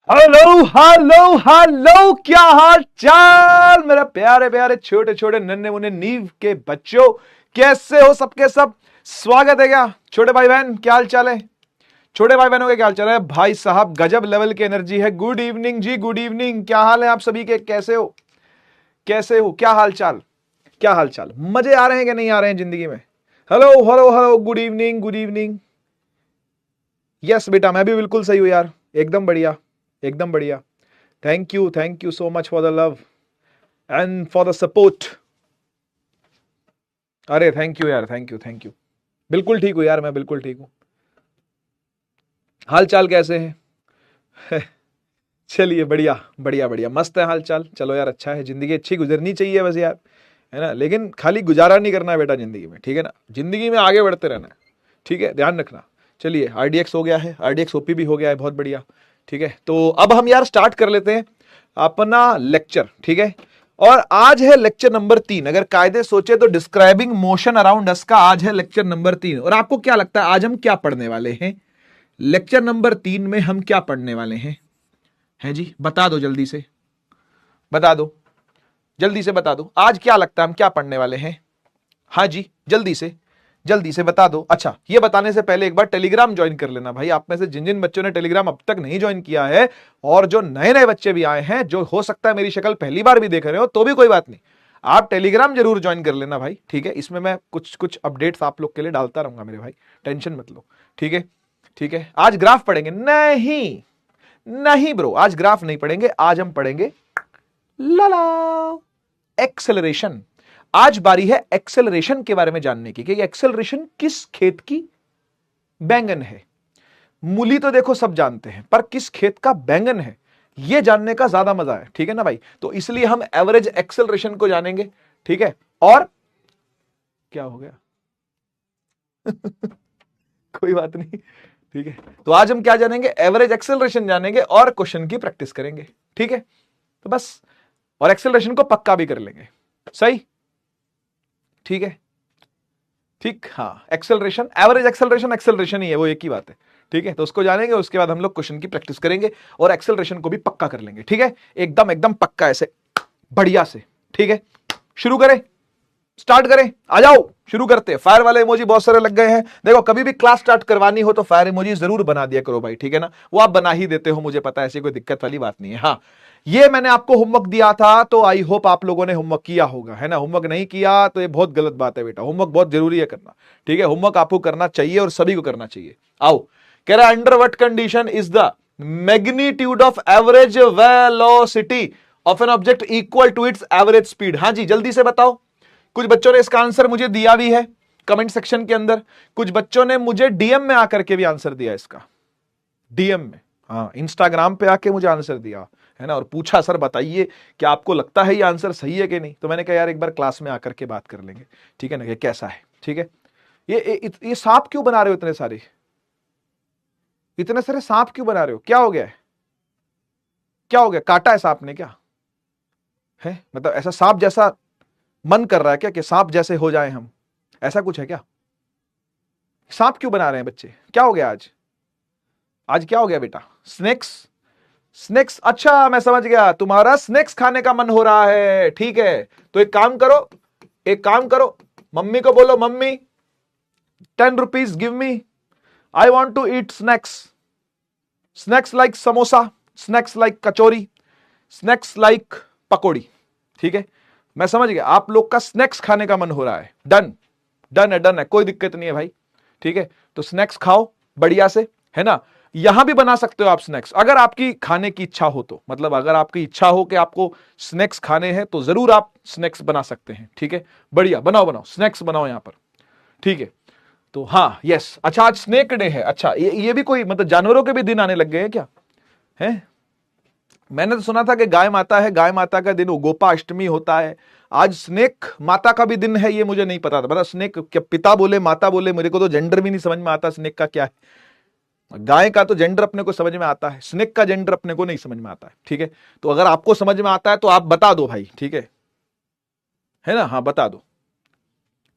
Hello hello hello, क्या हाल चाल मेरे प्यारे प्यारे छोटे छोटे नन्हे मुन्ने नींव के बच्चों। कैसे हो सबके सब? स्वागत है। क्या छोटे भाई बहन क्या हाल चाल है? छोटे भाई बहनों के क्या हाल चाल है? भाई साहब गजब लेवल की एनर्जी है। गुड इवनिंग जी, गुड इवनिंग। क्या हाल है आप सभी के? कैसे हो? कैसे हो? क्या हाल चाल? क्या हाल चाल? मजे आ रहे हैं कि नहीं आ रहे हैं जिंदगी में? Hello hello hello, good evening, good evening. Yes बेटा, मैं भी बिल्कुल सही हूं यार, एकदम बढ़िया, एकदम बढ़िया। Thank you so much for the love and for the support. अरे थैंक यू यार, थैंक यू। बिल्कुल ठीक हूँ यार, मैं बिल्कुल ठीक हूँ। हाल चाल कैसे हैं? चलिए बढ़िया बढ़िया बढ़िया, मस्त है हाल चाल। चलो यार, अच्छा है, जिंदगी अच्छी गुजरनी चाहिए बस यार, है ना। लेकिन खाली गुजारा नहीं करना है बेटा जिंदगी में, ठीक है ना। जिंदगी में आगे बढ़ते रहना है, ठीक है, ध्यान रखना। चलिए, आरडीएक्स हो गया है, आरडीएक्स ओपी भी हो गया है, बहुत बढ़िया। ठीक है, तो अब हम यार स्टार्ट कर लेते हैं अपना लेक्चर, ठीक है। और आज है लेक्चर नंबर 3। अगर कायदे सोचे तो डिस्क्राइबिंग मोशन अराउंड अस का आज है लेक्चर नंबर 3। और आपको क्या लगता है आज हम क्या पढ़ने वाले हैं? लेक्चर नंबर 3 में हम क्या पढ़ने वाले हैं? है जी, बता दो जल्दी से, बता दो, जल्दी से बता दो, आज क्या लगता है हम क्या पढ़ने वाले हैं? हाँ जी, जल्दी से बता दो। अच्छा, ये बताने से पहले एक बार टेलीग्राम ज्वाइन कर लेना भाई। आप में से जिन जिन बच्चों ने टेलीग्राम अब तक नहीं ज्वाइन किया है, और जो नए नए बच्चे भी आए हैं, जो हो सकता है मेरी शक्ल पहली बार भी देख रहे हो, तो भी कोई बात नहीं, आप टेलीग्राम जरूर ज्वाइन कर लेना भाई, ठीक है। इसमें मैं कुछ कुछ अपडेट्स आप लोग के लिए डालता रहूंगा मेरे भाई, टेंशन मत लो, ठीक है। ठीक है, आज ग्राफ पढ़ेंगे? नहीं नहीं ब्रो, आज ग्राफ नहीं पढ़ेंगे, आज हम पढ़ेंगे लाला एक्सेलरेशन। आज बारी है एक्सेलरेशन के बारे में जानने की कि एक्सेलरेशन किस खेत की बैंगन है। मूली तो देखो सब जानते हैं, पर किस खेत का बैंगन है यह जानने का ज्यादा मजा है, ठीक है ना भाई। तो इसलिए हम एवरेज एक्सेलरेशन को जानेंगे, ठीक है। और क्या हो गया? कोई बात नहीं, ठीक है। तो आज हम क्या जानेंगे? एवरेज एक्सेलरेशन जानेंगे और क्वेश्चन की प्रैक्टिस करेंगे, ठीक है। तो बस, और एक्सेलरेशन को पक्का भी कर लेंगे, सही, ठीक है। ठीक, हाँ, एक्सेलरेशन, एवरेज एक्सेलरेशन, एक्सेलरेशन ही है वो, एक ही बात है, ठीक है। तो उसको जानेंगे, उसके बाद हम लोग क्वेश्चन की प्रैक्टिस करेंगे और एक्सेलरेशन को भी पक्का कर लेंगे, ठीक है। एकदम एकदम पक्का, ऐसे बढ़िया से, ठीक है। शुरू करें, स्टार्ट करें, आ जाओ शुरू करते हैं। फायर वाले इमोजी बहुत सारे लग गए हैं। देखो, कभी भी क्लास स्टार्ट करवानी हो तो फायर इमोजी जरूर बना दिया करो भाई, ठीक है ना। वो आप बना ही देते हो, मुझे पता है, ऐसी कोई दिक्कत वाली बात नहीं है। हाँ, ये मैंने आपको होमवर्क दिया था, तो आई होप आप लोगों ने होमवर्क किया होगा, है ना। होमवर्क नहीं किया तो ये बहुत गलत बात है बेटा, होमवर्क बहुत जरूरी है करना, ठीक है। होमवर्क आपको करना चाहिए और सभी को करना चाहिए। आओ, कह रहा है under what condition is the magnitude of average velocity of an object equal to its average speed. हाँ जी, जल्दी से बताओ। कुछ बच्चों ने इसका आंसर मुझे दिया भी है कमेंट सेक्शन के अंदर, कुछ बच्चों ने मुझे डीएम में आकर के भी आंसर दिया इसका, डीएम में, हाँ, इंस्टाग्राम पे आके मुझे आंसर दिया, है ना। और पूछा सर बताइए क्या आपको लगता है ये आंसर सही है कि नहीं। तो मैंने कहा यार एक बार क्लास में आकर के बात कर लेंगे, ठीक है ना, ये कैसा है, ठीक है। ये सांप क्यों बना रहे हो? इतने सारे सांप क्यों बना रहे हो? क्या हो गया है? क्या हो गया? काटा है सांप ने क्या? है मतलब ऐसा सांप जैसा मन कर रहा है क्या कि सांप जैसे हो जाए हम? ऐसा कुछ है क्या? सांप क्यों बना रहे हैं बच्चे? क्या हो गया आज? आज क्या हो गया बेटा? स्नेक्स? स्नेक्स, अच्छा मैं समझ गया, तुम्हारा स्नेक्स खाने का मन हो रहा है, ठीक है। तो एक काम करो, एक काम करो, मम्मी को बोलो, mummy 10 rupees give me, I want to eat snacks. Snacks like samosa, snacks like kachori, snacks like pakodi, ठीक है। मैं समझ गया, आप लोग का स्नैक्स खाने का मन हो रहा है। डन, डन है, कोई दिक्कत नहीं है भाई, ठीक है। तो स्नैक्स खाओ बढ़िया से, है ना। यहां भी बना सकते हो आप स्नैक्स, अगर आपकी खाने की इच्छा हो तो, मतलब अगर आपकी इच्छा हो कि आपको स्नैक्स खाने हैं तो जरूर आप स्नैक्स बना सकते हैं, ठीक है। बढ़िया, बनाओ बनाओ स्नैक्स बनाओ यहां पर, ठीक है। तो हाँ, यस, अच्छा आज स्नेक डे है। अच्छा, ये भी कोई मतलब जानवरों के भी दिन आने लग गए हैं क्या? है, मैंने तो सुना था कि गाय माता है, गाय माता का दिन गोपा अष्टमी होता है। आज स्नेक माता का भी दिन है, ये मुझे नहीं पता था। मतलब स्नेक क्या पिता बोले माता बोले, मेरे को तो जेंडर भी नहीं समझ में आता स्नेक का क्या है। गाय का तो जेंडर अपने को समझ में आता है, स्नेक का जेंडर अपने को नहीं समझ में आता है, ठीक है। तो अगर आपको समझ में आता है तो आप बता दो भाई, ठीक है ना। हाँ बता दो,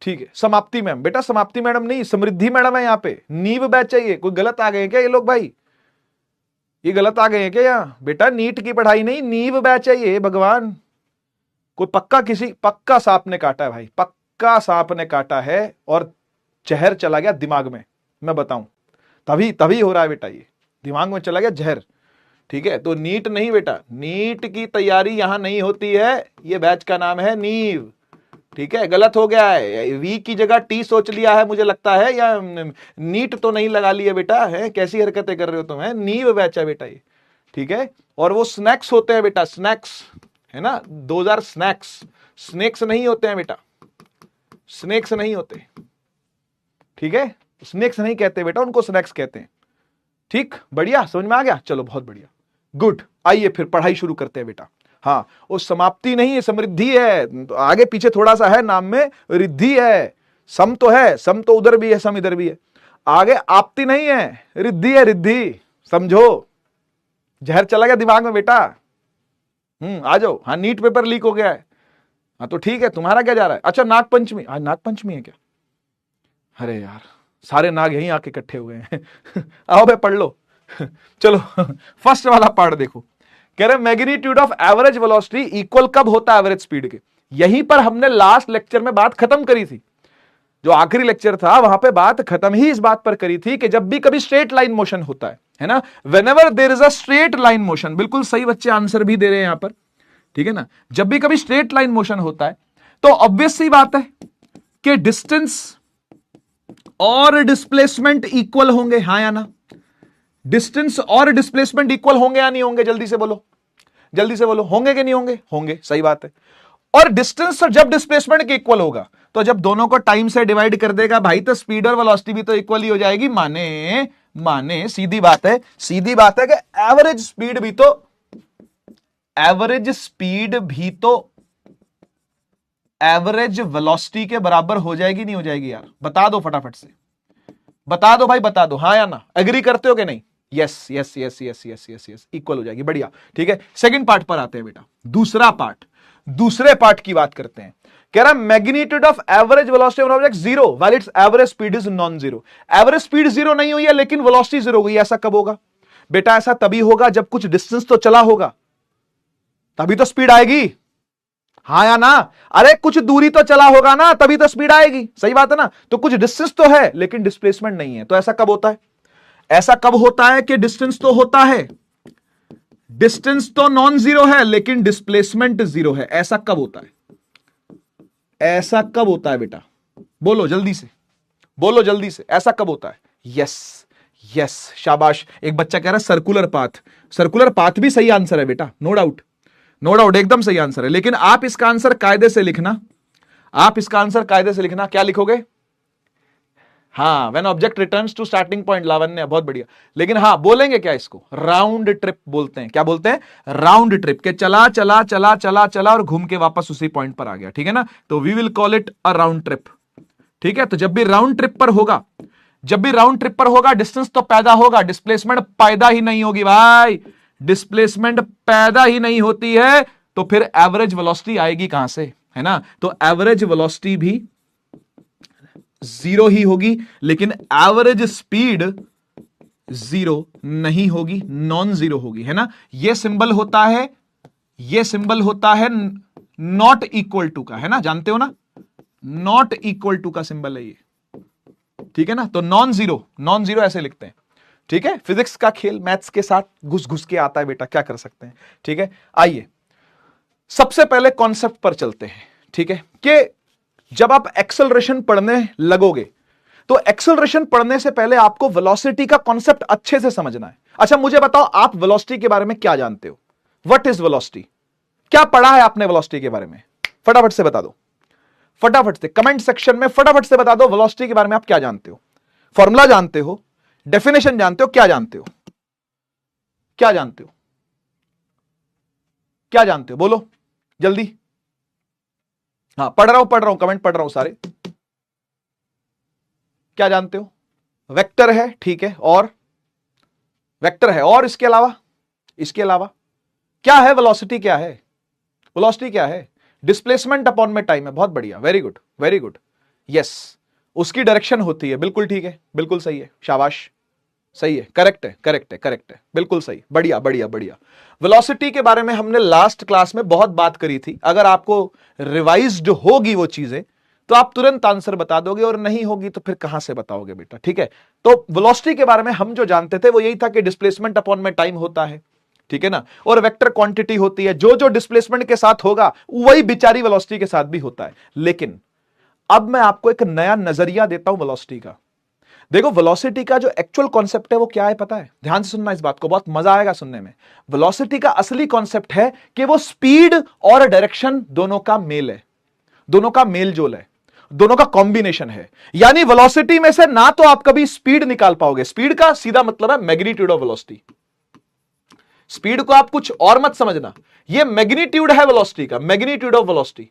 ठीक है। समाप्ति मैम, बेटा समाप्ति मैडम नहीं, समृद्धि मैडम है यहाँ पे। नींव बैच चाहिए, कोई गलत आ गए क्या ये लोग भाई? ये गलत आ गए हैं क्या यहाँ? बेटा नीट की पढ़ाई नहीं, नीव बैच है ये। भगवान, कोई पक्का सांप ने काटा है भाई, पक्का सांप ने काटा है और जहर चला गया दिमाग में। मैं बताऊं, तभी हो रहा है बेटा, ये दिमाग में चला गया जहर। ठीक है, तो नीट नहीं बेटा, नीट की तैयारी यहां नहीं होती है। ये बैच का नाम है नीव। ठीक है, गलत हो गया है, वी की जगह टी सोच लिया है मुझे लगता है, या नीट तो नहीं लगा लिया बेटा, है कैसी हरकतें कर रहे हो तुम? है नीव बैच है बेटा ये। ठीक है, और वो स्नैक्स होते हैं बेटा, स्नैक्स है ना, 2000 स्नैक्स, स्नेक्स नहीं होते हैं बेटा, स्नेक्स नहीं होते। ठीक है, स्नेक्स नहीं कहते बेटा, उनको स्नैक्स कहते हैं। ठीक, बढ़िया, समझ में आ गया? चलो बहुत बढ़िया, गुड। आइए फिर पढ़ाई शुरू करते हैं बेटा। हाँ, वो समाप्ति नहीं है, समृद्धि है। तो आगे पीछे थोड़ा सा है, नाम में रिद्धि है। सम तो है, सम तो उधर भी है, सम इधर भी है। आगे आपती नहीं है, रिद्धि है, रिद्धि। समझो, जहर चला गया दिमाग में बेटा। आ जाओ। हाँ, नीट पेपर लीक हो गया है। हाँ तो ठीक है, तुम्हारा क्या जा रहा है? अच्छा, नागपंचमी, आज नागपंचमी है क्या? अरे यार, सारे नाग यहीं आके इकट्ठे हुए हैं। आओ भाई पढ़ लो। चलो फर्स्ट वाला पार्ट देखो, कह रहे magnitude of average velocity equal कब होता है एवरेज स्पीड के। यहीं पर हमने लास्ट लेक्चर में बात खत्म करी थी, जो आखिरी लेक्चर था वहां पे बात खत्म ही इस बात पर करी थी कि जब भी कभी स्ट्रेट लाइन मोशन होता है ना, whenever there is a straight line motion, बिल्कुल सही बच्चे आंसर भी दे रहे हैं यहां पर। ठीक है ना, जब भी कभी स्ट्रेट लाइन मोशन होता है तो ऑब्वियस सी बात है कि डिस्टेंस और डिस्प्लेसमेंट इक्वल होंगे, हां या ना? डिस्टेंस और डिस्प्लेसमेंट इक्वल होंगे या नहीं होंगे? जल्दी से बोलो, जल्दी से बोलो, होंगे कि नहीं होंगे? होंगे, सही बात है। और डिस्टेंस जब डिस्प्लेसमेंट के इक्वल होगा तो जब दोनों को टाइम से डिवाइड कर देगा भाई, तो स्पीड और वेलोसिटी भी तो इक्वल ही हो जाएगी। माने सीधी बात है, सीधी बात है कि एवरेज स्पीड भी तो एवरेज वेलोसिटी के बराबर हो जाएगी, नहीं हो जाएगी यार? बता दो फटाफट से, बता दो भाई, बता दो, हाँ या ना? एग्री करते हो कि नहीं? Yes yes yes yes yes yes yes, equal हो जाएगी। बढ़िया, ठीक है। सेकंड पार्ट पर आते हैं बेटा, दूसरा पार्ट, दूसरे पार्ट की बात करते हैं। कह रहा magnitude of average velocity of object zero while it's average speed is non zero. Average speed zero नहीं हुई है लेकिन वेलोसिटी जीरो हुई है, ऐसा कब होगा बेटा? ऐसा तभी होगा जब कुछ डिस्टेंस तो चला होगा, तभी तो स्पीड आएगी, हाँ या ना? अरे कुछ दूरी तो चला होगा ना, तभी तो स्पीड आएगी, सही बात है ना? तो कुछ डिस्टेंस तो है लेकिन डिस्प्लेसमेंट नहीं है, तो ऐसा कब होता है? ऐसा कब होता है कि डिस्टेंस तो होता है, डिस्टेंस तो नॉन जीरो है लेकिन डिस्प्लेसमेंट जीरो है, ऐसा कब होता है? ऐसा कब होता है बेटा? बोलो जल्दी से, बोलो जल्दी से, ऐसा कब होता है? यस यस, शाबाश। एक बच्चा कह रहा है सर्कुलर पाथ, सर्कुलर पाथ भी सही आंसर है बेटा, नो डाउट, नो डाउट, एकदम सही आंसर है। लेकिन आप इसका आंसर कायदे से लिखना, आप इसका आंसर कायदे से लिखना। क्या लिखोगे? हाँ, when object returns to starting point, Lavanya, बहुत बढ़िया। लेकिन हाँ, बोलेंगे क्या इसको? राउंड ट्रिप बोलते हैं। क्या बोलते हैं? राउंड ट्रिप, के चला चला चला चला चला और घूम के वापस उसी पॉइंट पर आ गया, ठीक है ना? तो we will call it a round trip. ठीक है, तो जब भी राउंड ट्रिप पर होगा, जब भी राउंड ट्रिप पर होगा, डिस्टेंस तो पैदा होगा, डिस्प्लेसमेंट पैदा ही नहीं होगी भाई, डिस्प्लेसमेंट पैदा ही नहीं होती है, तो फिर एवरेज वेलोसिटी आएगी कहां से, है ना? तो एवरेज वेलोसिटी भी जीरो ही होगी, लेकिन एवरेज स्पीड जीरो नहीं होगी, नॉन जीरो होगी, है ना? यह सिंबल होता है, यह सिंबल होता है नॉट इक्वल टू का, है ना? जानते हो ना, नॉट इक्वल टू का सिंबल है ये, ठीक है ना? तो नॉन जीरो, नॉन जीरो ऐसे लिखते हैं, ठीक है? फिजिक्स का खेल मैथ्स के साथ घुस घुस के आता है बेटा, क्या कर सकते हैं, ठीक है? आइए सबसे पहले कॉन्सेप्ट पर चलते हैं, ठीक है? कि जब आप एक्सेलरेशन पढ़ने लगोगे तो एक्सेलरेशन पढ़ने से पहले आपको वेलोसिटी का कॉन्सेप्ट अच्छे से समझना है। अच्छा मुझे बताओ, आप वेलोसिटी के बारे में क्या जानते हो? What is velocity? क्या पढ़ा है आपने वेलोसिटी के बारे में? फटाफट से बता दो, फटाफट से कमेंट सेक्शन में फटाफट से बता दो, वेलोसिटी के बारे में आप क्या जानते हो? फॉर्मूला जानते हो? डेफिनेशन जानते हो? क्या जानते हो? क्या जानते हो? क्या जानते हो? बोलो जल्दी। हाँ, पढ़ रहा हूं, कमेंट पढ़ रहा हूं सारे। क्या जानते हो? वेक्टर है, ठीक है, और वेक्टर है, और इसके अलावा, इसके अलावा क्या है? वेलोसिटी क्या है? वेलोसिटी क्या है? डिस्प्लेसमेंट अपॉन में टाइम है, बहुत बढ़िया, very good, very good, yes. उसकी डायरेक्शन होती है, बिल्कुल ठीक है, बिल्कुल सही है, शाबाश, सही है, करेक्ट है, करेक्ट है, करेक्ट है, बिल्कुल सही, बढ़िया बढ़िया बढ़िया। वेलोसिटी के बारे में हमने लास्ट क्लास में बहुत बात करी थी। अगर आपको रिवाइज्ड होगी वो चीजें तो आप तुरंत आंसर बता दोगे, और नहीं होगी तो फिर कहां से बताओगे बेटा, ठीक है। तो वेलोसिटी के बारे में हम जो जानते थे वो यही था कि डिस्प्लेसमेंट अपॉन में टाइम होता है, ठीक है ना, और वेक्टर क्वांटिटी होती है, जो जो डिस्प्लेसमेंट के साथ होगा वही बिचारी वेलोसिटी के साथ भी होता है। लेकिन अब मैं आपको एक नया नजरिया देता हूं वेलोसिटी का। देखो वेलोसिटी का जो एक्चुअल कॉन्सेप्ट है वो क्या है पता है, ध्यान से सुनना इस बात को, बहुत मजा आएगा सुनने में। वेलोसिटी का असली कॉन्सेप्ट है कि वो स्पीड और डायरेक्शन दोनों का मेल है, दोनों का मेल जोल है, दोनों का कॉम्बिनेशन है। यानी वेलोसिटी में से ना तो आप कभी स्पीड निकाल पाओगे, स्पीड का सीधा मतलब है मैग्नीट्यूड ऑफ वेलोसिटी। स्पीड को आप कुछ और मत समझना, ये मैग्नीट्यूड है वेलोसिटी का, magnitude of velocity,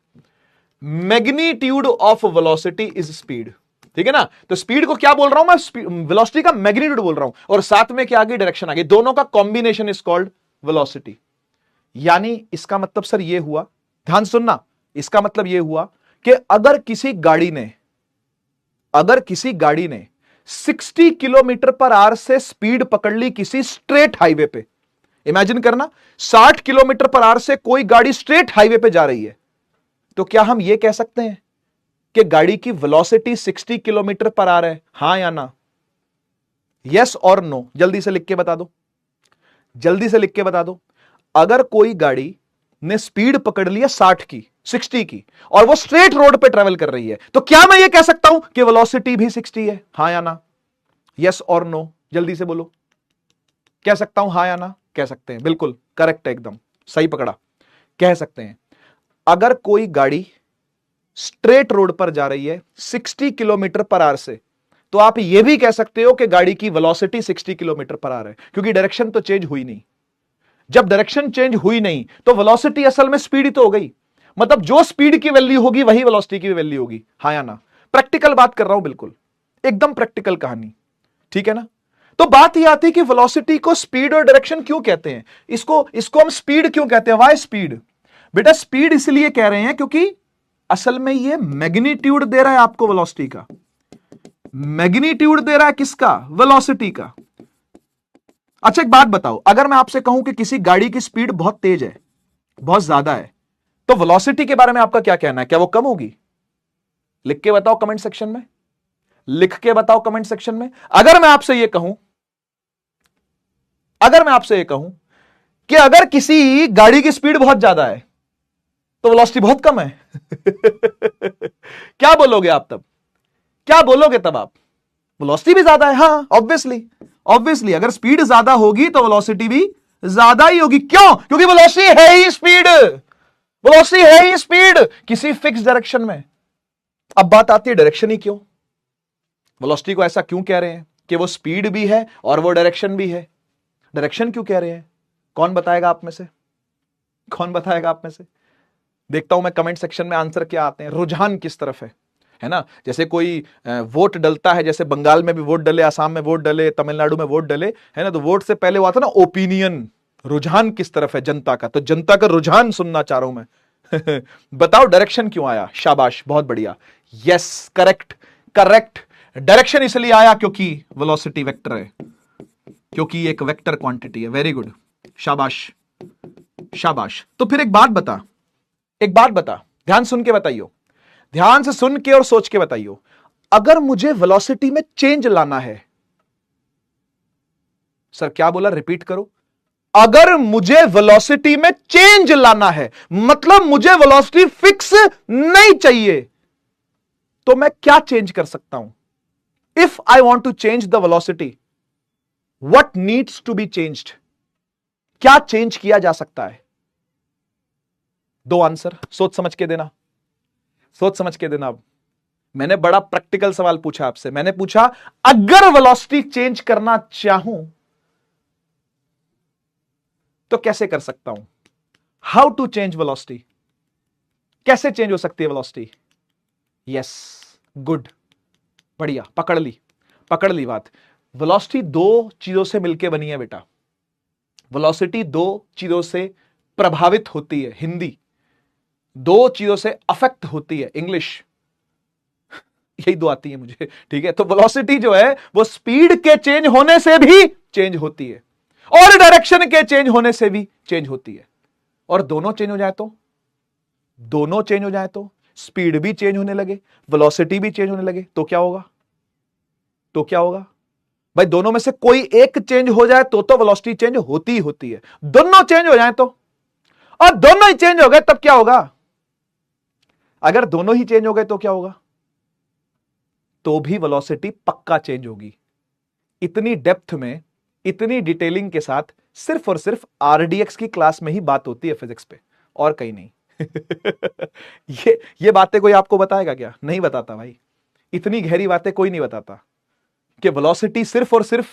magnitude of velocity is speed, ठीक है ना। तो स्पीड को क्या बोल रहा हूं मैं, वेलोसिटी का मैग्नीट्यूड बोल रहा हूं, और साथ में क्या आगे डायरेक्शन आगे, दोनों का कॉम्बिनेशन इज कॉल्ड वेलोसिटी। यानी इसका मतलब सर ये हुआ, ध्यान सुनना, इसका मतलब ये हुआ कि अगर किसी गाड़ी ने 60 किलोमीटर पर आवर से स्पीड पकड़ ली किसी स्ट्रेट हाईवे पे, इमेजिन करना 60 किलोमीटर पर आवर से कोई गाड़ी स्ट्रेट हाईवे पे जा रही है, तो क्या हम यह कह सकते हैं कि गाड़ी की वेलोसिटी 60 किलोमीटर पर आवर है, हां या ना, यस और नो, जल्दी से लिख के बता दो, जल्दी से लिख के बता दो। अगर कोई गाड़ी ने स्पीड पकड़ लिया 60 की और वो स्ट्रेट रोड पे ट्रेवल कर रही है, तो क्या मैं ये कह सकता हूं कि वेलोसिटी भी 60 है, हां या ना, यस और नो, जल्दी से बोलो, कह सकता हूं हां या ना, कह सकते हैं, बिल्कुल करेक्ट है, एकदम सही पकड़ा, कह सकते हैं। अगर कोई गाड़ी स्ट्रेट रोड पर जा रही है 60 किलोमीटर पर आवर से, तो आप यह भी कह सकते हो कि गाड़ी की वेलोसिटी 60 किलोमीटर पर आवर है, क्योंकि डायरेक्शन तो चेंज हुई नहीं। जब डायरेक्शन चेंज हुई नहीं तो वेलोसिटी असल में स्पीड ही तो हो गई, मतलब जो स्पीड की वैल्यू होगी वही वेलोसिटी की वैल्यू होगी, हाँ या ना। प्रैक्टिकल बात कर रहा हूं, बिल्कुल एकदम प्रैक्टिकल कहानी, ठीक है ना। तो बात यह आती है कि वेलोसिटी को स्पीड और डायरेक्शन क्यों कहते हैं, इसको हम स्पीड क्यों कहते हैं, वाई स्पीड। बेटा स्पीड इसलिए कह रहे हैं क्योंकि असल में ये मैग्नीट्यूड दे रहा है आपको वेलोसिटी का, मैग्नीट्यूड दे रहा है किसका, वेलोसिटी का। अच्छा एक बात बताओ, अगर मैं आपसे कहूं कि किसी गाड़ी की स्पीड बहुत तेज है, बहुत ज्यादा है, तो वेलोसिटी के बारे में आपका क्या कहना है, क्या वो कम होगी? लिख के बताओ कमेंट सेक्शन में, लिख के बताओ कमेंट सेक्शन में। अगर मैं आपसे यह कहूं कि अगर किसी गाड़ी की स्पीड बहुत ज्यादा है तो वेलोसिटी बहुत कम है क्या बोलोगे आप तब, क्या बोलोगे तब आप? वेलोसिटी भी ज्यादा है, हाँ ऑब्वियसली अगर स्पीड ज्यादा होगी तो वेलोसिटी भी ज्यादा ही होगी। क्यों? क्योंकि वेलोसिटी है ही स्पीड, वेलोसिटी है ही स्पीड किसी फिक्स डायरेक्शन में। अब बात आती है डायरेक्शन ही क्यों, वेलोसिटी को ऐसा क्यों कह रहे हैं कि वो स्पीड भी है और वो डायरेक्शन भी है? डायरेक्शन क्यों कह रहे हैं, कौन बताएगा आप में से, कौन बताएगा आप में से? देखता हूं मैं कमेंट सेक्शन में आंसर क्या आते हैं, रुझान किस तरफ है ना। जैसे कोई वोट डलता है, जैसे बंगाल में भी वोट डले, आसाम में वोट डले, तमिलनाडु में वोट डले, है ना, तो वोट से पहले वो आता ना ओपिनियन, रुझान किस तरफ है जनता का, तो जनता का रुझान सुनना चाह रहा हूं मैं बताओ डायरेक्शन क्यों आया, शाबाश बहुत बढ़िया, यस करेक्ट करेक्ट। डायरेक्शन इसलिए आया क्योंकि वेलोसिटी वेक्टर है, क्योंकि एक वेक्टर क्वांटिटी है, वेरी गुड, शाबाश शाबाश। तो फिर एक बात बता, ध्यान सुन के बताइयो, ध्यान से सुन के और सोच के बताइयो, अगर मुझे वेलोसिटी में चेंज लाना है, सर क्या बोला, रिपीट करो, अगर मुझे वेलोसिटी में चेंज लाना है, मतलब मुझे वेलोसिटी फिक्स नहीं चाहिए, तो मैं क्या चेंज कर सकता हूं? If I want to change the velocity, what needs to be changed, क्या चेंज किया जा सकता है? दो आंसर, सोच समझ के देना, सोच समझ के देना। अब मैंने बड़ा प्रैक्टिकल सवाल पूछा आपसे, मैंने पूछा अगर वेलोसिटी चेंज करना चाहूं तो कैसे कर सकता हूं, हाउ टू चेंज वेलोसिटी, कैसे चेंज हो सकती है वेलोसिटी? यस गुड, बढ़िया, पकड़ ली बात। वेलोसिटी दो चीजों से मिलकर बनी है बेटा, वेलोसिटी दो चीजों से प्रभावित होती है, हिंदी, दो चीजों से अफेक्ट होती है, इंग्लिश। यही दो आती है मुझे, ठीक है। तो वेलोसिटी जो है वो स्पीड के चेंज होने से भी चेंज होती है और डायरेक्शन के चेंज होने से भी चेंज होती है। और दोनों चेंज हो जाए तो, दोनों चेंज हो जाए तो, स्पीड भी चेंज होने लगे, वेलोसिटी भी चेंज होने लगे, तो क्या होगा? तो क्या होगा भाई? दोनों में से कोई एक चेंज हो जाए तो वेलोसिटी चेंज होती ही होती है। दोनों चेंज हो जाए तो, और दोनों ही चेंज हो गए तब क्या होगा? अगर दोनों ही चेंज हो गए तो क्या होगा? तो भी वेलोसिटी पक्का चेंज होगी। इतनी डेप्थ में, इतनी डिटेलिंग के साथ सिर्फ और सिर्फ आरडीएक्स की क्लास में ही बात होती है फिजिक्स पे, और कहीं नहीं। ये बातें कोई आपको बताएगा क्या? नहीं बताता भाई। इतनी गहरी बातें कोई नहीं बताता कि वेलोसिटी सिर्फ और सिर्फ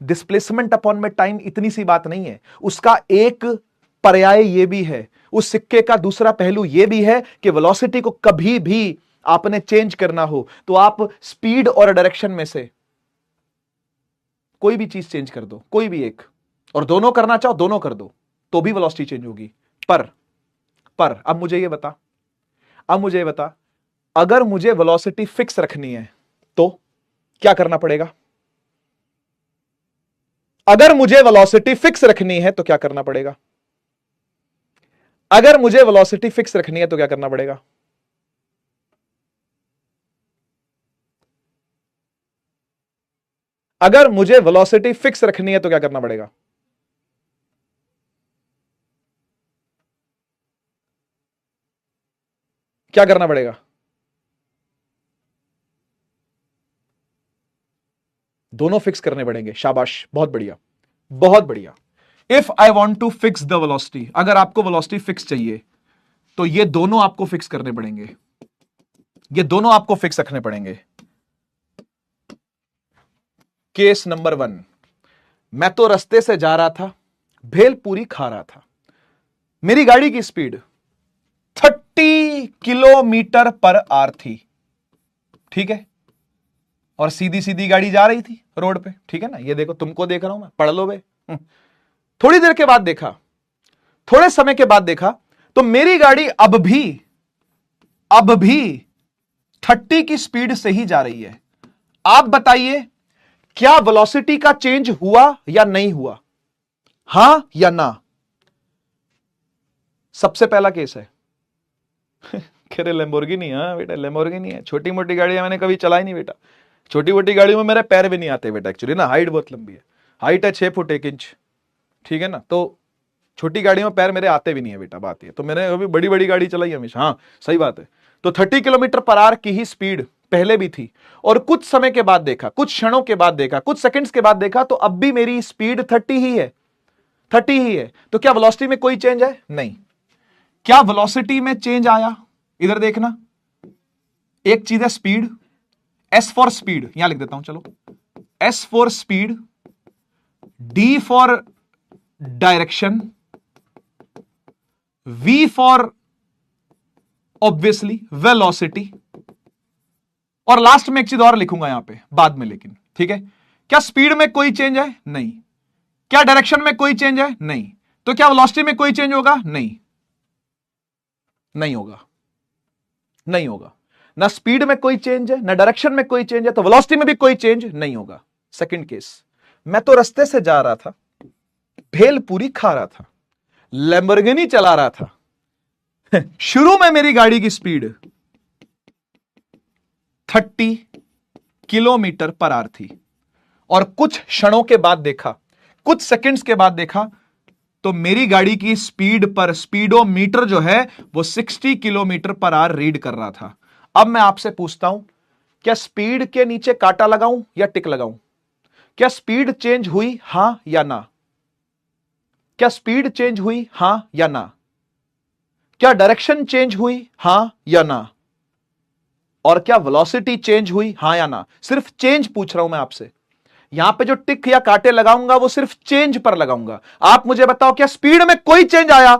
डिस्प्लेसमेंट अपॉन में टाइम, इतनी सी बात नहीं है। उसका एक पर्याय यह भी है, उस सिक्के का दूसरा पहलू यह भी है कि वेलोसिटी को कभी भी आपने चेंज करना हो तो आप स्पीड और डायरेक्शन में से कोई भी चीज चेंज कर दो, कोई भी एक, और दोनों करना चाहो दोनों कर दो तो भी वेलोसिटी चेंज होगी। पर अब मुझे ये बता, अगर मुझे वेलोसिटी फिक्स रखनी है तो क्या करना पड़ेगा? अगर मुझे वेलोसिटी फिक्स रखनी है तो क्या करना पड़ेगा? अगर मुझे वेलोसिटी फिक्स रखनी है तो क्या करना पड़ेगा? अगर मुझे वेलोसिटी फिक्स रखनी है तो क्या करना पड़ेगा? क्या करना पड़ेगा? दोनों फिक्स करने पड़ेंगे। शाबाश, बहुत बढ़िया, बहुत बढ़िया। If I want to fix the velocity, अगर आपको वेलोसिटी फिक्स चाहिए तो ये दोनों आपको फिक्स करने पड़ेंगे, ये दोनों आपको फिक्स रखने पड़ेंगे। केस नंबर 1, मैं तो रास्ते से जा रहा था, भेलपूरी खा रहा था, मेरी गाड़ी की स्पीड 30 किलोमीटर पर आवर थी, ठीक है, और सीधी सीधी गाड़ी जा रही थी रोड पे, ठीक है ना। ये देखो, तुमको देख रहा हूं मैं, पढ़ लो बे। थोड़ी देर के बाद देखा, थोड़े समय के बाद देखा तो मेरी गाड़ी अब भी 30 की स्पीड से ही जा रही है। आप बताइए, क्या वेलोसिटी का चेंज हुआ या नहीं हुआ? हां या ना? सबसे पहला केस है। कह रहे लैम्बोर्गिनी? हाँ बेटा, लैम्बोर्गिनी है। छोटी मोटी गाड़ियां मैंने कभी चलाई नहीं बेटा, छोटी मोटी गाड़ियों में मेरे पैर भी नहीं आते बेटा। एक्चुअली ना हाइट बहुत लंबी है, हाइट है 6 फुट 1 इंच, ठीक है ना। तो छोटी गाड़ियों में पैर मेरे आते भी नहीं है बेटा, बात ये। तो मैंने अभी बड़ी बड़ी गाड़ी चलाई हमेशा। हाँ सही बात है। तो 30 किलोमीटर पर आवर की ही स्पीड पहले भी थी, और कुछ समय के बाद देखा, कुछ क्षणों के बाद देखा, कुछ सेकंड्स के बाद देखा तो अब भी मेरी स्पीड 30 ही है, 30 ही है। तो क्या वेलोसिटी में कोई चेंज है? नहीं। क्या वेलोसिटी में चेंज आया? इधर देखना, एक चीज है स्पीड, एस फॉर स्पीड, यहां लिख देता हूं, चलो। S for speed, D for direction, V for obviously velocity, और लास्ट में एक चीज और लिखूंगा यहां पे बाद में, लेकिन ठीक है। क्या स्पीड में कोई चेंज है? नहीं। क्या डायरेक्शन में कोई चेंज है? नहीं। तो क्या वेलोसिटी में कोई चेंज होगा? नहीं, नहीं होगा, नहीं होगा। ना स्पीड में कोई चेंज है, ना डायरेक्शन में कोई चेंज है, तो वेलोसिटी में भी कोई चेंज नहीं होगा। सेकंड केस, मैं तो रास्ते से जा रहा था, भेलपूरी खा रहा था, लैम्बोर्गिनी चला रहा था। शुरू में मेरी गाड़ी की स्पीड 30 किलोमीटर पर आवर थी, और कुछ क्षणों के बाद देखा, कुछ सेकंड्स के बाद देखा तो मेरी गाड़ी की स्पीड पर स्पीडोमीटर जो है वो 60 किलोमीटर पर आवर रीड कर रहा था। अब मैं आपसे पूछता हूं, क्या स्पीड के नीचे कांटा लगाऊं या टिक लगाऊं? क्या स्पीड चेंज हुई, हां या ना? क्या स्पीड चेंज हुई, हां या ना? क्या डायरेक्शन चेंज हुई, हां या ना? और क्या वेलोसिटी चेंज हुई, हां या ना? सिर्फ चेंज पूछ रहा हूं मैं आपसे। यहां पे जो टिक या कांटे लगाऊंगा वो सिर्फ चेंज पर लगाऊंगा। आप मुझे बताओ, क्या स्पीड में कोई चेंज आया?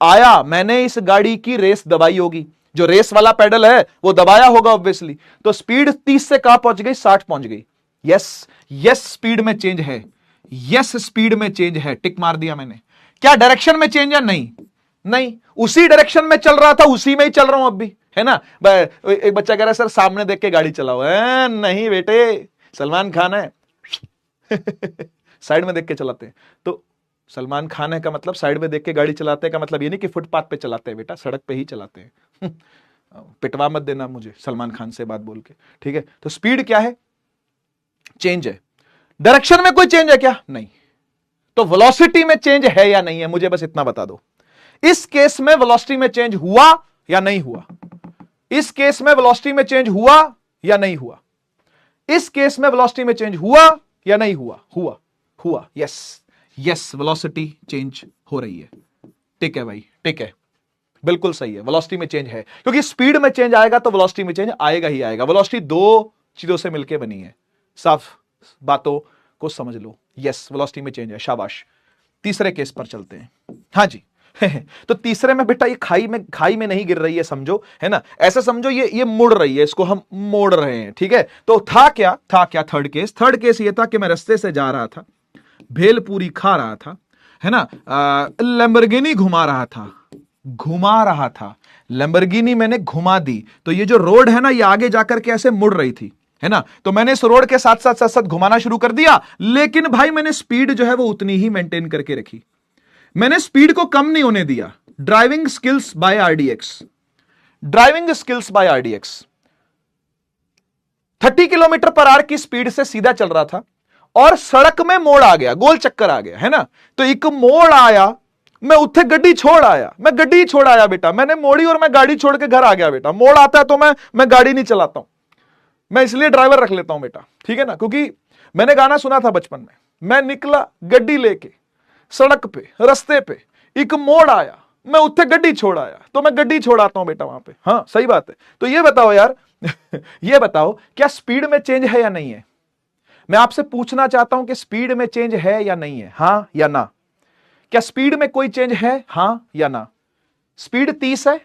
आया। मैंने इस गाड़ी की रेस दबाई होगी, जो रेस वाला पेडल है वो दबाया होगा ऑब्वियसली, तो स्पीड 30 से कहां पहुंच गई? 60 पहुंच गई। यस स्पीड में चेंज है, यस स्पीड में चेंज है, टिक मार दिया मैंने। क्या डायरेक्शन में चेंज है? नहीं, नहीं, उसी डायरेक्शन में चल रहा था, उसी में ही चल रहा हूं अब भी, है ना। एक बच्चा कह रहा है सर सामने देख के गाड़ी चलाओ, नहीं बेटे, सलमान खान है साइड में देख के चलाते हैं। तो सलमान खान है का मतलब साइड में देख के गाड़ी चलाते हैं का मतलब ये नहीं कि फुटपाथ पे चलाते हैं बेटा, सड़क पे ही चलाते हैं पिटवा मत देना मुझे सलमान खान से बात बोल के, ठीक है। तो स्पीड क्या है, चेंज है। डायरेक्शन में कोई चेंज है क्या, नहीं। तो वेलोसिटी में चेंज है या नहीं है, मुझे बस इतना बता दो। इस केस में वेलोसिटी में चेंज हुआ या नहीं हुआ, इस केस में वेलोसिटी में चेंज हुआ या नहीं हुआ, इस केस में वेलोसिटी में चेंज हुआ या नहीं हुआ, हुआ, हुआ, यस यस, वेलोसिटी चेंज हो रही है, ठीक है भाई, ठीक है, बिल्कुल सही है, वेलोसिटी में चेंज है, क्योंकि स्पीड में चेंज आएगा तो वेलोसिटी में चेंज आएगा ही आएगा। वेलोसिटी दो चीजों से मिलकर बनी है, साफ बातों को समझ लो, यस वेलोसिटी में चेंज है, शाबाश। तीसरे केस पर चलते हैं, हाँ जी तो तीसरे में बेटा ये खाई में नहीं गिर रही है, समझो, है ना, ऐसा समझो ये मुड़ रही है, इसको हम मोड़ रहे हैं, ठीक है। तो था क्या थर्ड केस ये था कि मैं रास्ते से जा रहा था, भेलपूरी खा रहा था, है ना, लैम्बोर्गिनी घुमा रहा था, लैम्बोर्गिनी मैंने घुमा दी, तो ये जो रोड है ना ये आगे जाकर के ऐसे मुड़ रही थी, है ना, तो मैंने इस रोड के साथ साथ घुमाना शुरू कर दिया, लेकिन भाई मैंने स्पीड जो है वो उतनी ही मेंटेन करके रखी, मैंने स्पीड को कम नहीं होने दिया। Driving skills by RDX, 30 kilometre per our की स्पीड से सीधा चल रहा था और सड़क में मोड़ आ गया, गोल चक्कर आ गया, है ना, तो एक मोड़ आया, मैं उत्थे गड्डी छोड़ आया, मैं गड्डी छोड़ आया बेटा, मैंने मोड़ी और मैं गाड़ी छोड़ के घर आ गया बेटा। मोड़ आता है तो मैं गाड़ी नहीं चलाता हूं, मैं इसलिए ड्राइवर रख लेता हूं बेटा, ठीक है ना, क्योंकि मैंने गाना सुना था बचपन में, मैं निकला गड्डी लेके सड़क पे, रास्ते पे एक मोड़ आया, मैं उत्थे गड्डी छोड़ आया, तो मैं गड्डी छोड़ाता हूं बेटा वहां पे, हाँ सही बात है। तो ये बताओ यार ये बताओ क्या स्पीड में चेंज है या नहीं है, मैं आपसे पूछना चाहता हूं कि स्पीड में चेंज है या नहीं है, हां या ना, क्या स्पीड में कोई चेंज है, हां या ना। स्पीड 30 है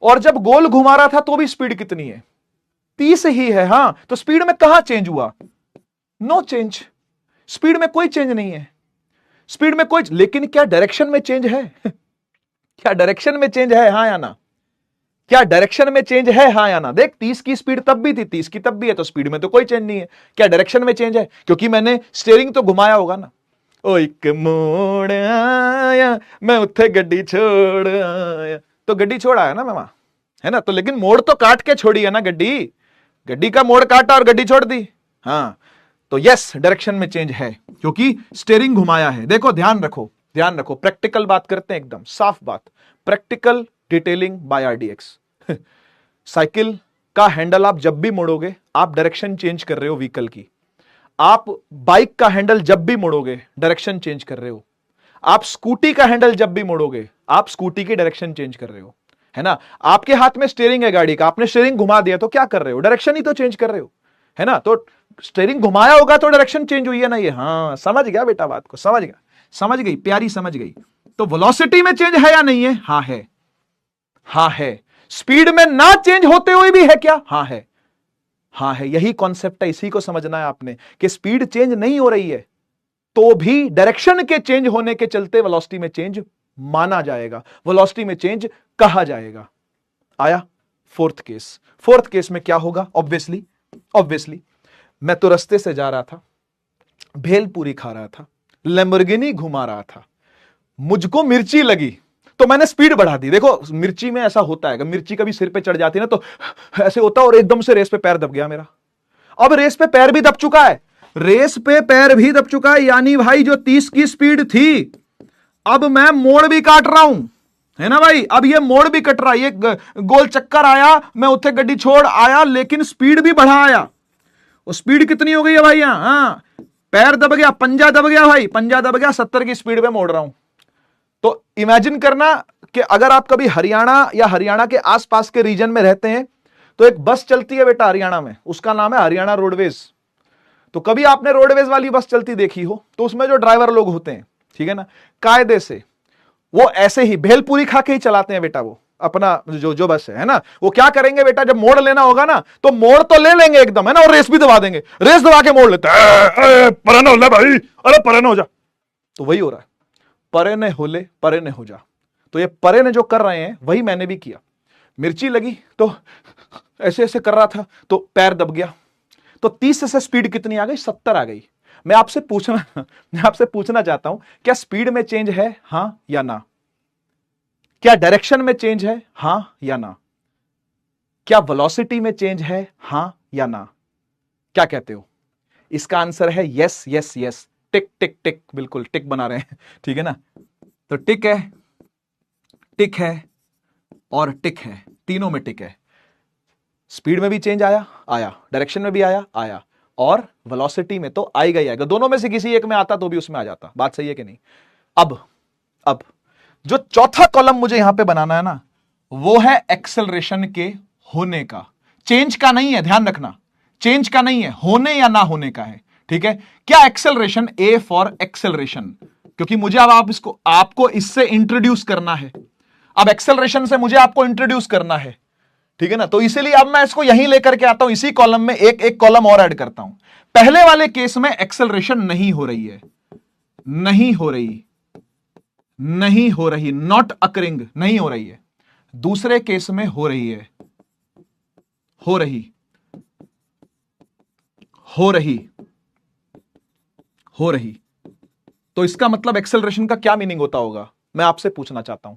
और जब गोल घुमा रहा था तो भी स्पीड कितनी है, 30 ही है, हां, तो स्पीड में कहां चेंज हुआ, नो चेंज, स्पीड में कोई चेंज नहीं है, स्पीड में कोई, लेकिन क्या डायरेक्शन में चेंज है क्या डायरेक्शन में चेंज है, हां या ना, क्या डायरेक्शन में चेंज है, हां या ना। देख 30 की स्पीड तब भी थी, 30 की तब भी है, तो स्पीड में तो कोई चेंज नहीं है, क्या डायरेक्शन में चेंज है, क्योंकि मैंने स्टीयरिंग तो घुमाया होगा ना, ओ एक मोड़ आया मैं उत्थे गड्डी छोड़ आया, तो गड्डी छोड़ आया ना मैं वहां, है ना, तो लेकिन मोड़ तो काट के छोड़ी है ना, गड्डी का मोड़ काटा और गड्डी छोड़ दी, हाँ, तो यस डायरेक्शन में चेंज है क्योंकि स्टीयरिंग घुमाया है। देखो ध्यान रखो, प्रैक्टिकल बात करते हैं, एकदम साफ बात, practical detailing by RDX. Cycle का हैंडल आप जब भी मोड़ोगे आप डायरेक्शन चेंज कर रहे हो व्हीकल की, आप बाइक का हैंडल जब भी मोड़ोगे डायरेक्शन चेंज कर रहे हो, आप स्कूटी का हैंडल जब भी मोड़ोगे आप स्कूटी की डायरेक्शन चेंज कर रहे हो, है ना। आपके हाथ में स्टीयरिंग है गाड़ी का, आपने स्टीयरिंग घुमा दिया तो क्या कर रहे हो, डायरेक्शन ही तो चेंज कर रहे हो, है ना, तो स्टीयरिंग घुमाया होगा तो डायरेक्शन चेंज हुई है ना, ये हाँ समझ गया बेटा, बात को समझ गई प्यारी, समझ गई। तो वेलोसिटी में चेंज है या नहीं है, हाँ है, हाँ है। स्पीड में ना चेंज होते हुए भी है क्या, हाँ है, हाँ है, यही कॉन्सेप्ट है, इसी को समझना है आपने कि स्पीड चेंज नहीं हो रही है तो भी डायरेक्शन के चेंज होने के चलते वेलोसिटी में चेंज माना जाएगा, वेलोसिटी में चेंज कहा जाएगा। आया फोर्थ केस में क्या होगा, ऑब्वियसली मैं तो रास्ते से जा रहा था, भेलपूरी खा रहा था, लैम्बोर्गिनी घुमा रहा था, मुझको मिर्ची लगी तो मैंने स्पीड बढ़ा दी। देखो मिर्ची में ऐसा होता है, मिर्ची कभी सिर पे चढ़ जाती है ना तो ऐसे होता है, और एकदम से रेस पे पैर दब गया मेरा, अब रेस पे पैर भी दब चुका है, यानी भाई जो 30 की स्पीड थी अब मैं मोड़ भी काट रहा हूं, है ना भाई, अब ये मोड़ भी कट रहा है, ये गोल चक्कर आया, मैं उत्थे गड्डी छोड़ आया लेकिन स्पीड भी बढ़ा आया। और स्पीड कितनी हो गई है भाई यहां, हाँ पैर दब गया, पंजा दब गया भाई, 70 की स्पीड पे मोड़ रहा हूं। तो इमेजिन करना कि अगर आप कभी हरियाणा या हरियाणा के आसपास के रीजन में रहते हैं तो एक बस चलती है बेटा हरियाणा में, उसका नाम है हरियाणा रोडवेज। तो कभी आपने रोडवेज वाली बस चलती देखी हो तो उसमें जो ड्राइवर लोग होते हैं, ठीक है ना, कायदे से वो ऐसे ही भेलपूरी खा के ही चलाते हैं बेटा, वो अपना जो बस है ना, वो क्या करेंगे बेटा, जब मोड़ लेना होगा ना तो मोड़ तो ले लेंगे एकदम, है ना, और रेस भी दबा देंगे, रेस दबा के मोड़ लेते हैं, परे न हो ले भाई, अरे परे न हो जा, तो वही हो रहा है, परे ने हो जा। तो ये परे ने जो कर रहे हैं वही मैंने भी किया। मिर्ची लगी तो ऐसे ऐसे कर रहा था तो पैर दब गया, तो 30 से स्पीड कितनी आ गई, 70 आ गई। मैं आपसे पूछना चाहता हूं, क्या स्पीड में चेंज है, हां या ना? क्या डायरेक्शन में चेंज है, हां या ना? क्या वेलोसिटी में चेंज है, हां या ना? क्या कहते हो? इसका आंसर है यस यस यस। टिक टिक टिक, बिल्कुल टिक बना रहे हैं, ठीक है ना? तो टिक है और टिक है, तीनों में टिक है। स्पीड में भी चेंज आया, डायरेक्शन में भी आया, और वेलोसिटी में तो आएगा ही आएगा। दोनों में से किसी एक में आता तो भी उसमें आ जाता। बात सही है कि नहीं? अब जो चौथा कॉलम मुझे यहां पे बनाना है ना, वो है एक्सेलरेशन के होने का, चेंज का नहीं है, ध्यान रखना, चेंज का नहीं है, होने या ना होने का है, ठीक है? क्या एक्सेलरेशन, ए फॉर एक्सेलरेशन, क्योंकि मुझे अब आपको इससे इंट्रोड्यूस करना है। अब एक्सेलरेशन से मुझे आपको इंट्रोड्यूस करना है, ठीक है ना? तो इसीलिए अब मैं इसको यहीं लेकर के आता हूं, इसी कॉलम में एक कॉलम और ऐड करता हूं। पहले वाले केस में एक्सेलरेशन नहीं हो रही है, नॉट अकरिंग, नहीं हो रही है। दूसरे केस में हो रही। तो इसका मतलब एक्सेलरेशन का क्या मीनिंग होता होगा, मैं आपसे पूछना चाहता हूं।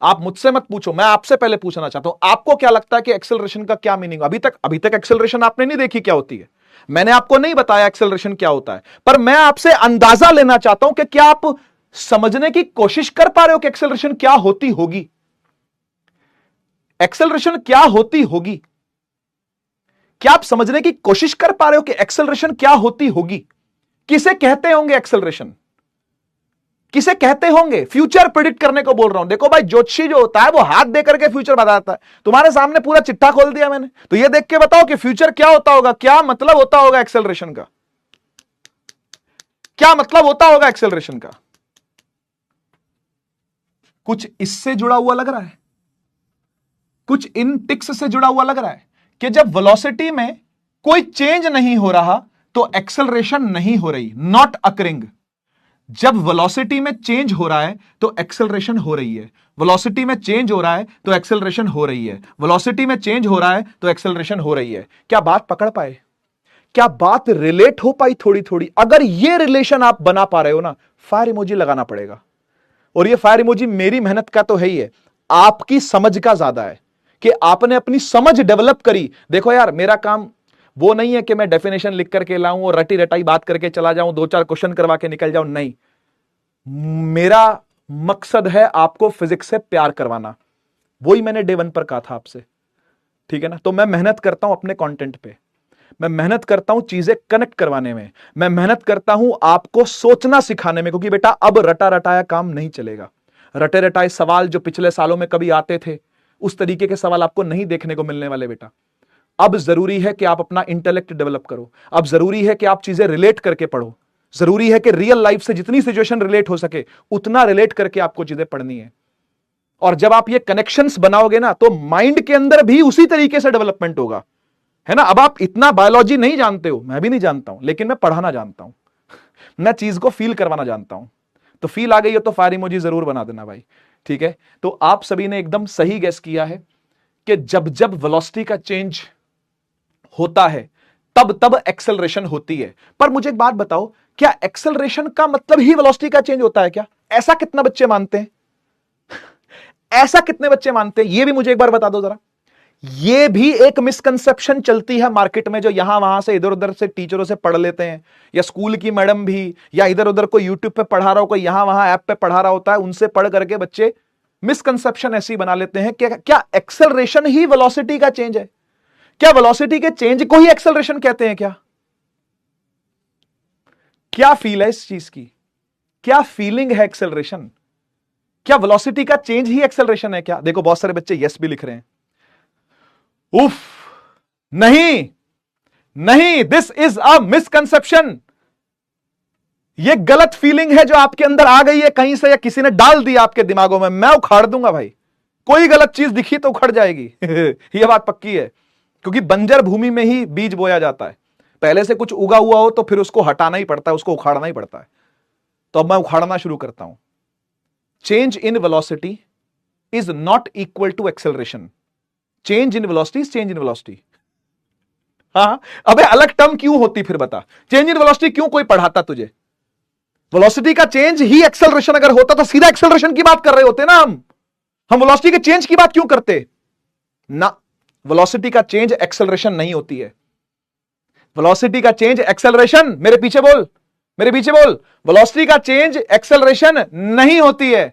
आप मुझसे मत पूछो, मैं आपसे पहले पूछना चाहता हूं, आपको क्या लगता है कि एक्सेलरेशन का क्या मीनिंग? अभी तक एक्सेलरेशन आपने नहीं देखी क्या होती है, मैंने आपको नहीं बताया एक्सेलरेशन क्या होता है, पर मैं आपसे अंदाजा लेना चाहता हूं कि क्या आप समझने की कोशिश कर पा रहे हो कि एक्सेलरेशन क्या होती होगी? एक्सेलरेशन क्या होती होगी? क्या आप समझने की कोशिश कर पा रहे हो कि एक्सेलरेशन क्या होती होगी? किसे कहते होंगे एक्सेलरेशन? किसे कहते होंगे? फ्यूचर प्रेडिक्ट करने को बोल रहा हूं। देखो भाई, ज्योतिषी जो होता है वो हाथ दे करके फ्यूचर बताता है। तुम्हारे सामने पूरा चिट्ठा खोल दिया मैंने, तो ये देख के बताओ कि फ्यूचर क्या होता होगा, क्या मतलब होता होगा एक्सेलरेशन का, क्या मतलब होता होगा एक्सेलरेशन का? कुछ इससे जुड़ा हुआ लग रहा है, कुछ इन टिक्स से जुड़ा हुआ लग रहा है कि जब वेलोसिटी में कोई चेंज नहीं हो रहा तो एक्सेलरेशन नहीं हो रही, नॉट अकरिंग। जब वेलोसिटी में चेंज हो रहा है तो एक्सेलरेशन हो रही है, वेलोसिटी में चेंज हो रहा है तो एक्सेलरेशन हो रही है, वेलोसिटी में चेंज हो रहा है तो एक्सेलरेशन हो रही है। क्या बात पकड़ पाए? क्या बात रिलेट हो पाई थोड़ी थोड़ी? अगर ये रिलेशन आप बना पा रहे हो ना, फायर इमोजी लगाना पड़ेगा। और ये फायर इमोजी मेरी मेहनत का तो है ही है, आपकी समझ का ज्यादा है कि आपने अपनी समझ डेवलप करी। देखो यार, मेरा काम वो नहीं है कि मैं डेफिनेशन लिख करके लाऊं और रटी रटाई बात करके चला जाऊं, 2-4 क्वेश्चन करवा के निकल जाऊं, नहीं। मेरा मकसद है आपको फिजिक्स से प्यार करवाना, वही मैंने डे 1 पर कहा था आपसे, ठीक है ना? तो मैं मेहनत करता हूं अपने कंटेंट पे, मैं मेहनत करता हूं चीजें कनेक्ट करवाने में, मैं मेहनत करता हूं आपको सोचना सिखाने में, क्योंकि बेटा अब रटा रटाया काम नहीं चलेगा। रटे रटाए सवाल जो पिछले सालों में कभी आते थे, उस तरीके के सवाल आपको नहीं देखने को मिलने वाले बेटा। अब जरूरी है कि आप अपना इंटेलेक्ट डेवलप करो, अब जरूरी है कि आप चीजें रिलेट करके पढ़ो, जरूरी है कि रियल लाइफ से जितनी सिचुएशन रिलेट हो सके उतना रिलेट करके आपको चीजें पढ़नी है। और जब आप ये कनेक्शंस बनाओगे ना, तो माइंड के अंदर भी उसी तरीके से डेवलपमेंट होगा, है ना? अब आप इतना बायोलॉजी नहीं जानते हो, मैं भी नहीं जानता हूं, लेकिन मैं पढ़ाना जानता हूं, मैं चीज को फील करवाना जानता हूं। तो फील आ गई हो तो फायर इमोजी जरूर बना देना भाई, ठीक है? तो आप सभी ने एकदम सही गेस किया है कि जब जब वेलोसिटी का चेंज होता है तब तब एक्सेलरेशन होती है। पर मुझे एक बात बताओ, क्या एक्सेलरेशन का मतलब ही वेलोसिटी का चेंज होता है क्या? ऐसा कितने बच्चे मानते हैं? ऐसा कितने बच्चे मानते हैं? ये भी मुझे एक बार बता दो जरा। ये भी एक मिसकंसेप्शन चलती है मार्केट में, जो यहां वहां से इधर उधर से टीचरों से पढ़ लेते हैं, या स्कूल की मैडम भी, या इधर उधर कोई यूट्यूब पे पढ़ा रहा हो, कोई यहां वहां ऐप पे पढ़ा रहा होता है, उनसे पढ़ करके बच्चे मिसकंसेप्शन ऐसी बना लेते हैं कि क्या एक्सेलरेशन ही वेलोसिटी का चेंज है? क्या वेलोसिटी के चेंज को ही एक्सेलरेशन कहते हैं क्या? क्या फील है इस चीज की? क्या फीलिंग है एक्सेलरेशन? क्या वेलोसिटी का चेंज ही एक्सेलरेशन है क्या? देखो बहुत सारे बच्चे यस भी लिख रहे हैं। उफ, नहीं नहीं, दिस इज अ मिसकंसेप्शन। ये गलत फीलिंग है जो आपके अंदर आ गई है कहीं से, या किसी ने डाल दी आपके दिमागों में। मैं उखाड़ दूंगा भाई, कोई गलत चीज दिखी तो उखड़ जाएगी। यह बात पक्की है, क्योंकि बंजर भूमि में ही बीज बोया जाता है। पहले से कुछ उगा हुआ हो तो फिर उसको हटाना ही पड़ता है, उसको उखाड़ना ही पड़ता है। तो अब मैं उखाड़ना शुरू करता हूं। Change in velocity is not equal to acceleration. Change in velocity is change in velocity. हाँ, अबे अलग टर्म क्यों होती फिर बता। चेंज इन वेलोसिटी क्यों कोई पढ़ाता तुझे? वेलोसिटी का चेंज ही एक्सेलरेशन अगर होता तो सीधा एक्सेलरेशन की बात कर रहे होते ना हम वेलोसिटी के चेंज की बात क्यों करते ना। वेलोसिटी का चेंज एक्सेलरेशन नहीं होती है। वेलोसिटी का चेंज एक्सेलरेशन, मेरे पीछे बोल, मेरे पीछे बोल, वेलोसिटी का चेंज एक्सेलरेशन नहीं होती है।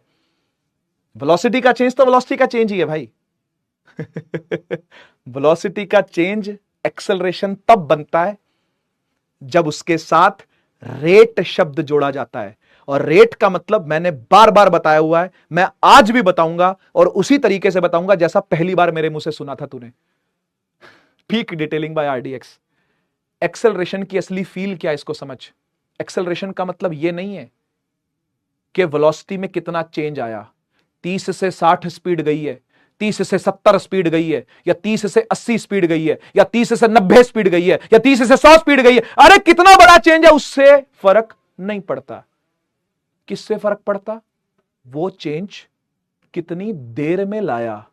वेलोसिटी का चेंज तो वेलोसिटी का चेंज ही है भाई। वेलोसिटी का चेंज एक्सेलरेशन तब बनता है जब उसके साथ रेट शब्द जोड़ा जाता है। और रेट का मतलब मैंने बार बार बताया हुआ है, मैं आज भी बताऊंगा और उसी तरीके से बताऊंगा जैसा पहली बार मेरे मुंह से सुना था तूने। Peak detailing by RDX. Acceleration की असली फील क्या है इसको समझ। एक्सेलरेशन का मतलब यह नहीं है कि वेलोसिटी में कितना चेंज आया, 30 से 60 स्पीड गई है, 30 से 70 स्पीड गई है, या 30 से 80 स्पीड गई है, या 30 से 90 स्पीड गई है, या 30 से 100 स्पीड गई है। अरे कितना बड़ा चेंज है उससे फर्क नहीं पड़ता। किससे फर्क पड़ता? वो चेंज कितनी देर में लाया,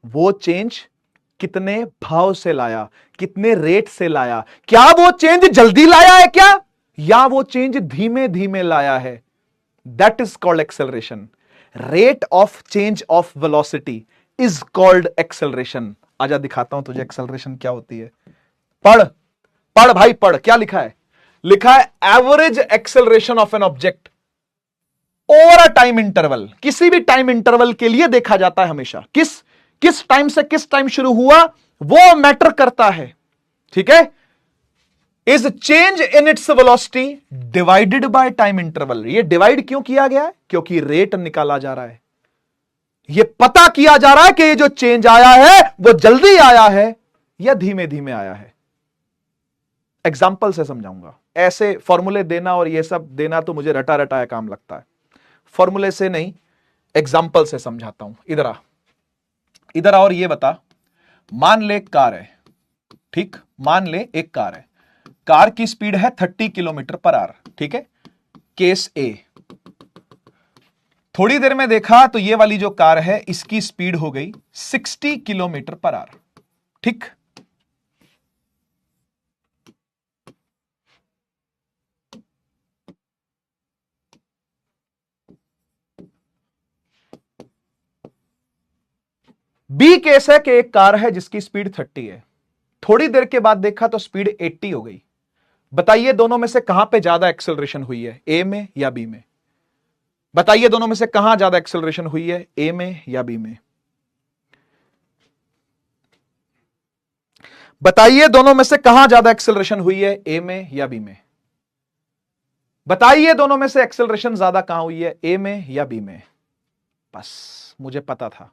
वो चेंज कितने भाव से लाया, कितने रेट से लाया। क्या वो चेंज जल्दी लाया है क्या, या वो चेंज धीमे धीमे लाया है? That is called acceleration. Rate of change of velocity is called acceleration. आजा दिखाता हूं तुझे एक्सेलरेशन क्या होती है। पढ़ पढ़ भाई पढ़। क्या लिखा है? लिखा है average acceleration of an object over a time interval. किसी भी टाइम इंटरवल के लिए देखा जाता है हमेशा। किस टाइम से किस टाइम शुरू हुआ वो मैटर करता है, ठीक है। Is change in its velocity divided by time interval. ये डिवाइड क्यों किया गया है? क्योंकि रेट निकाला जा रहा है। ये पता किया जा रहा है कि ये जो चेंज आया है वो जल्दी आया है या धीमे धीमे आया है। एग्जाम्पल से समझाऊंगा। ऐसे फॉर्मूले देना और ये सब देना तो मुझे रटा रटाया काम लगता है। फॉर्मूले से नहीं, एग्जाम्पल से समझाता हूं। इधर आ, इधर आ और ये बता। मान ले एक कार है, ठीक, मान ले एक कार है। कार की स्पीड है 30 किलोमीटर पर आवर, ठीक है। केस ए। थोड़ी देर में देखा तो ये वाली जो कार है इसकी स्पीड हो गई 60 किलोमीटर पर आवर, ठीक। बी केस है कि एक कार है जिसकी स्पीड 30 है। थोड़ी देर के बाद देखा तो स्पीड 80 हो गई। बताइए दोनों में से कहां पे ज्यादा एक्सेलरेशन हुई है, ए में या बी में? बताइए दोनों में से कहां ज्यादा एक्सेलरेशन हुई है, ए में या बी में? बताइए दोनों में से कहां ज्यादा एक्सेलरेशन हुई है, ए में या बी में? बताइए दोनों में से एक्सेलरेशन ज्यादा कहां हुई है, ए में या बी में? बस मुझे पता था,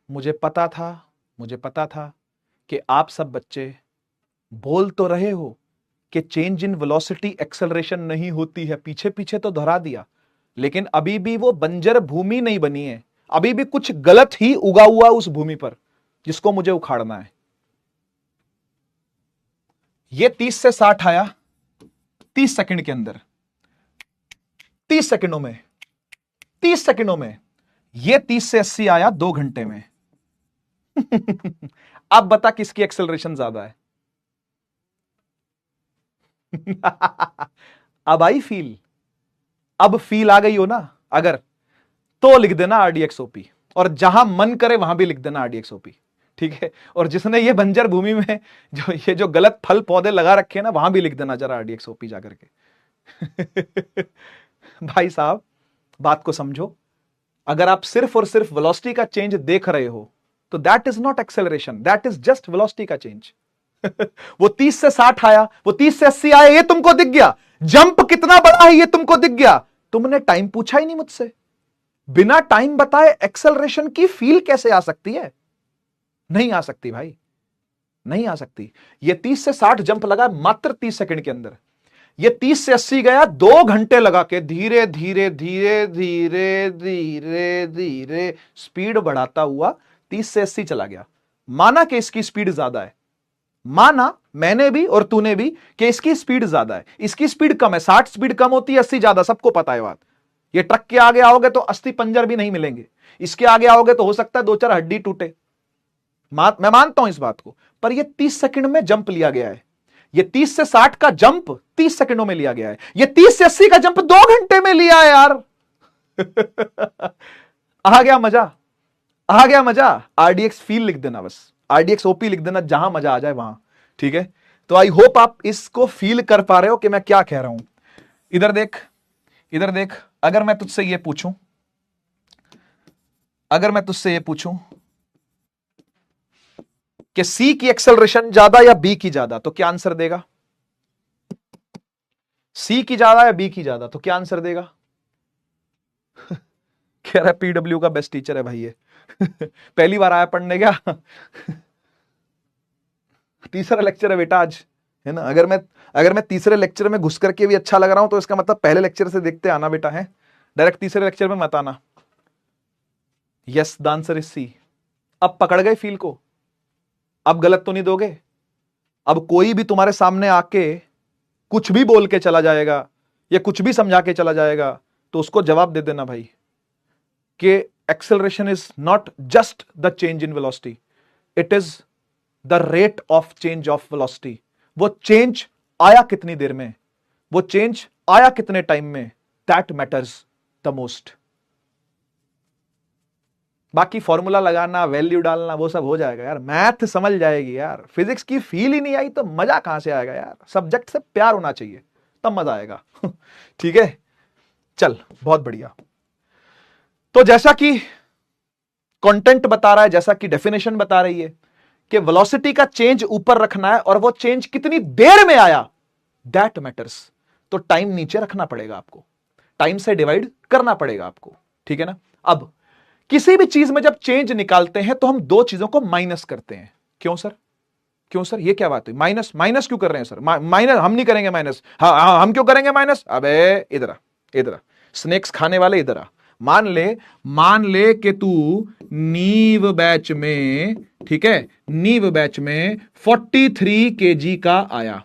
मुझे पता था, मुझे पता था कि आप सब बच्चे बोल तो रहे हो कि चेंज इन वेलोसिटी एक्सेलरेशन नहीं होती है। पीछे पीछे तो दोहरा दिया, लेकिन अभी भी वो बंजर भूमि नहीं बनी है। अभी भी कुछ गलत ही उगा हुआ उस भूमि पर जिसको मुझे उखाड़ना है। ये 30 से 60 आया 30 सेकंड के अंदर, 30 सेकंडों में, 30 सेकंडों में। ये 30 से 80 आया 2 घंटे में। अब बता किसकी एक्सेलरेशन ज्यादा है? अब आई फील? अब फील आ गई हो ना? अगर तो लिख देना आरडीएक्सओपी, और जहां मन करे वहां भी लिख देना आरडीएक्सओपी, ठीक है। और जिसने ये बंजर भूमि में जो गलत फल पौधे लगा रखे हैं ना, वहां भी लिख देना जरा आरडीएक्सओपी जाकर के। भाई साहब बात को समझो। अगर आप सिर्फ और सिर्फ वेलोसिटी का चेंज देख रहे हो तो that is not acceleration, that is just velocity का चेंज। वो 30 से 60 आया, वो 30 से 80 आया, ये तुमको दिख गया। जंप कितना बड़ा है ये तुमको दिख गया। तुमने टाइम पूछा ही नहीं मुझसे। बिना टाइम बताए एक्सेलरेशन की फील कैसे आ सकती है? नहीं आ सकती भाई, नहीं आ सकती। ये 30 से 60 जंप लगा मात्र 30 सेकंड के अंदर। ये 30 से 80 गया 2 घंटे लगा के, धीरे धीरे धीरे धीरे धीरे धीरे स्पीड बढ़ाता हुआ 30 से 80 चला गया। माना कि इसकी स्पीड ज्यादा है, माना मैंने भी और तूने भी कि इसकी स्पीड ज्यादा है, इसकी स्पीड कम है। 60 स्पीड कम होती है, 80 ज्यादा, सबको पता है बात। ये ट्रक के आगे आओगे तो अस्थि पंजर भी नहीं मिलेंगे, इसके आगे आओगे तो हो सकता है 2-4 हड्डी टूटे। मैं मानता हूं इस बात को, पर ये 30 सेकंड में जंप लिया गया है। ये 30 से 60 का जंप 30 सेकंडों में लिया गया है। ये 30 से 80 का जंप 2 घंटे में लिया है यार। आ गया मजा, आ गया मजा। आरडीएक्स फील लिख देना, बस आरडीएक्स ओपी लिख देना, जहां मजा आ जाए वहां। ठीक है, तो आई होप आप इसको फील कर पा रहे हो कि मैं क्या कह रहा हूं। इधर देख, इधर देख, अगर मैं तुझसे ये पूछूं, अगर मैं तुझसे ये पूछूं कि सी की एक्सेलरेशन ज्यादा या बी की ज्यादा, तो क्या आंसर देगा? सी की ज्यादा या बी की ज्यादा, तो क्या आंसर देगा? कह रहा है पीडब्ल्यू का बेस्ट टीचर है भाई ये। पहली बार आया पढ़ने क्या? तीसरा लेक्चर है बेटा आज, है ना। अगर मैं तीसरे लेक्चर में घुस करके भी अच्छा लग रहा हूं तो इसका मतलब पहले लेक्चर से देखते आना बेटा, है डायरेक्ट तीसरे लेक्चर में मत आना। Yes, the answer is C. अब पकड़ गए फील को, अब गलत तो नहीं दोगे। अब कोई भी तुम्हारे सामने आके कुछ भी बोल के चला जाएगा या कुछ भी समझा के चला जाएगा तो उसको जवाब दे देना भाई कि acceleration is not just the change in velocity, it is the rate of change of velocity. वो चेंज आया कितनी देर में, वो चेंज आया कितने टाइम में, दैट मैटर्स द मोस्ट। बाकी फॉर्मूला लगाना, वैल्यू डालना, वो सब हो जाएगा यार, मैथ समझ जाएगी यार। फिजिक्स की फील ही नहीं आई तो मजा कहां से आएगा यार। सब्जेक्ट से प्यार होना चाहिए तब मजा आएगा। ठीक है, चल बहुत बढ़िया। तो जैसा कि कंटेंट बता रहा है, जैसा कि डेफिनेशन बता रही है कि वेलोसिटी का चेंज ऊपर रखना है और वो चेंज कितनी देर में आया, दैट मैटर्स। तो टाइम नीचे रखना पड़ेगा आपको, टाइम से डिवाइड करना पड़ेगा आपको। ठीक है ना। अब किसी भी चीज में जब चेंज निकालते हैं तो हम दो चीजों को माइनस करते हैं। क्यों सर, क्यों सर, ये क्या बात है? माइनस माइनस क्यों कर रहे हैं सर? माइनस हम नहीं करेंगे माइनस। हाँ हम क्यों करेंगे माइनस? अबे इधर आ, इधर आ, स्नेक्स खाने वाले इधर आ। मान ले कि तू नीव बैच में, ठीक है, नीव बैच में 43 kg का आया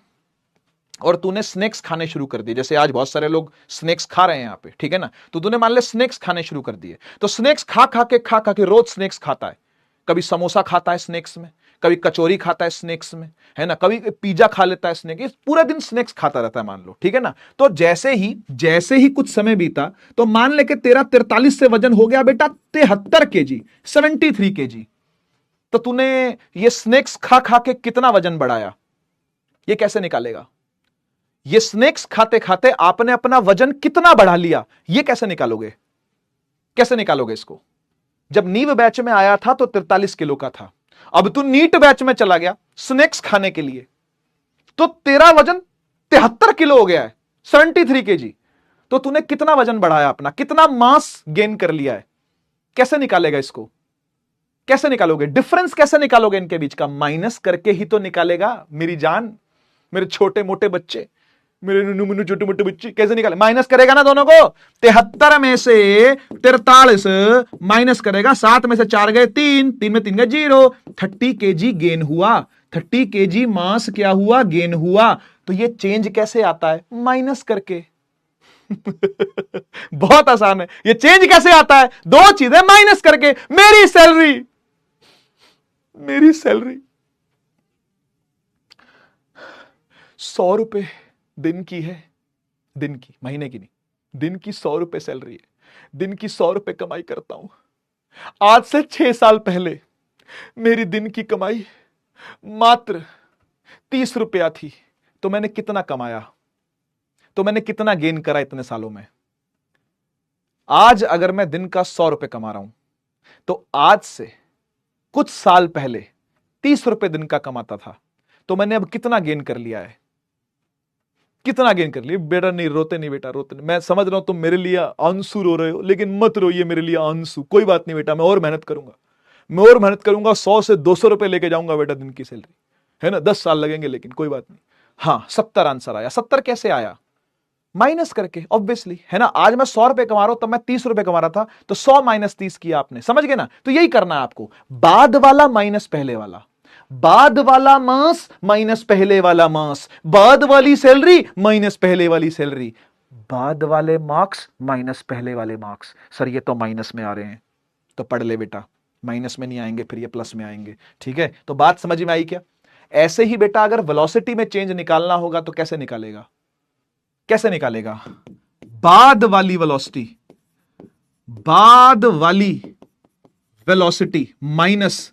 और तूने स्नेक्स खाने शुरू कर दिए। जैसे आज बहुत सारे लोग स्नेक्स खा रहे हैं यहां पे, ठीक है ना। तो तूने मान ले स्नेक्स खाने शुरू कर दिए। तो स्नेक्स खा खा के रोज स्नेक्स खाता है। कभी समोसा खाता है स्नेक्स में, कभी कचौरी खाता है स्नेक्स में, है ना, कभी पिज्जा खा लेता है स्नेक्स, पूरे दिन स्नेक्स खाता रहता है मान लो, ठीक है ना। तो जैसे ही कुछ समय बीता तो मान ले कि तेरा 43 से वजन हो गया बेटा 73 kg, 73 kg। तो तूने ये स्नेक्स खा खा के कितना वजन बढ़ाया, ये कैसे निकालेगा? ये स्नेक्स खाते खाते आपने अपना वजन कितना बढ़ा लिया, ये कैसे निकालोगे? कैसे निकालोगे इसको? जब नीव बैच में आया था तो 43 किलो का था, अब तू नीट बैच में चला गया स्नेक्स खाने के लिए तो तेरा वजन 73 किलो हो गया है, 73 kg। तो तूने कितना वजन बढ़ाया अपना, कितना मास गेन कर लिया है? कैसे निकालेगा इसको? कैसे निकालोगे? डिफरेंस कैसे निकालोगे इनके बीच का? माइनस करके ही तो निकालेगा मेरी जान, मेरे छोटे मोटे बच्चे, मेरे नुनु मुनु छोटे मोटे बच्चे। कैसे निकाले? माइनस करेगा ना दोनों को। 73 में से 43 माइनस करेगा, 7 में से 4 गए 3, 3 में 3 गए 0, 30 kg गेन हुआ। 30 kg मास क्या हुआ? गेन हुआ। तो ये चेंज कैसे आता है? माइनस करके। बहुत आसान है। ये चेंज कैसे आता है? दो चीजें माइनस करके। मेरी सैलरी 100 रुपए दिन की है, दिन की, महीने की नहीं, दिन की 100 रुपए सैलरी है। दिन की 100 रुपए कमाई करता हूं। आज से 6 साल पहले मेरी दिन की कमाई मात्र 30 रुपया थी। तो मैंने कितना कमाया, तो मैंने कितना गेन करा इतने सालों में? आज अगर मैं दिन का 100 रुपए कमा रहा हूं तो आज से कुछ साल पहले 30 रुपए दिन का कमाता था, तो मैंने अब कितना गेन कर लिया है? कितना गेन कर लिया? बेटा नहीं, रोते नहीं बेटा, रोते नहीं। मैं समझ रहा हूं तुम मेरे लिए आंसू रो रहे हो, लेकिन मत रोइए मेरे लिए आंसू। कोई बात नहीं बेटा, मैं और मेहनत करूंगा, मैं और मेहनत करूंगा। 100 से 200 रुपए लेके जाऊंगा बेटा दिन की सैलरी, है ना। 10 साल लगेंगे लेकिन कोई बात नहीं। हाँ, 70 आंसर आया। 70 कैसे आया? माइनस करके, ऑब्वियसली, है ना। आज मैं 100 रुपए कमा रहा हूं, तब मैं 30 रुपए कमा रहा था, तो 100 माइनस 30 किया आपने, समझ गए ना। तो यही करना है आपको, बाद वाला माइनस पहले वाला, बाद वाला मास माइनस पहले वाला मास, बाद वाली सैलरी माइनस पहले वाली सैलरी। बाद वाले मार्क्स माइनस पहले वाले मार्क्स। सर ये तो माइनस में आ रहे हैं, तो पढ़ ले बेटा, माइनस में नहीं आएंगे, फिर ये प्लस में आएंगे। ठीक है, तो बात समझ में आई क्या? ऐसे ही बेटा अगर वेलोसिटी में चेंज निकालना होगा तो कैसे निकालेगा? कैसे निकालेगा? बाद वाली वेलोसिटी, बाद वाली वेलोसिटी माइनस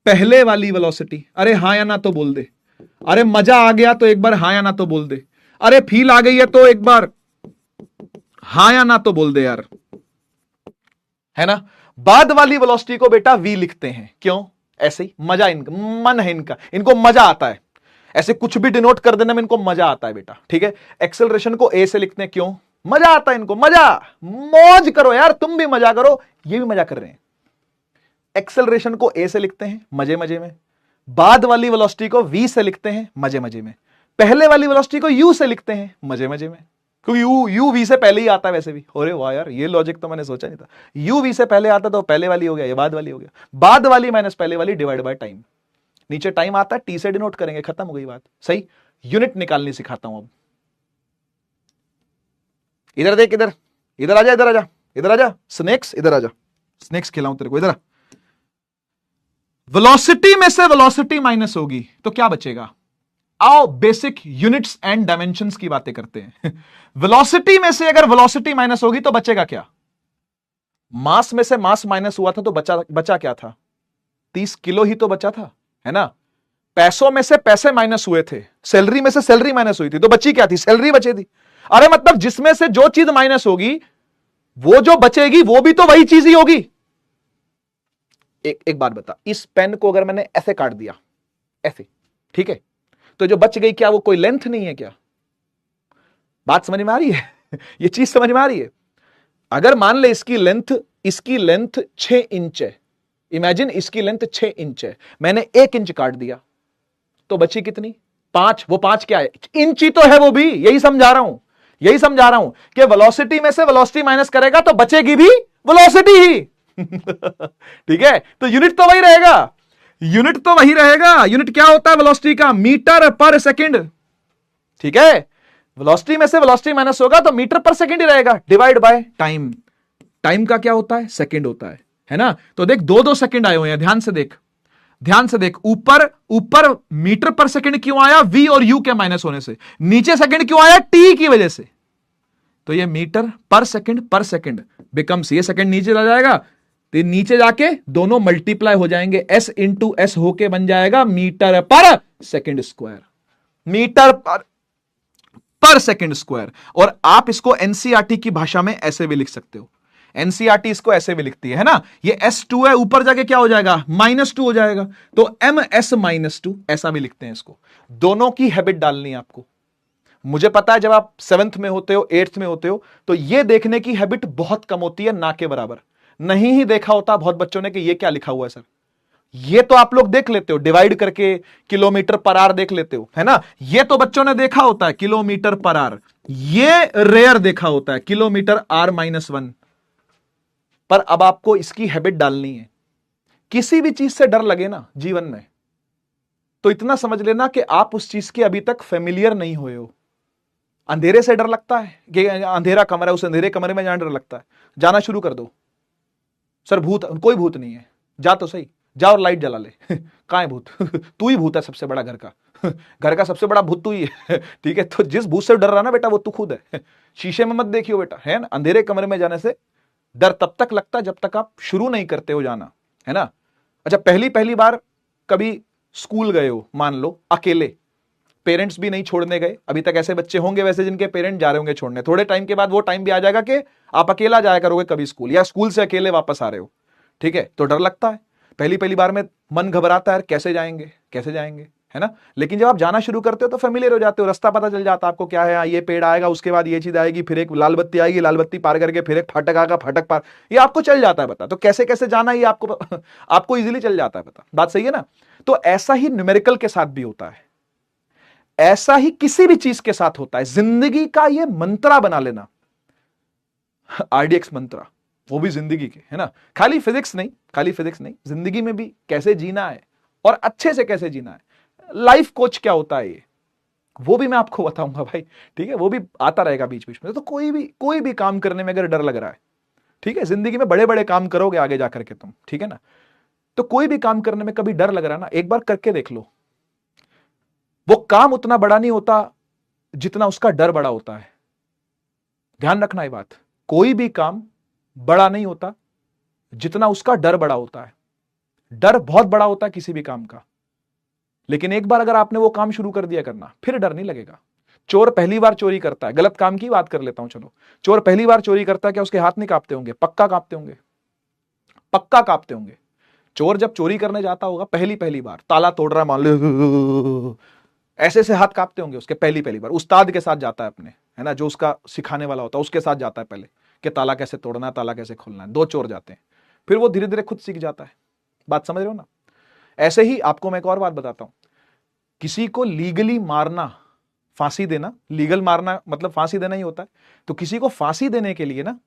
पहले वाली वेलोसिटी। अरे हां या ना तो बोल दे। अरे मजा आ गया तो एक बार हां या ना तो बोल दे। अरे फील आ गई है तो एक बार हां या ना तो बोल दे यार, है ना। बाद वाली वेलोसिटी को बेटा v लिखते हैं, क्यों? ऐसे ही मजा, इनका मन है, इनको मजा आता है, ऐसे कुछ भी डिनोट कर देने में इनको मजा आता है बेटा। ठीक है, एक्सेलरेशन को a से लिखते हैं, क्यों? मजा आता है इनको, मजा, मौज करो यार, तुम भी मजा करो, ये भी मजा कर रहे हैं। एक्सेलरेशन को a से लिखते हैं मजे मजे में, बाद वाली वेलोसिटी को v से लिखते हैं मजे मजे में, पहले वाली वेलोसिटी को u से लिखते हैं मजे मजे में, क्योंकि u v से पहले ही आता है वैसे भी। अरे वाह यार, ये लॉजिक तो मैंने सोचा नहीं था। u v से पहले आता तो पहले वाली हो गया, ये बाद वाली हो गया। बाद वाली माइनस पहले वाली डिवाइड बाय टाइम, नीचे टाइम आता है, t से डिनोट करेंगे, खत्म हो गई बात। सही, यूनिट निकालनी सिखाता हूं अब। इधर देख, इधर इधर आजा, इधर आजा, इधर आजा, स्नेक्स इधर आजा, स्नेक्स खिलाऊं तेरे को, इधर आ। वेलोसिटी में से वेलोसिटी माइनस होगी तो क्या बचेगा? आओ बेसिक यूनिट्स एंड डायमेंशंस की बातें करते हैं। वेलोसिटी में से अगर वेलोसिटी माइनस होगी तो बचेगा क्या? मास में से मास माइनस हुआ था तो बचा क्या था? 30 किलो ही तो बचा था, है ना। पैसों में से पैसे माइनस हुए थे, सैलरी में से सैलरी माइनस हुई थी, तो बची क्या थी? सैलरी बची थी। अरे मतलब जिसमें से जो चीज माइनस होगी वो जो बचेगी वो भी तो वही चीज ही होगी। एक बात बता, इस पेन को अगर मैंने ऐसे काट दिया, ऐसे, ठीक है, तो जो बच गई क्या वो कोई लेंथ नहीं है क्या? बात समझ में आ रही है? ये चीज समझ में आ रही है? अगर मान ले इसकी लेंथ 6 इंच है, इमेजिन इसकी लेंथ 6 इंच है, मैंने 1 इंच काट दिया तो बची कितनी? 5। वो 5 क्या है? इंच ही तो है वो भी। यही समझा रहा हूं कि वेलोसिटी में से वेलोसिटी माइनस करेगा तो बचेगी भी वेलोसिटी ही। ठीक है, तो यूनिट तो वही रहेगा, यूनिट क्या होता है वेलोसिटी का? Metre per second. ठीक है, वेलोसिटी में से वेलोसिटी माइनस होगा तो मीटर पर सेकंड ही रहेगा, डिवाइड बाय टाइम। टाइम का क्या होता है? सेकंड होता है ना। तो देख 2-2 सेकंड आए हुए हैं, ध्यान से देख, ऊपर मीटर पर सेकंड क्यों आया? v और u के माइनस होने से। नीचे सेकंड क्यों आया? t की वजह से। तो ये मीटर पर सेकंड बिकम्स, ये सेकंड नीचे आ जाएगा तो नीचे जाके दोनों मल्टीप्लाई हो जाएंगे, s इंटू एस होके बन जाएगा metre per second square, metre per second square. और आप इसको एनसीईआरटी की भाषा में ऐसे भी लिख सकते हो, एनसीईआरटी इसको ऐसे भी लिखती है ना, ये S2 है, ऊपर जाके क्या हो जाएगा? -2 हो जाएगा, तो ms-2 ऐसा भी लिखते हैं इसको। दोनों की हैबिट डालनी है आपको। मुझे पता है जब आप 7th में होते हो, 8th में होते हो, तो ये देखने की हैबिट बहुत कम होती है, ना के बराबर। नहीं ही देखा होता बहुत बच्चों ने कि ये क्या लिखा हुआ है सर। ये तो आप लोग देख लेते हो डिवाइड करके, किलोमीटर पर आवर देख लेते हो, है ना। ये तो बच्चों ने देखा होता है किलोमीटर पर आवर, ये रेयर देखा होता है किलोमीटर R-1। पर अब आपको इसकी हैबिट डालनी है। किसी भी चीज से डर लगे ना जीवन में, तो इतना समझ लेना कि आप उस चीज के अभी तक फेमिलियर नहीं हुए हो। अंधेरे से डर लगता है कि अंधेरा कमरा है, उस अंधेरे कमरे में जाना डर लगता है, जाना शुरू कर दो। सर भूत, कोई भूत नहीं है, जा तो सही, जा और लाइट जला ले। कहां है भूत? तू ही भूत है सबसे बड़ा, घर का सबसे बड़ा भूत तू ही है। ठीक है, तो जिस भूत से डर रहा ना बेटा वो तू खुद है। शीशे में मत देखियो बेटा, है ना। अंधेरे कमरे में जाने से डर तब तक लगता है जब तक आप शुरू नहीं करते हो जाना, है ना। अच्छा, पहली बार कभी स्कूल गए हो, मान लो अकेले, पेरेंट्स भी नहीं छोड़ने गए, अभी तक ऐसे बच्चे होंगे वैसे जिनके पेरेंट्स जा रहे होंगे छोड़ने, थोड़े टाइम के बाद वो टाइम भी आ जाएगा कि आप अकेला जाया करोगे कभी स्कूल, या स्कूल से अकेले वापस आ रहे हो। ठीक है, तो डर लगता है, पहली बार में मन घबराता है, कैसे जाएंगे, है ना। लेकिन जब आप जाना शुरू करते हो तो फेमिलियर हो जाते हो, रास्ता पता चल जाता है आपको, क्या है, ये पेड़ आएगा, उसके बाद ये चीज आएगी, फिर एक लाल बत्ती आएगी, लाल बत्ती पार करके फिर एक फाटक आएगा, फाटक पार, ये आपको चल जाता है पता। तो कैसे जाना ये आपको इजीली चल जाता है पता। बात सही है ना। तो ऐसा ही न्यूमेरिकल के साथ भी होता है, ऐसा ही किसी भी चीज के साथ होता है। जिंदगी का ये मंत्रा बना लेना, RDX मंत्रा, वो भी जिंदगी के, है ना। खाली फिजिक्स नहीं, जिंदगी में भी कैसे जीना है और अच्छे से कैसे जीना है। लाइफ कोच क्या होता है? ये वो भी मैं आपको बताऊंगा भाई, ठीक है, वो भी आता रहेगा बीच बीच में। तो कोई भी काम करने में अगर डर लग रहा है, ठीक है, जिंदगी में बड़े बड़े काम करोगे आगे जाकर के तुम, ठीक है ना, तो कोई भी काम करने में कभी डर लग रहा है ना, एक बार करके देख लो। वो काम उतना बड़ा नहीं होता जितना उसका डर बड़ा होता है। ध्यान रखना ये बात, कोई भी काम बड़ा नहीं होता जितना उसका डर बड़ा होता है। डर बहुत बड़ा होता है किसी भी काम का, लेकिन एक बार अगर आपने वो काम शुरू कर दिया करना, फिर डर नहीं लगेगा। चोर पहली बार चोरी करता है, गलत काम की बात कर लेता हूं, चलो, चोर पहली बार चोरी करता है, क्या उसके हाथ नहीं कांपते होंगे? पक्का कांपते होंगे, पक्का कांपते होंगे। चोर जब चोरी करने जाता होगा पहली पहली बार, ताला तोड़ रहा है मान लो, ऐसे से हाथ कांपते होंगे उसके। पहली पहली बार उस्ताद के साथ जाता है अपने, है ना, जो उसका सिखाने वाला होता है उसके साथ जाता है पहले, कि ताला कैसे तोड़ना है, ताला कैसे खोलना है। दो चोर जाते हैं, फिर वो धीरे धीरे खुद सीख जाता है। बात समझ रहे हो ना? ऐसे ही आपको मैं एक और बात बताता हूं, किसी को लीगली मारना, फांसी देना, लीगल मारना मतलब फांसी देना ही होता है। तो किसी को फांसी देने के लिए ना,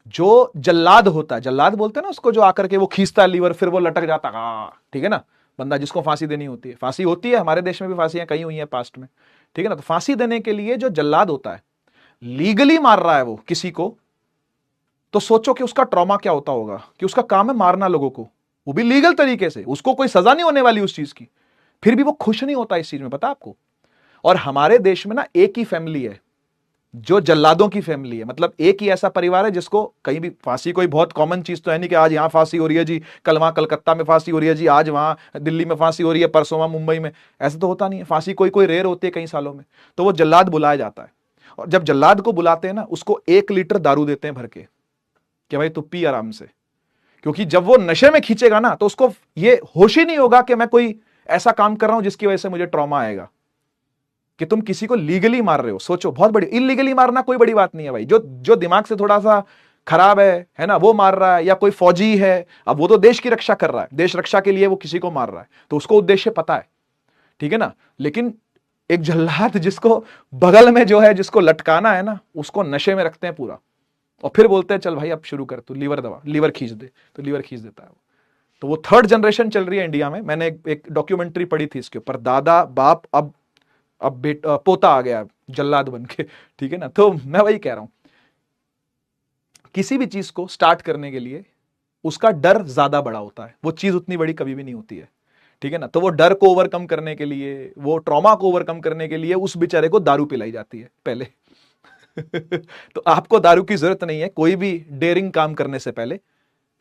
जो जल्लाद होता है, जल्लाद बोलते हैं ना उसको, जो आकर के वो खींचता है लीवर, फिर वो लटक जाता है, ठीक है ना, बंदा जिसको फांसी देनी होती है। फांसी होती है, हमारे देश में भी फांसियां कई हुई हैं पास्ट में, ठीक है ना। तो फांसी देने के लिए जो जल्लाद होता है, लीगली मार रहा है वो किसी को, तो सोचो कि उसका ट्रॉमा क्या होता होगा, कि उसका काम है मारना लोगों को, वो भी लीगल तरीके से, उसको कोई सजा नहीं होने वाली उस चीज की, फिर भी वो खुश नहीं होता इस चीज में, पता आपको। और हमारे देश में ना एक ही फैमिली है जो जल्लादों की फैमिली है, मतलब एक ही ऐसा परिवार है जिसको कहीं भी फांसी, कोई बहुत कॉमन चीज तो है नहीं कि आज यहां फांसी हो रही है जी, कल वहां कलकत्ता में फांसी हो रही है जी, आज वहां दिल्ली में फांसी हो रही है, परसों वहां मुंबई में। ऐसा तो होता नहीं है, फांसी कोई कोई रेयर होती है कई सालों में। तो वो जल्लाद बुलाया जाता है, और जब जल्लाद को बुलाते हैं ना, उसको 1 लीटर दारू देते हैं भर के, कि भाई तू पी आराम से। क्योंकि जब वो नशे में खींचेगा ना, तो उसको ये होश ही नहीं होगा कि मैं कोई ऐसा काम कर रहा हूं जिसकी वजह से मुझे ट्रॉमा आएगा। कि तुम किसी को लीगली मार रहे हो, सोचो, बहुत बड़ी। इलीगली मारना कोई बड़ी बात नहीं है भाई, जो दिमाग से थोड़ा सा खराब है ना, वो मार रहा है, या कोई फौजी है, अब वो तो देश की रक्षा कर रहा है, देश रक्षा के लिए वो किसी को मार रहा है, तो उसको उद्देश्य पता है, ठीक है ना। लेकिन एक जल्लाद जिसको बगल में जो है, जिसको लटकाना है ना, उसको नशे में रखते हैं पूरा, और फिर बोलते हैं चल भाई अब शुरू कर, तू लीवर दबा, लीवर खींच दे, तो लीवर खींच देता है वो। तो वो 3rd जनरेशन चल रही है इंडिया में। मैंने एक डॉक्यूमेंट्री पढ़ी थी इसके ऊपर, दादा बाप अब पोता आ गया जल्लाद बन के, ठीक है ना। तो मैं वही कह रहा हूं, किसी भी चीज को स्टार्ट करने के लिए उसका डर ज्यादा बड़ा होता है, वो चीज उतनी बड़ी कभी भी नहीं होती है, ठीक है ना। तो वो डर को ओवरकम करने के लिए, वो ट्रॉमा को ओवरकम करने के लिए उस बेचारे को दारू पिलाई जाती है पहले। तो आपको दारू की जरूरत नहीं है, कोई भी डेयरिंग काम करने से पहले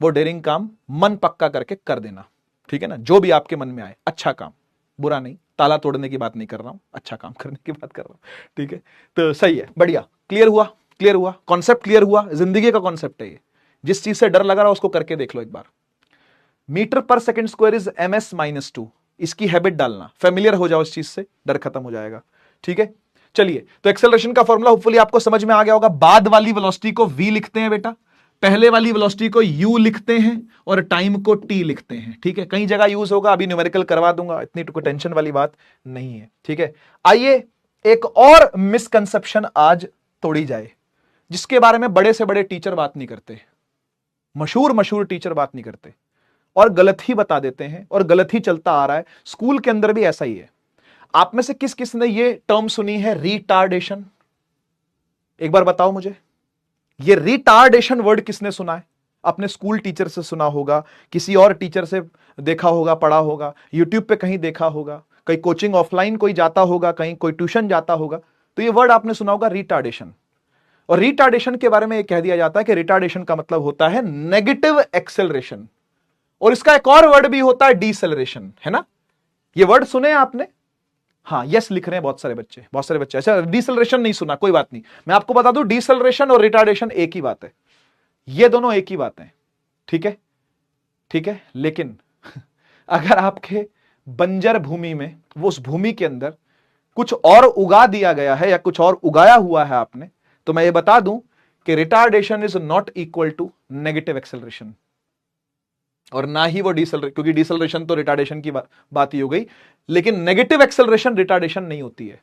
वो डेयरिंग काम मन पक्का करके कर देना, ठीक है ना। जो भी आपके मन में आए, अच्छा काम, बुरा नहीं, ताला तोड़ने की बात नहीं कर रहा हूं, अच्छा काम करने की बात कर रहा हूं, ठीक है। तो सही है, बढ़िया, क्लियर हुआ, क्लियर हुआ, कॉन्सेप्ट क्लियर हुआ, जिंदगी का कॉन्सेप्ट है ये। जिस चीज से डर लग रहा है उसको करके देख लो एक बार। Metre per second square is ms-2, इसकी हैबिट डालना, फेमिलियर हो जाओ इस चीज से, डर खत्म हो जाएगा, ठीक है। चलिए, तो एक्सेलरेशन का फॉर्मूला होपफुली आपको समझ में आ गया होगा। बाद वाली वेलोसिटी को v लिखते हैं बेटा, पहले वाली वेलोसिटी को u लिखते हैं, और टाइम को t लिखते हैं, ठीक है। कई जगह यूज होगा, अभी न्यूमेरिकल करवा दूंगा, इतनी कोई टेंशन वाली बात नहीं है, ठीक है। आइए एक और मिसकंसेप्शन आज तोड़ी जाए, जिसके बारे में बड़े से बड़े टीचर बात नहीं करते, मशहूर टीचर बात नहीं करते, और गलत ही बता देते हैं, और गलत ही चलता आ रहा है। स्कूल के अंदर भी ऐसा ही है। आप में से किस किस ने ये टर्म सुनी है, रिटार्डेशन? एक बार बताओ मुझे, ये रिटार्डेशन वर्ड किसने सुना है? अपने स्कूल टीचर से सुना होगा, किसी और टीचर से देखा होगा, पढ़ा होगा, यूट्यूब पे कहीं देखा होगा, कहीं कोचिंग ऑफलाइन कोई जाता होगा, कहीं कोई ट्यूशन जाता होगा, तो ये वर्ड आपने सुना होगा, रिटार्डेशन। और रिटार्डेशन के बारे में यह कह दिया जाता है कि रिटार्डेशन का मतलब होता है नेगेटिव एक्सेलरेशन, और इसका एक और वर्ड भी होता है डीसेलरेशन, है ना। ये वर्ड सुने आपने? हाँ, यस लिख रहे हैं बहुत सारे बच्चे। अच्छा, डीसेलरेशन नहीं सुना, कोई बात नहीं, मैं आपको बता दूं, डीसेलरेशन और रिटार्डेशन एक ही बात है, ये दोनों एक ही बात है, ठीक है, ठीक है। लेकिन अगर आपके बंजर भूमि में, वो उस भूमि के अंदर कुछ और उगा दिया गया है, या कुछ और उगाया हुआ है आपने, तो मैं ये बता दूं कि retardation is not equal to negative acceleration, और ना ही वो डीसेलरेशन, क्योंकि डीसेलरेशन तो रिटार्डेशन की बात ही हो गई, लेकिन नेगेटिव एक्सेलरेशन रिटार्डेशन नहीं होती है।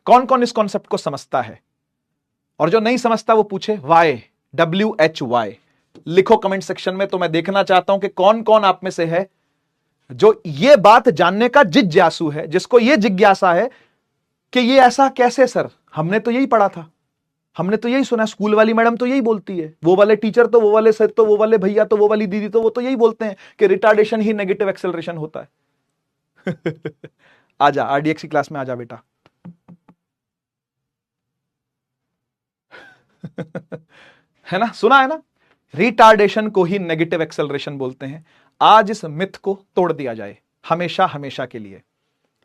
कौन कौन इस कॉन्सेप्ट को समझता है, और जो नहीं समझता वो पूछे वाई, WHY लिखो कमेंट सेक्शन में, तो मैं देखना चाहता हूं कि कौन कौन आप में से है जो ये बात जानने का जिज्ञासु है, जिसको ये जिज्ञासा है कि ये ऐसा कैसे सर, हमने तो यही पढ़ा था, हमने तो यही सुना, स्कूल वाली मैडम तो यही बोलती है, वो वाले टीचर तो, वो वाले सर तो, वो वाले भैया तो, वो वाली दीदी तो, वो तो यही बोलते हैं कि रिटार्डेशन ही नेगेटिव एक्सेलरेशन होता है। आजा आरडीएक्स की क्लास में आजा बेटा। है ना, सुना है ना, रिटार्डेशन को ही नेगेटिव एक्सेलरेशन बोलते हैं। आज इस मिथ को तोड़ दिया जाए हमेशा हमेशा के लिए।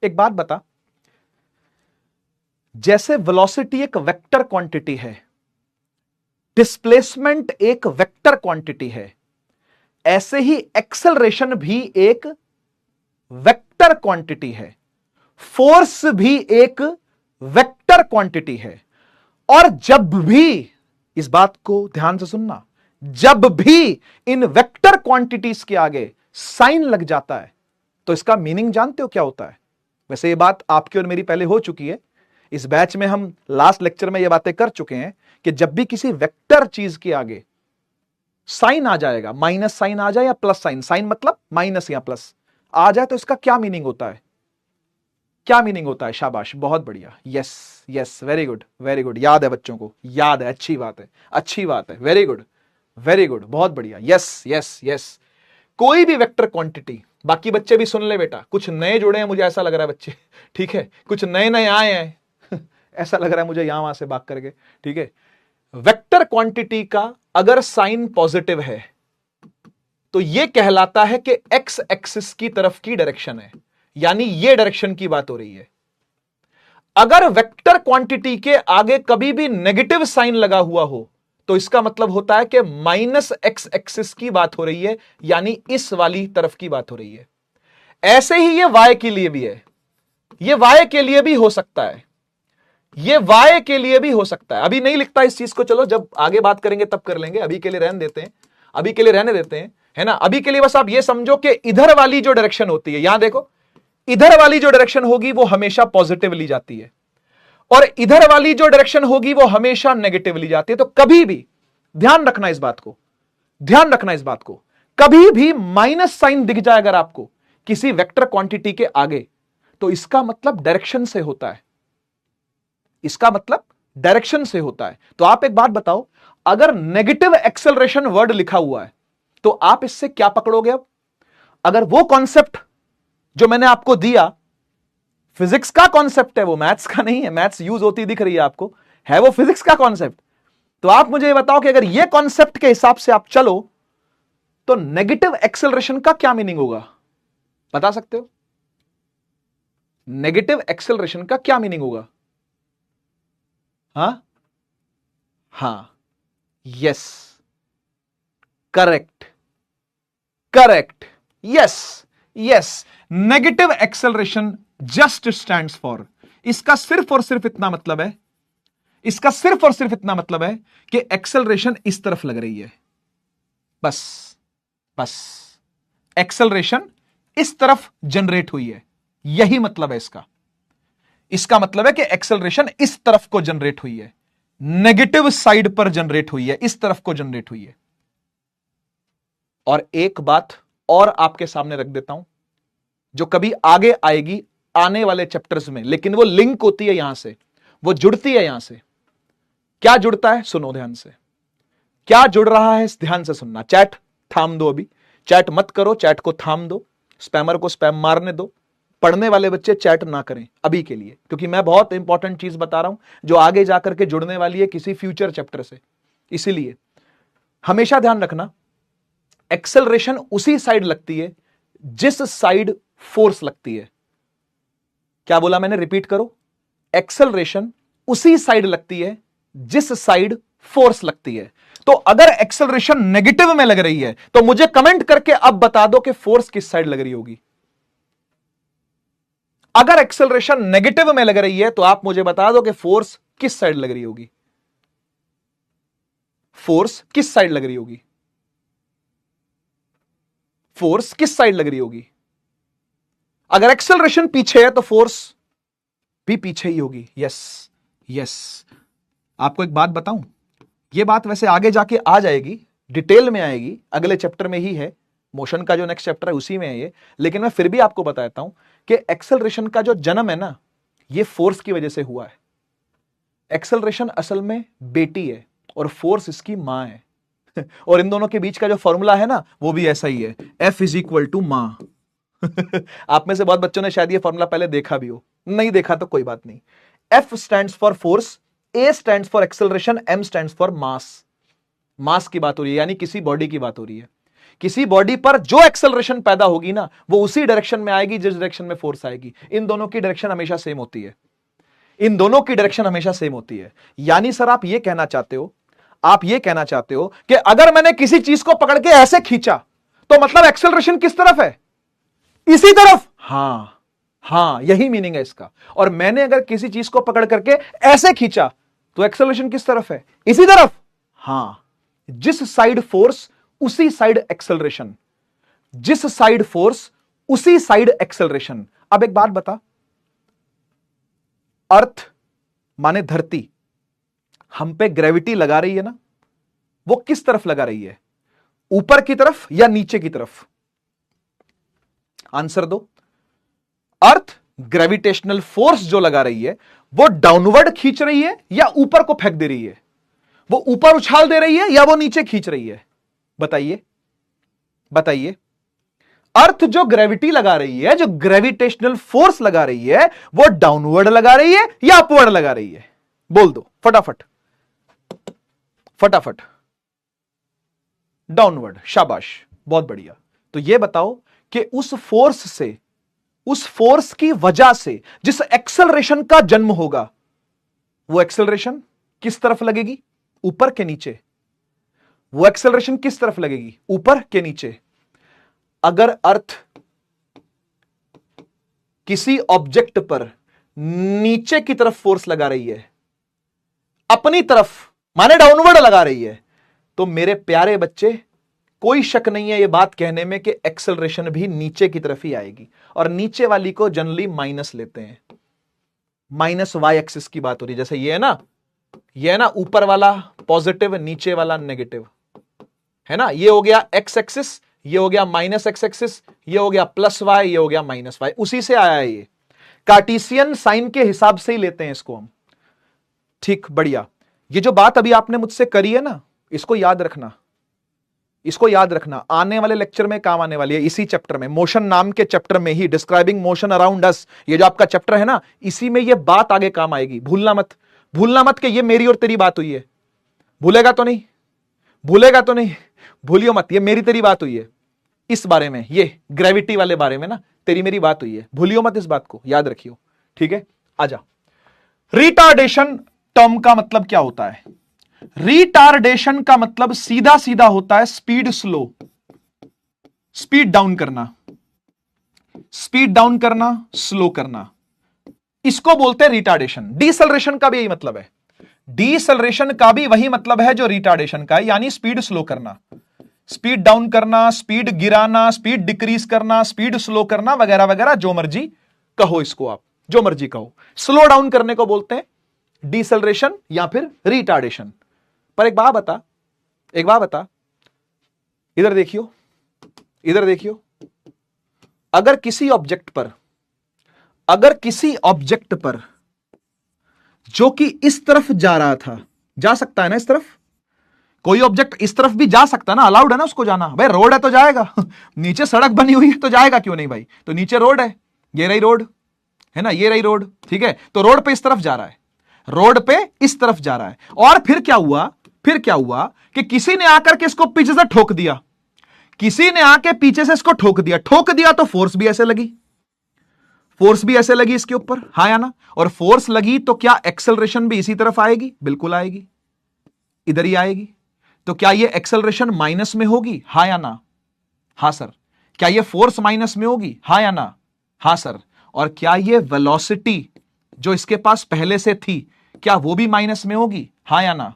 एक बात बता, जैसे वेलोसिटी एक वेक्टर क्वांटिटी है, डिस्प्लेसमेंट एक वेक्टर क्वांटिटी है, ऐसे ही एक्सेलरेशन भी एक वेक्टर क्वांटिटी है, फोर्स भी एक वेक्टर क्वांटिटी है। और जब भी, इस बात को ध्यान से सुनना, जब भी इन वेक्टर क्वांटिटीज के आगे साइन लग जाता है तो इसका मीनिंग जानते हो क्या होता है? वैसे ये बात आपकी और मेरी पहले हो चुकी है, इस बैच में हम लास्ट लेक्चर में ये बातें कर चुके हैं कि जब भी किसी वेक्टर चीज के आगे साइन आ जाएगा, माइनस साइन आ जाए या प्लस साइन, साइन मतलब माइनस या प्लस आ जाए, तो इसका क्या मीनिंग होता है? क्या मीनिंग होता है? शाबाश, बहुत बढ़िया, yes yes, very good very good, याद है बच्चों को, याद है, अच्छी बात है, अच्छी बात है, वेरी गुड वेरी गुड, बहुत बढ़िया, यस यस यस। कोई भी वेक्टर क्वांटिटी, बाकी बच्चे भी सुन ले बेटा, कुछ नए जुड़े हैं मुझे ऐसा लग रहा है बच्चे, ठीक है, कुछ नए नए आए हैं ऐसा लग रहा है मुझे यहां वहां से भाग करके, ठीक है। वेक्टर क्वांटिटी का अगर साइन पॉजिटिव है तो यह कहलाता है कि एक्स एक्सिस की तरफ की डायरेक्शन है, यानी यह डायरेक्शन की बात हो रही है। अगर वेक्टर क्वांटिटी के आगे कभी भी नेगेटिव साइन लगा हुआ हो तो इसका मतलब होता है कि माइनस एक्स एक्सिस की बात हो रही है, यानी इस वाली तरफ की बात हो रही है। ऐसे ही ये वाई के लिए भी है, ये वाई के लिए भी हो सकता है, ये वाई के लिए भी हो सकता है। अभी नहीं लिखता इस चीज को, चलो जब आगे बात करेंगे तब कर लेंगे, अभी के लिए रहने देते हैं, अभी के लिए रहने देते हैं, है ना। अभी के लिए बस आप ये समझो कि इधर वाली जो डायरेक्शन होती है, यहां देखो, इधर वाली जो डायरेक्शन होगी वो हमेशा पॉजिटिव ली जाती है, और इधर वाली जो डायरेक्शन होगी वो हमेशा नेगेटिव ली जाती है। तो कभी भी ध्यान रखना इस बात को, ध्यान रखना इस बात को, कभी भी माइनस साइन दिख जाए अगर आपको किसी वेक्टर क्वांटिटी के आगे, तो इसका मतलब डायरेक्शन से होता है, इसका मतलब डायरेक्शन से होता है। तो आप एक बात बताओ, अगर नेगेटिव एक्सेलरेशन वर्ड लिखा हुआ है तो आप इससे क्या पकड़ोगे? अब अगर वो कॉन्सेप्ट जो मैंने आपको दिया, फिजिक्स का कॉन्सेप्ट है, वो मैथ्स का नहीं है, मैथ्स यूज होती दिख रही है आपको, है वो फिजिक्स का कॉन्सेप्ट, तो आप मुझे ये बताओ कि अगर ये कॉन्सेप्ट के हिसाब से आप चलो तो नेगेटिव एक्सेलरेशन का क्या मीनिंग होगा? बता सकते हो? नेगेटिव एक्सेलरेशन का क्या मीनिंग होगा? हां हां, yes, correct correct, yes yes. Negative acceleration just stands for, इसका सिर्फ और सिर्फ इतना मतलब है, इसका सिर्फ और सिर्फ इतना मतलब है कि एक्सेलरेशन इस तरफ लग रही है, बस बस, एक्सेलरेशन इस तरफ जनरेट हुई है, यही मतलब है इसका। इसका मतलब है कि एक्सेलरेशन इस तरफ को जनरेट हुई है, नेगेटिव साइड पर जनरेट हुई है, इस तरफ को जनरेट हुई है। और एक बात और आपके सामने रख देता हूं जो कभी आगे आएगी आने वाले चैप्टर्स में, लेकिन वो लिंक होती है यहां से, वो जुड़ती है यहां से। क्या जुड़ता है? सुनो ध्यान से, क्या जुड़ रहा है ध्यान से सुनना। चैट थाम दो, अभी चैट मत करो, चैट को थाम दो, स्पैमर को स्पैम मारने दो, पढ़ने वाले बच्चे चैट ना करें अभी के लिए, क्योंकि मैं बहुत इंपॉर्टेंट चीज बता रहा हूं जो आगे जाकर के जुड़ने वाली है किसी फ्यूचर चैप्टर से। इसीलिए हमेशा ध्यान रखना, एक्सेलरेशन उसी साइड लगती है जिस साइड फोर्स लगती है। क्या बोला मैंने? रिपीट करो, एक्सेलरेशन उसी साइड लगती है जिस साइड फोर्स लगती है। तो अगर एक्सेलरेशन नेगेटिव में लग रही है तो मुझे कमेंट करके अब बता दो कि फोर्स किस साइड लग रही होगी। अगर एक्सेलरेशन नेगेटिव में लग रही है तो आप मुझे बता दो कि फोर्स किस साइड लग रही होगी, फोर्स किस साइड लग रही होगी, फोर्स किस साइड लग रही होगी। अगर एक्सेलरेशन पीछे है तो फोर्स भी पीछे ही होगी। Yes yes. आपको एक बात बताऊं, यह बात वैसे आगे जाके आ जाएगी, डिटेल में आएगी, अगले चैप्टर में ही है, मोशन का जो नेक्स्ट चैप्टर है उसी में है ये, लेकिन मैं फिर भी आपको बता देता हूं कि एक्सेलरेशन का जो जन्म है ना, ये फोर्स की वजह से हुआ है। एक्सेलरेशन असल में बेटी है और फोर्स इसकी मां है और इन दोनों के बीच का जो फॉर्मूला है ना, वो भी ऐसा ही है, F इज इक्वल टू मां। आप में से बहुत बच्चों ने शायद ये फॉर्मूला पहले देखा भी हो, नहीं देखा तो कोई बात नहीं। F stands for force, A stands for acceleration, M stands for mass. Mass की बात हो रही है, यानी किसी बॉडी की बात हो रही है। किसी बॉडी पर जो एक्सेलरेशन पैदा होगी ना, वो उसी डायरेक्शन में आएगी जिस डायरेक्शन में फोर्स आएगी। इन दोनों की डायरेक्शन हमेशा सेम होती है, इन दोनों की डायरेक्शन हमेशा सेम होती है। यानी सर आप ये कहना चाहते हो, आप ये कहना चाहते हो कि अगर मैंने किसी चीज को पकड़ के ऐसे खींचा तो मतलब एक्सेलरेशन किस तरफ है? इसी तरफ। हां, यही मीनिंग है इसका। और मैंने अगर किसी चीज को पकड़ करके ऐसे खींचा तो एक्सेलरेशन किस तरफ है? इसी तरफ। हां, जिस साइड फोर्स उसी साइड एक्सेलरेशन, जिस साइड फोर्स उसी साइड एक्सेलरेशन। अब एक बात बता, अर्थ माने धरती हम पे ग्रेविटी लगा रही है ना, वो किस तरफ लगा रही है? ऊपर की तरफ या नीचे की तरफ? आंसर दो। अर्थ ग्रेविटेशनल फोर्स जो लगा रही है वो डाउनवर्ड खींच रही है या ऊपर को फेंक दे रही है? वो ऊपर उछाल दे रही है या वो नीचे खींच रही है? बताइए बताइए। अर्थ जो ग्रेविटी लगा रही है, जो ग्रेविटेशनल फोर्स लगा रही है, वो डाउनवर्ड लगा रही है या अपवर्ड लगा रही है? बोल दो फटाफट फटाफट। डाउनवर्ड। शाबाश, बहुत बढ़िया। तो यह बताओ कि उस फोर्स से, उस फोर्स की वजह से जिस एक्सेलरेशन का जन्म होगा, वो एक्सेलरेशन किस तरफ लगेगी? ऊपर के नीचे? वो एक्सेलरेशन किस तरफ लगेगी? ऊपर के नीचे? अगर अर्थ किसी ऑब्जेक्ट पर नीचे की तरफ फोर्स लगा रही है, अपनी तरफ माने डाउनवर्ड लगा रही है, तो मेरे प्यारे बच्चे कोई शक नहीं है ये बात कहने में कि एक्सेलरेशन भी नीचे की तरफ ही आएगी। और नीचे वाली को जनरली माइनस लेते हैं, माइनस वाई एक्सिस की बात हो रही है। जैसे ये है ना ऊपर वाला पॉजिटिव, नीचे वाला नेगेटिव, है ना। ये हो गया एक्स एक्सिस, ये हो गया माइनस एक्स एक्सिस, ये हो गया प्लस वाई, ये हो गया माइनस वाई। उसी से आया है ये, कार्टेशियन साइन के हिसाब से ही लेते हैं इसको हम। ठीक, बढ़िया। ये जो बात अभी आपने मुझसे करी है ना, इसको याद रखना, इसको याद रखना, आने वाले लेक्चर में काम आने वाली है। इसी चैप्टर में, मोशन नाम के चैप्टर में ही, डिस्क्राइबिंग मोशन अराउंड अस, ये जो आपका चैप्टर है ना, इसी में ये बात आगे काम आएगी। भूलना मत, भूलना मत कि ये मेरी और तेरी बात हुई है। भूलेगा तो नहीं? भूलेगा तो नहीं? भूलियो मत, ये मेरी तेरी बात हुई है इस बारे में, ये ग्रेविटी वाले बारे में ना तेरी मेरी बात हुई है। भूलियो मत, इस बात को याद रखियो, ठीक है। आजा। रिटार्डेशन टर्म का मतलब क्या होता है? रिटार्डेशन का मतलब सीधा सीधा होता है स्पीड स्लो, स्पीड डाउन करना, स्पीड डाउन करना, स्लो करना, इसको बोलते हैं रिटार्डेशन। डिसेलरेशन का भी यही मतलब है, डिसेलरेशन का भी वही मतलब है जो रिटार्डेशन का है, यानी स्पीड स्लो करना, स्पीड डाउन करना, स्पीड गिराना, स्पीड डिक्रीज करना, स्पीड स्लो करना, वगैरह वगैरह, जो मर्जी कहो इसको आप, जो मर्जी कहो। स्लो डाउन करने को बोलते हैं डिसेलरेशन या फिर रिटार्डेशन। पर एक बात बता, एक बात बता, इधर देखियो, इधर देखियो। अगर किसी ऑब्जेक्ट पर, अगर किसी ऑब्जेक्ट पर जो कि इस तरफ जा रहा था, जा सकता है ना इस तरफ, कोई ऑब्जेक्ट इस तरफ भी जा सकता है ना, अलाउड है ना उसको जाना। भाई रोड है तो जाएगा, नीचे सड़क बनी हुई है तो जाएगा क्यों नहीं भाई? तो नीचे रोड है, ये रही रोड, है ना, ये रही रोड, ठीक है। तो रोड पे इस तरफ जा रहा है, रोड पे इस तरफ जा रहा है। और फिर क्या हुआ, फिर क्या हुआ कि किसी ने आकर के इसको पीछे से ठोक दिया, किसी ने आके पीछे से इसको ठोक दिया, ठोक दिया तो फोर्स भी ऐसे लगी, फोर्स भी ऐसे लगी इसके ऊपर, हाँ या ना। और फोर्स लगी तो क्या एक्सेलरेशन भी इसी तरफ आएगी? बिल्कुल आएगी, इधर ही आएगी। तो क्या ये एक्सेलरेशन माइनस में होगी? हाँ या ना? हाँ सर। क्या ये फोर्स माइनस में होगी? हाँ या ना? हाँ सर। और क्या ये वेलोसिटी जो इसके पास पहले से थी, क्या वो भी माइनस में होगी? हाँ या ना?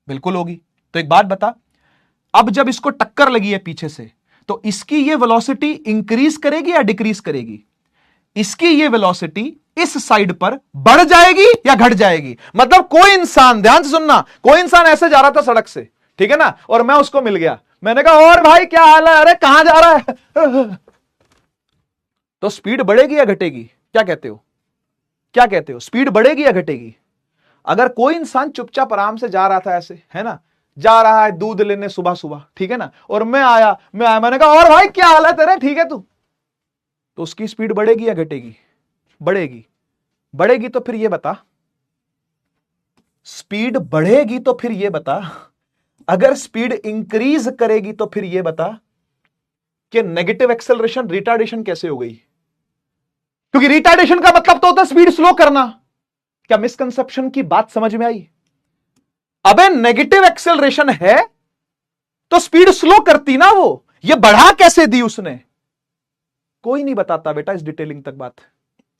बिल्कुल होगी। तो एक बात बता, अब जब इसको टक्कर लगी है पीछे से, तो इसकी ये वेलोसिटी इंक्रीज करेगी या डिक्रीज करेगी? इसकी ये वेलोसिटी इस साइड पर बढ़ जाएगी या घट जाएगी? मतलब कोई इंसान, ध्यान से सुनना, कोई इंसान ऐसे जा रहा था सड़क से, ठीक है ना, और मैं उसको मिल गया, मैंने कहा और भाई क्या हाल है, अरे कहां जा रहा है। तो स्पीड बढ़ेगी या घटेगी, क्या कहते हो, क्या कहते हो, स्पीड बढ़ेगी या घटेगी? अगर कोई इंसान चुपचाप आराम से जा रहा था ऐसे, है ना, जा रहा है दूध लेने सुबह सुबह, ठीक है ना, और मैं आया मैंने कहा और भाई क्या हाल है तेरे, ठीक है तू, तो उसकी स्पीड बढ़ेगी या घटेगी? बढ़ेगी। बढ़ेगी तो फिर ये बता, स्पीड बढ़ेगी तो फिर ये बता, अगर स्पीड इंक्रीज करेगी तो फिर ये बता कि नेगेटिव एक्सेलरेशन रिटार्डेशन कैसे हो गई? क्योंकि रिटार्डेशन का मतलब तो होता है स्पीड स्लो करना। क्या मिसकंसेप्शन की बात समझ में आई? अबे नेगेटिव एक्सेलरेशन है तो स्पीड स्लो करती ना, वो ये बढ़ा कैसे दी उसने? कोई नहीं बताता बेटा इस डिटेलिंग तक बात,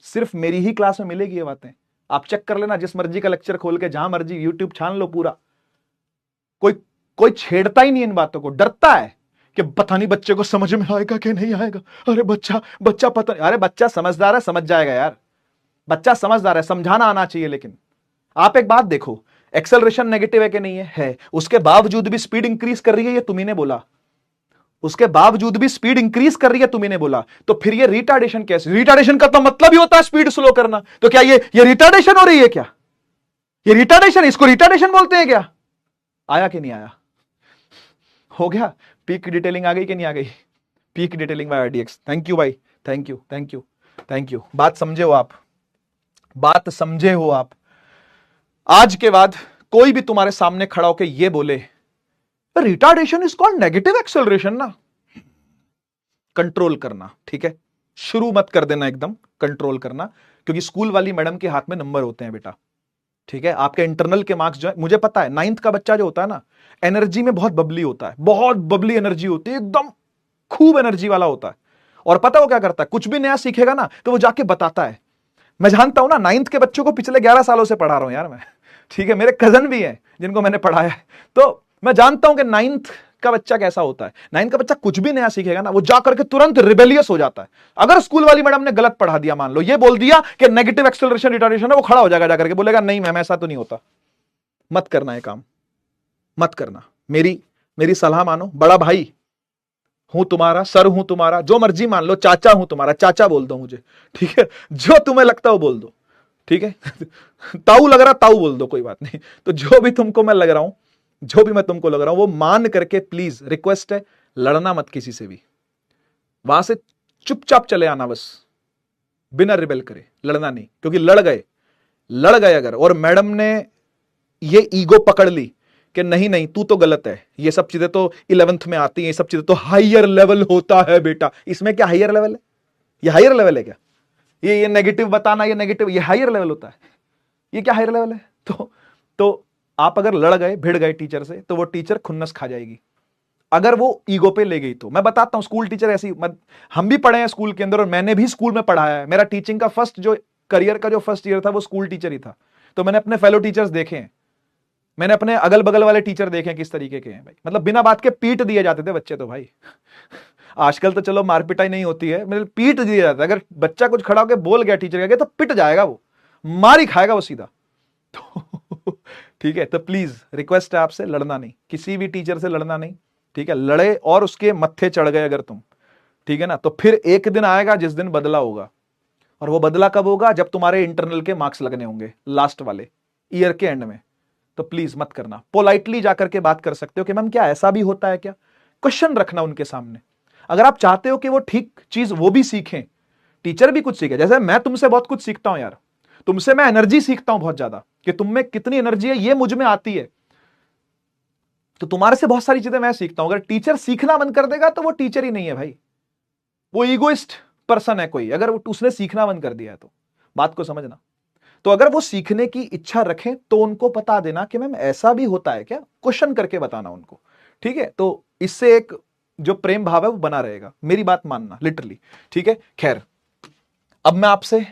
सिर्फ मेरी ही क्लास में मिलेगी ये बातें। आप चेक कर लेना, जिस मर्जी का लेक्चर खोल के जहां मर्जी यूट्यूब छान लो पूरा, कोई कोई छेड़ता ही नहीं इन बातों को, डरता है कि पता नहीं बच्चे को समझ में आएगा कि नहीं आएगा, अरे बच्चा बच्चा पता नहीं, अरे बच्चा समझदार है, समझ जाएगा यार, बच्चा समझदार है, समझाना आना चाहिए। लेकिन आप एक बात देखो, एक्सेलरेशन नेगेटिव है कि नहीं है, उसके बावजूद भी स्पीड इंक्रीज कर रही है, ये तुम्ही ने बोला, उसके बावजूद भी स्पीड इंक्रीज कर रही है, तुम्ही ने बोला, तो फिर ये रिटार्डेशन कैसे? रिटार्डेशन का तो मतलब ही होता है स्पीड स्लो करना, तो क्या ये रिटार्डेशन हो रही है क्या? ये रिटार्डेशन, इसको रिटार्डेशन बोलते हैं क्या? आया कि नहीं आया? हो गया? पीक डिटेलिंग आ गई कि नहीं आ गई? Peak detailing by RDX, thank you भाई, thank you thank you thank you. बात समझे हो आप, बात समझे हो आप? आज के बाद कोई भी तुम्हारे सामने खड़ा होकर ये बोले retardation is called negative acceleration ना, कंट्रोल करना, ठीक है? शुरू मत कर देना, एकदम कंट्रोल करना, क्योंकि स्कूल वाली मैडम के हाथ में नंबर होते हैं बेटा, ठीक है? आपके इंटरनल के मार्क्स जो है, मुझे पता है 9th का बच्चा जो होता है ना, एनर्जी में बहुत बबली होता है, बहुत बबली एनर्जी होती है, एकदम खूब एनर्जी वाला होता है। और पता वो क्या करता है, कुछ भी नया सीखेगा ना तो वो जाके बताता है। मैं जानता हूं ना, 9th के बच्चों को पिछले 11 सालों से पढ़ा रहा हूं यार मैं, ठीक है? मेरे कजन भी हैं जिनको मैंने पढ़ाया है, तो मैं जानता हूं कि 9th का बच्चा कैसा होता है। 9th का बच्चा कुछ भी नया सीखेगा ना, वो जाकर के तुरंत रिबेलियस हो जाता है। अगर स्कूल वाली मैडम ने गलत पढ़ा दिया, मान लो ये बोल दिया कि नेगेटिव एक्सेलरेशन रिटार्डेशन है, वो खड़ा हो जाएगा, जाकर के बोलेगा नहीं मैम ऐसा तो नहीं होता। मत करना ये काम, मत करना, मेरी सलाह मानो, बड़ा भाई हूं तुम्हारा, सर हूं तुम्हारा, जो मर्जी मान लो, चाचा हूं तुम्हारा, चाचा बोल दो मुझे, ठीक है? जो तुम्हें लगता हो बोल दो, ठीक है? ताऊ लग रहा, ताऊ बोल दो, कोई बात नहीं। तो जो भी तुमको मैं लग रहा हूं, जो भी मैं तुमको लग रहा हूं, वो मान करके प्लीज रिक्वेस्ट है, लड़ना मत किसी से भी, वहां से चुपचाप चले आना बस, बिना रिबेल करे, लड़ना नहीं। क्योंकि लड़ गए अगर, और मैडम ने ये ईगो पकड़ ली कि नहीं नहीं तू तो गलत है, ये सब चीजें तो 11th में आती हैं, ये सब चीजें तो हायर लेवल होता है बेटा, इसमें क्या हायर लेवल है? ये हायर लेवल है क्या? ये नेगेटिव बताना, ये नेगेटिव, ये हायर लेवल होता है? ये क्या हायर लेवल है? तो आप अगर लड़ गए, भिड़ गए टीचर से, तो वो टीचर खुन्नस खा जाएगी अगर वो ईगो पे ले गई तो। मैं बताता हूं, स्कूल टीचर ऐसी हम भी पढ़े हैं स्कूल के अंदर, और मैंने भी स्कूल में पढ़ाया है। मेरा टीचिंग का फर्स्ट जो करियर का जो फर्स्ट ईयर था वो स्कूल टीचर ही था, तो मैंने अपने फेलो टीचर्स देखे हैं, मैंने अपने अगल बगल वाले टीचर देखे हैं किस तरीके के हैं भाई। मतलब बिना बात के पीट दिए जाते थे बच्चे तो भाई। आजकल तो चलो मारपिटाई नहीं होती है, मतलब पीट दिया जाता है। अगर बच्चा कुछ खड़ा होकर बोल गया टीचर के आगे तो पिट जाएगा, वो मार ही खाएगा वो सीधा। तो ठीक है, तो प्लीज रिक्वेस्ट है आपसे, लड़ना नहीं, किसी भी टीचर से लड़ना नहीं, ठीक है? लड़े और उसके मत्थे चढ़ गए अगर तुम, ठीक है ना, तो फिर एक दिन आएगा जिस दिन बदला होगा। और वो बदला कब होगा? जब तुम्हारे इंटरनल के मार्क्स लगने होंगे, लास्ट वाले ईयर के एंड में। तो प्लीज मत करना, पोलाइटली जाकर के बात कर सकते हो कि मैम क्या ऐसा भी होता है क्या? क्वेश्चन रखना उनके सामने। अगर आप चाहते हो कि वो ठीक चीज वो भी सीखें, टीचर भी कुछ सीखे, जैसे मैं तुमसे बहुत कुछ सीखता हूं यार, तुमसे मैं एनर्जी सीखता हूं बहुत ज्यादा, कि तुम में कितनी एनर्जी है ये मुझ में आती है, तो तुम्हारे से बहुत सारी चीजें मैं सीखता हूं। अगर टीचर सीखना बंद कर देगा तो वो टीचर ही नहीं है भाई, वो ईगोइस्ट पर्सन है कोई, अगर उसने सीखना बंद कर दिया है तो। बात को समझना। तो अगर वो सीखने की इच्छा रखें तो उनको बता देना कि मैम ऐसा भी होता है क्या, क्वेश्चन करके बताना उनको, ठीक है? तो इससे एक जो प्रेम भाव है वो बना रहेगा, मेरी बात मानना लिटरली, ठीक है? खैर, अब मैं आपसे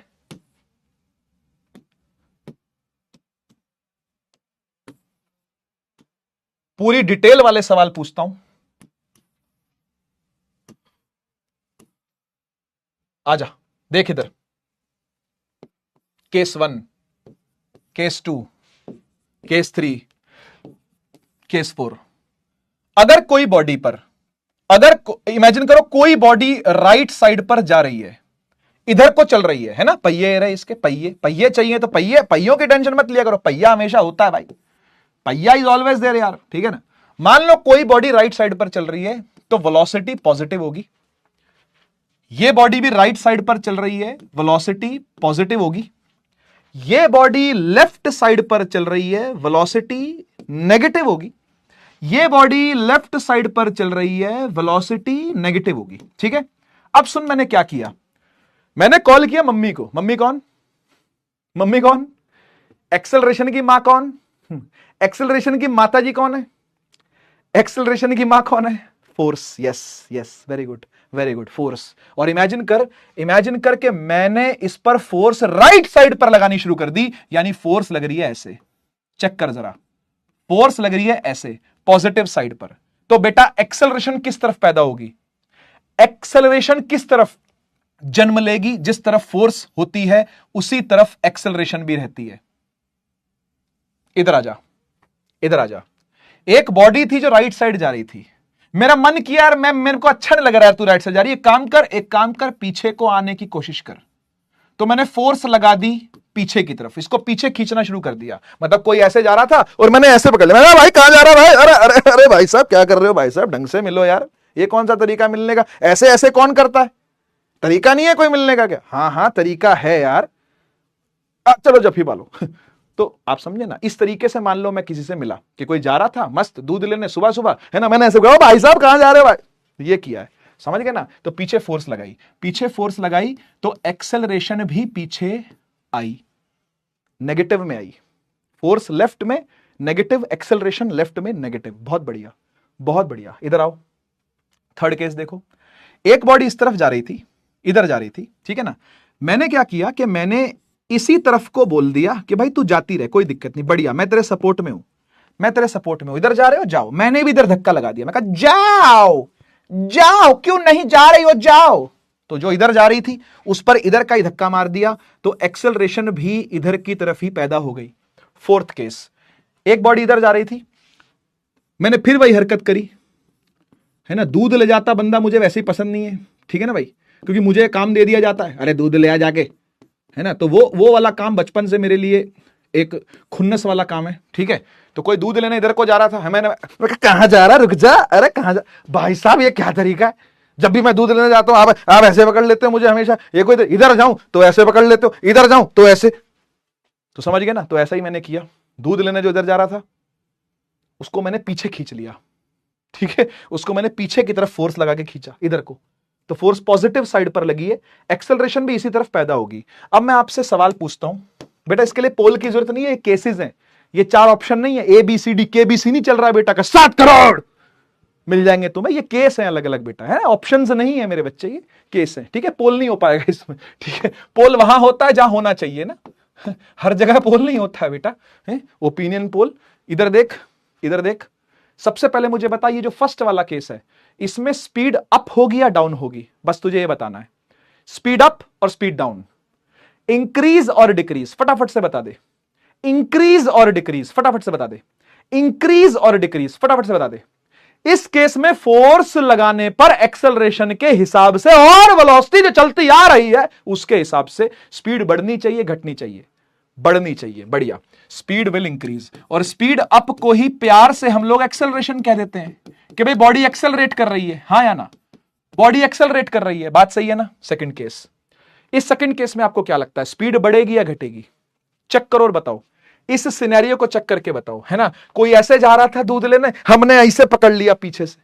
पूरी डिटेल वाले सवाल पूछता हूं। आजा, देख इधर, केस 1, केस 2, केस 3, केस 4। अगर कोई बॉडी पर, अगर इमेजिन करो कोई बॉडी राइट साइड पर जा रही है, इधर को चल रही है ना, पहिए रहे इसके, पहिए पहिए चाहिए तो पहिए, पहियों की टेंशन मत लिया करो, पहिया हमेशा होता है भाई, पहिया इज ऑलवेज देयर यार, ठीक है ना। मान लो कोई बॉडी राइट साइड पर चल रही है तो वेलोसिटी पॉजिटिव होगी, ये बॉडी भी राइट साइड पर चल रही है, वेलोसिटी पॉजिटिव होगी। ये बॉडी लेफ्ट साइड पर चल रही है, वेलोसिटी नेगेटिव होगी। ये बॉडी लेफ्ट साइड पर चल रही है, वेलोसिटी नेगेटिव होगी, ठीक है। अब सुन, मैंने क्या किया, मैंने कॉल किया मम्मी को। मम्मी कौन? मम्मी कौन? एक्सेलरेशन की मां कौन? एक्सेलरेशन की माता जी कौन है? एक्सेलरेशन की मां कौन है? Force. Yes yes, very good very good, force. और इमेजिन कर के मैंने इस पर फोर्स राइट साइड पर लगानी शुरू कर दी, यानी फोर्स लग रही है ऐसे, चेक कर जरा, फोर्स लग रही है ऐसे पॉजिटिव साइड पर। तो बेटा एक्सेलरेशन किस तरफ पैदा होगी? एक्सेलरेशन किस तरफ जन्म लेगी? जिस तरफ फोर्स होती है उसी तरफ एक्सेलरेशन भी रहती है। इधर आ जा, इधर आ जा। एक बॉडी थी जो राइट साइड जा रही थी, मेरा मन किया यार, मेरे को अच्छा नहीं लग रहा है तू राइट साइड जा रही है, एक काम कर पीछे को आने की कोशिश कर। तो मैंने फोर्स लगा दी पीछे की तरफ, इसको पीछे खींचना शुरू कर दिया। मतलब कोई ऐसे जा रहा था और मैंने ऐसे पकड़ लिया, भाई कहां जा रहा है भाई? अरे अरे अरे भाई साहब क्या कर रहे हो भाई साहब, ढंग से मिलो यार, ये कौन सा तरीका मिलने का? ऐसे ऐसे कौन करता है? तरीका नहीं है कोई मिलने का क्या? हाँ तरीका है यार, चलो जफ्फी पालो। तो आप समझे ना, इस तरीके से मान लो मैं किसी से मिला कि कोई जा रहा था मस्त दूध लेने सुबह सुबह, है ना, मैंने ऐसे कहा भाई साहब कहां जा रहे हो भाई, ये किया है, समझ गए ना। तो पीछे फोर्स लगाई, पीछे फोर्स लगाई तो एक्सेलरेशन भी पीछे आई, नेगेटिव में आई। फोर्स लेफ्ट में नेगेटिव, एक्सेलरेशन लेफ्ट में नेगेटिव। बहुत बढ़िया बहुत बढ़िया। इधर आओ, थर्ड केस देखो। एक बॉडी इस तरफ जा रही थी, इधर जा रही थी, ठीक है ना। मैंने क्या किया कि मैंने इसी तरफ को बोल दिया कि भाई तू जाती रहे, कोई दिक्कत नहीं, बढ़िया, मैं तेरे सपोर्ट में हूं, मैं तेरे सपोर्ट में हूं, इधर जा रहे हो जाओ। मैंने भी इधर धक्का लगा दिया, मैं कहा जाओ जाओ, क्यों नहीं जा रही हो, जाओ। तो जो इधर जा रही थी उस पर इधर का ही धक्का मार दिया, तो एक्सेलरेशन भी इधर की तरफ ही पैदा हो गई। फोर्थ केस, एक बॉडी इधर जा रही थी, मैंने फिर वही हरकत करी, है ना। दूध ले जाता बंदा मुझे वैसे ही पसंद नहीं है, ठीक है ना भाई, क्योंकि मुझे काम दे दिया जाता है, अरे दूध ले आ जाके, है ना। तो वो वाला काम बचपन से मेरे लिए एक खुन्नस वाला काम है, ठीक है। तो कोई दूध लेने इधर को जा रहा था, मैंने कहां जा रहा, रुक जा, अरे कहां जा भाई साहब, ये क्या तरीका है? जब भी मैं दूध लेने जाता हूं आप ऐसे पकड़ लेते हो मुझे हमेशा, ये कोई इधर जाऊं तो ऐसे पकड़ लेते हो, इधर जाऊं तो ऐसे। तो समझ गए ना, तो ऐसा ही मैंने किया, दूध लेने जो इधर जा रहा था उसको मैंने पीछे खींच लिया, ठीक है, उसको मैंने पीछे की तरफ फोर्स लगा के खींचा इधर को, तो फोर्स पॉजिटिव साइड पर लगी है, एक्सेलरेशन भी इसी तरफ पैदा होगी। अब मैं आपसे सवाल पूछता हूं, बेटा इसके लिए पोल की जरूरत नहीं है, ये केसेस हैं, ये 4 ऑप्शन नहीं है, ए बी सी डी, के बी सी नहीं चल रहा है बेटा का, 7 करोड़ मिल जाएंगे तुम्हें, ये केस है अलग अलग बेटा, है ऑप्शंस नहीं है मेरे बच्चे, ये केस है, ठीक है। पोल नहीं हो पाएगा इसमें, ठीक है। पोल वहां होता है जहां होना चाहिए ना, हर जगह पोल नहीं होता है बेटा, है ओपिनियन पोल। इधर देख, इधर देख, सबसे पहले मुझे बता, ये जो फर्स्ट वाला केस है इसमें स्पीड अप होगी या डाउन होगी, बस तुझे ये बताना है। स्पीड अप और स्पीड डाउन, इंक्रीज और डिक्रीज, फटाफट से बता दे। इंक्रीज और डिक्रीज, फटाफट से बता दे। इंक्रीज और डिक्रीज, फटाफट से बता दे। इस केस में फोर्स लगाने पर एक्सेलरेशन के हिसाब से और वेलोसिटी जो चलती आ रही है उसके हिसाब से स्पीड बढ़नी चाहिए घटनी चाहिए? बढ़नी चाहिए, बढ़िया। स्पीड विल इंक्रीज, और स्पीड अप को ही प्यार से हम लोग एक्सेलरेशन कह देते हैं कि भाई बॉडी एक्सेलरेट कर रही है, हाँ या ना, बॉडी एक्सेलरेट कर रही है, बात सही है ना। सेकंड केस, इस सेकंड केस में आपको क्या लगता है, स्पीड बढ़ेगी या घटेगी? चेक करो और बताओ, इस सिनेरियो को चेक करके बताओ, है ना। कोई ऐसे जा रहा था दूध लेने, हमने ऐसे पकड़ लिया पीछे से,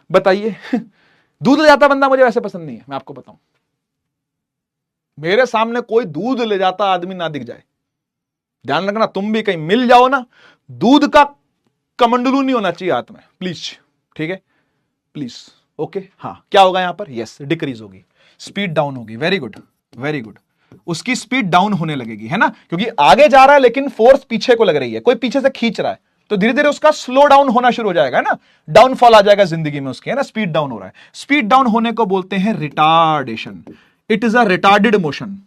बताइए। दूध ले जाता बंदा मुझे वैसे पसंद नहीं है, मैं आपको बताऊं, मेरे सामने कोई दूध ले जाता आदमी ना दिख जाए, ध्यान रखना, तुम भी कहीं मिल जाओ ना, दूध का कमंडलू नहीं होना चाहिए हाथ में, प्लीज, ठीक है, प्लीज, ओके। हाँ, क्या होगा यहां पर? यस, डिक्रीज होगी, स्पीड डाउन होगी। वेरी गुड वेरी गुड, उसकी स्पीड डाउन होने लगेगी, है ना, क्योंकि आगे जा रहा है लेकिन फोर्स पीछे को लग रही है, कोई पीछे से खींच रहा है, तो धीरे धीरे उसका स्लो डाउन होना शुरू हो जाएगा, है ना, डाउनफॉल आ जाएगा जिंदगी में उसके, है ना, स्पीड डाउन हो रहा है। स्पीड डाउन होने को बोलते हैं retardation, it is a retarded motion.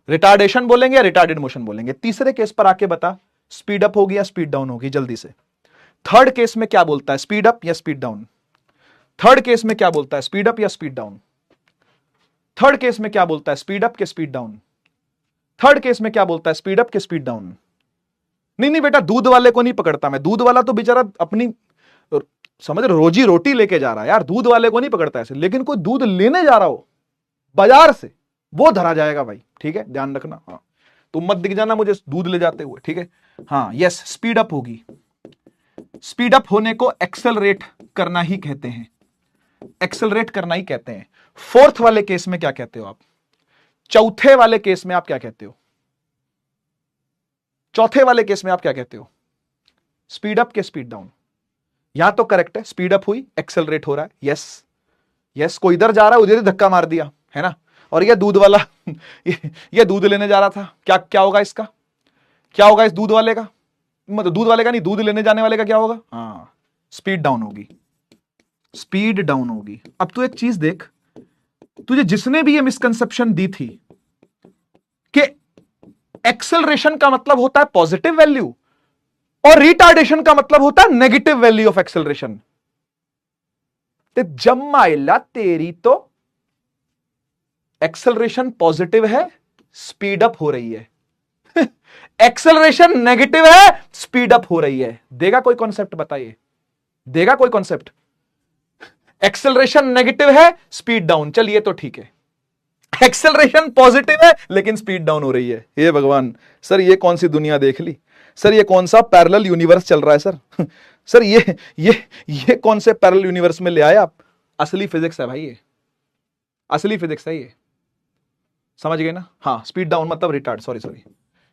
Retardation बोलेंगे या रिटार्डेड मोशन बोलेंगे? तीसरे केस पर आके बता, स्पीड अप होगी या स्पीड डाउन होगी, जल्दी से। थर्ड केस में क्या बोलता है, स्पीड अप या स्पीड डाउन? थर्ड केस में क्या बोलता है, स्पीड अप या स्पीड डाउन? थर्ड केस में क्या बोलता है, स्पीड अप के स्पीड डाउन? थर्ड केस में क्या बोलता है, स्पीड अप के स्पीड डाउन? नहीं नहीं बेटा, दूध वाले को नहीं पकड़ता मैं, दूध वाला तो बेचारा अपनी समझ रोजी रोटी लेके जा रहा है यार, दूध वाले को नहीं पकड़ता ऐसे, लेकिन कोई दूध लेने जा रहा हो बाजार से, वो धरा जाएगा भाई, ठीक है, ध्यान रखना। हाँ, तुम मत दिख जाना मुझे दूध ले जाते हुए, ठीक है। हाँ यस, स्पीड अप होगी। स्पीड अप होने को एक्सेलरेट करना ही कहते हैं, एक्सेलरेट करना ही कहते हैं। फोर्थ वाले केस में क्या कहते हो आप? चौथे वाले केस में आप क्या कहते हो? चौथे वाले केस में आप क्या कहते हो? स्पीड अप के स्पीड डाउन? यहां तो करेक्ट है, स्पीड अप हुई, एक्सेलरेट हो रहा है, यस यस। कोई इधर जा रहा है, उधर धक्का मार दिया है ना, और ये दूध वाला ये दूध लेने जा रहा था, क्या क्या होगा इसका, क्या होगा इस दूध वाले का, मतलब दूध वाले का नहीं, दूध लेने जाने वाले का क्या होगा? हाँ, स्पीड डाउन होगी, स्पीड डाउन होगी। अब तू एक चीज देख, तुझे जिसने भी ये मिसकंसेप्शन दी थी कि एक्सेलरेशन का मतलब होता है पॉजिटिव वैल्यू और रिटार्डेशन का मतलब होता है नेगेटिव वैल्यू ऑफ एक्सेलरेशन, ते जम्माइला तेरी तो एक्सेलरेशन पॉजिटिव है, स्पीड अप हो रही है एक्सेलरेशन नेगेटिव है, स्पीड अप हो रही है। देगा कोई कॉन्सेप्ट, बताइए, देगा कोई कॉन्सेप्ट? एक्सेलरेशन नेगेटिव है, स्पीड डाउन, चलिए तो ठीक है। एक्सेलरेशन पॉजिटिव है लेकिन स्पीड डाउन हो रही है। हे भगवान सर, ये कौन सी दुनिया देख ली सर, ये कौन सा पैरेलल यूनिवर्स चल रहा है सर सर ये कौन से पैरेलल यूनिवर्स में ले आए आप? असली फिजिक्स है भाई ये, असली फिजिक्स है ये, समझ गए ना? हाँ, स्पीड डाउन मतलब रिटार्ड, सॉरी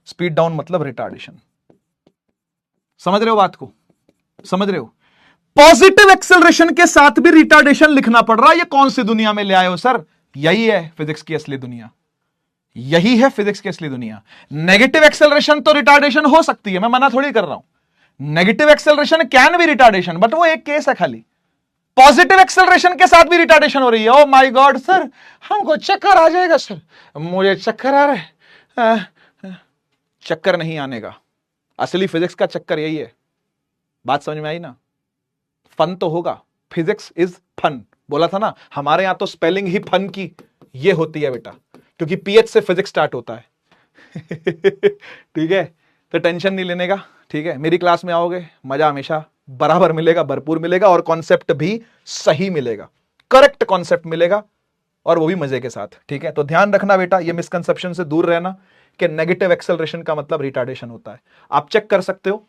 स्पीड डाउन मतलब रिटार्डेशन। समझ रहे हो बात को, समझ रहे हो? पॉजिटिव एक्सेलरेशन के साथ भी रिटार्डेशन लिखना पड़ रहा है, ये कौन सी दुनिया में ले आए हो सर? यही है फिजिक्स की असली दुनिया, यही है फिजिक्स की असली दुनिया। नेगेटिव एक्सेलरेशन तो रिटार्डेशन हो सकती है, मैं मना थोड़ी कर रहा हूं, negative acceleration can be retardation, but वो एक केस है खाली। पॉजिटिव एक्सेलरेशन के साथ भी रिटार्डेशन हो रही है। ओ माय गॉड सर, हमको चक्कर आ जाएगा सर, मुझे चक्कर आ रहा है। चक्कर नहीं आने का, असली फिजिक्स का चक्कर यही है। बात समझ में आई ना? फन तो होगा, फिजिक्स इज फन, बोला था ना, हमारे यहां तो स्पेलिंग ही फन की ये होती है बेटा, क्योंकि पीएच से फिजिक्स स्टार्ट होता है ठीक है, तो टेंशन नहीं लेने का, ठीक है। मेरी क्लास में आओगे, मजा हमेशा बराबर मिलेगा, भरपूर मिलेगा, और कॉन्सेप्ट भी सही मिलेगा, करेक्ट कॉन्सेप्ट मिलेगा, और वो भी मजे के साथ, ठीक है। तो ध्यान रखना बेटा, ये मिसकंसेप्शन से दूर रहना कि नेगेटिव एक्सेलरेशन का मतलब रिटार्डेशन होता है। आप चेक कर सकते हो,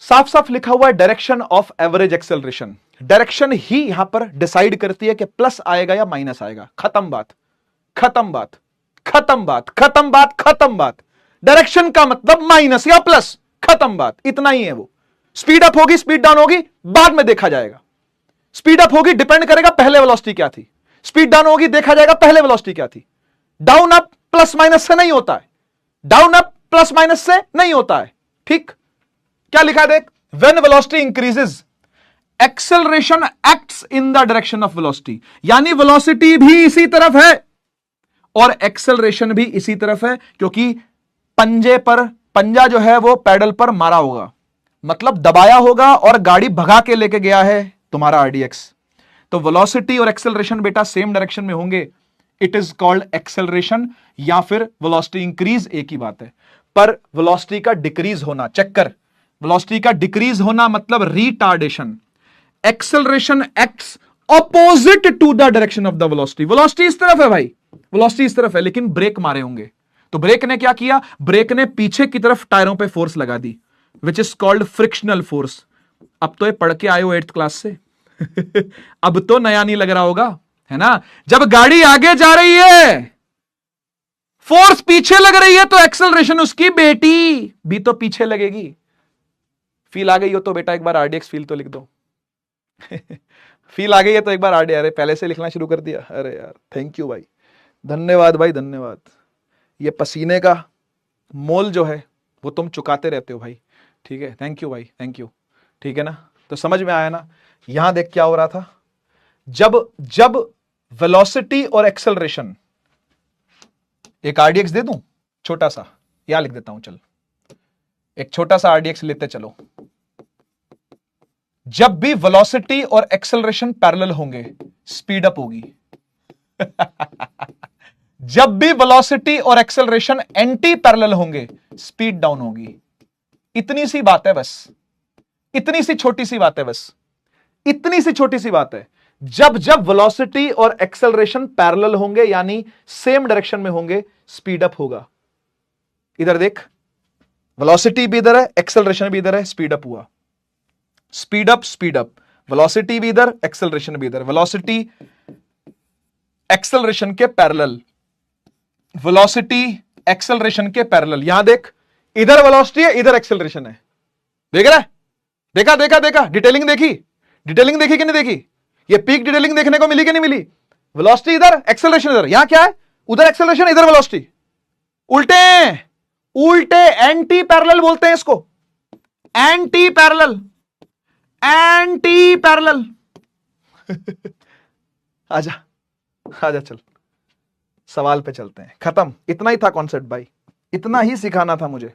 साफ साफ लिखा हुआ है direction of average acceleration. Direction ही यहां पर डिसाइड करती है कि प्लस आएगा या माइनस आएगा। खत्म बात, खत्म बात, खत्म बात, खत्म बात, खत्म बात। डायरेक्शन का मतलब माइनस या प्लस, खत्म बात, इतना ही है वो। स्पीड अप होगी, स्पीड डाउन होगी, बाद में देखा जाएगा। स्पीड अप होगी, डिपेंड करेगा पहले वेलोसिटी क्या थी। स्पीड डाउन होगी, देखा जाएगा पहले वेलोसिटी क्या थी। डाउन अप प्लस माइनस से नहीं होता है, डाउन अप प्लस माइनस से नहीं होता है, ठीक। क्या लिखा है देख, when velocity increases acceleration acts in the direction of velocity, यानी वेलोसिटी भी इसी तरफ है और एक्सेलरेशन भी इसी तरफ है, क्योंकि पंजे पर, पंजा जो है वो पैडल पर मारा होगा, मतलब दबाया होगा, और गाड़ी भगा के लेके गया है तुम्हारा आरडीएक्स। तो वेलोसिटी और एक्सेलरेशन बेटा सेम डायरेक्शन में होंगे, इट इज कॉल्ड एक्सेलरेशन, या फिर वेलोसिटी इंक्रीज, एक ही बात है। पर वेलोसिटी का डिक्रीज होना, चेक कर, वेलोसिटी का डिक्रीज होना मतलब retardation. Acceleration acts opposite to the direction of the velocity. Velocity इस तरफ है भाई, वेलोसिटी इस तरफ है, लेकिन ब्रेक मारे होंगे, तो ब्रेक ने क्या किया, ब्रेक ने पीछे की तरफ टायरों पे फोर्स लगा दी, which is called frictional force. अब तो ये पढ़ के आए हो 8th क्लास से अब तो नया नहीं लग रहा होगा, है ना? जब गाड़ी आगे जा रही है, फोर्स पीछे लग रही है, तो एक्सेलरेशन उसकी बेटी भी तो पीछे लगेगी। फील आ गई हो तो बेटा एक बार आरडीएक्स फील तो लिख दो फील आ गई है तो एक बार आरडी, अरे पहले से लिखना शुरू कर दिया, अरे यार थैंक यू भाई, धन्यवाद भाई, धन्यवाद। ये पसीने का मोल जो है वो तुम चुकाते रहते हो भाई, ठीक है, थैंक यू भाई, थैंक यू, ठीक है ना? तो समझ में आया ना? यहां देख क्या हो रहा था, जब वेलोसिटी और एक्सेलरेशन, एक आरडीएक्स दे दूं छोटा सा, या लिख देता हूं, चल एक छोटा सा आरडीएक्स लेते चलो। जब भी वेलोसिटी और एक्सेलरेशन पैरेलल होंगे स्पीड अप होगी। जब भी वेलोसिटी और एक्सेलरेशन एंटी पैरेलल होंगे स्पीड डाउन होगी। इतनी सी बात है बस, इतनी सी छोटी सी बात है बस, इतनी सी छोटी सी बात है। जब जब वेलोसिटी और एक्सेलरेशन पैरेलल होंगे यानी सेम डायरेक्शन में होंगे स्पीड अप होगा। इधर देख, वेलोसिटी भी इधर है, एक्सेलरेशन भी इधर है, स्पीड अप हुआ। Speed up, speed up, velocity भी इधर, एक्सेलरेशन भी इधर, वेलोसिटी एक्सेलरेशन के पैरेलल, वेलोसिटी एक्सेलरेशन के पैरेलल। यहां देख, इधर वेलोसिटी है, इधर एक्सेलरेशन है। देख रहा है? देखा देखा देखा, डिटेलिंग देखी, डिटेलिंग देखी कि नहीं देखी? ये पीक डिटेलिंग देखने को मिली कि नहीं मिली? वेलोसिटी इधर, एक्सेलरेशन इधर। यहां क्या है? उधर एक्सेलरेशन, इधर वेलोसिटी। उल्टे उल्टे, एंटी पैरेलल बोलते हैं इसको, एंटी पैरेलल, एंटी पैरेलल। आजा आजा, चल सवाल पे चलते हैं। खत्म, इतना ही था कॉन्सेप्ट भाई, इतना ही सिखाना था मुझे।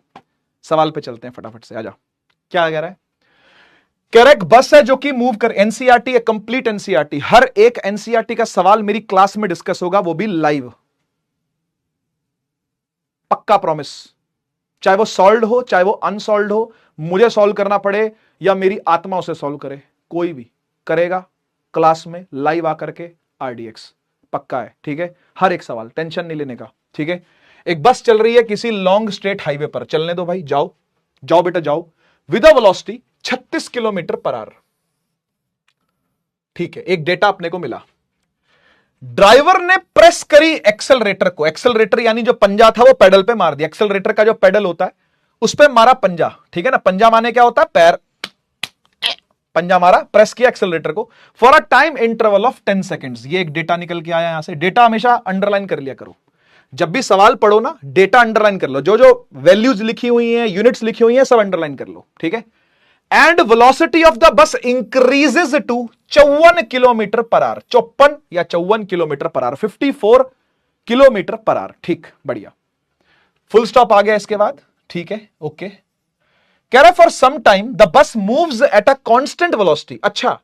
सवाल पे चलते हैं फटाफट से। आजा, क्या कह रहा है? कह रहा है एक बस है जो कि मूव कर, एनसीईआरटी, कंप्लीट एनसीईआरटी, हर एक एनसीईआरटी का सवाल मेरी क्लास में डिस्कस होगा, वो भी लाइव, पक्का प्रॉमिस। चाहे वो सॉल्व हो, चाहे वो अनसॉल्व हो, मुझे सॉल्व करना पड़े या मेरी आत्मा उसे सॉल्व करे, कोई भी करेगा क्लास में लाइव आकर के, आरडीएक्स पक्का है। ठीक है, हर एक सवाल, टेंशन नहीं लेने का। ठीक है, एक बस चल रही है किसी लॉन्ग स्ट्रेट हाईवे पर, चलने दो भाई, जाओ जाओ बेटा जाओ, with a velocity 36 kilometre per our. ठीक है, एक डेटा अपने को मिला। ड्राइवर ने प्रेस करी एक्सेलरेटर को, एक्सेलरेटर यानी जो पंजा था वो पेडल पे मार दिया, एक्सेलरेटर का जो पेडल होता है उस पे मारा पंजा। ठीक है ना, पंजा माने क्या होता है? पैर, पंजा मारा, प्रेस किया एक्सेलरेटर को for a time interval of 10 seconds. ये एक डेटा निकल के आया यहां से। डेटा हमेशा अंडरलाइन कर लिया करो, जब भी सवाल पढ़ो ना डेटा अंडरलाइन कर लो, जो जो वैल्यूज लिखी हुई हैं, यूनिट्स लिखी हुई हैं, सब अंडरलाइन कर लो। ठीक है, and velocity of the bus increases to 54 kilometre per hour, 54 या 54 kilometre per hour, 54 kilometre per our. ठीक, बढ़िया, फुल स्टॉप आ गया इसके बाद। ठीक है, ओके। कह रहा for some time the bus moves at a constant velocity. अच्छा,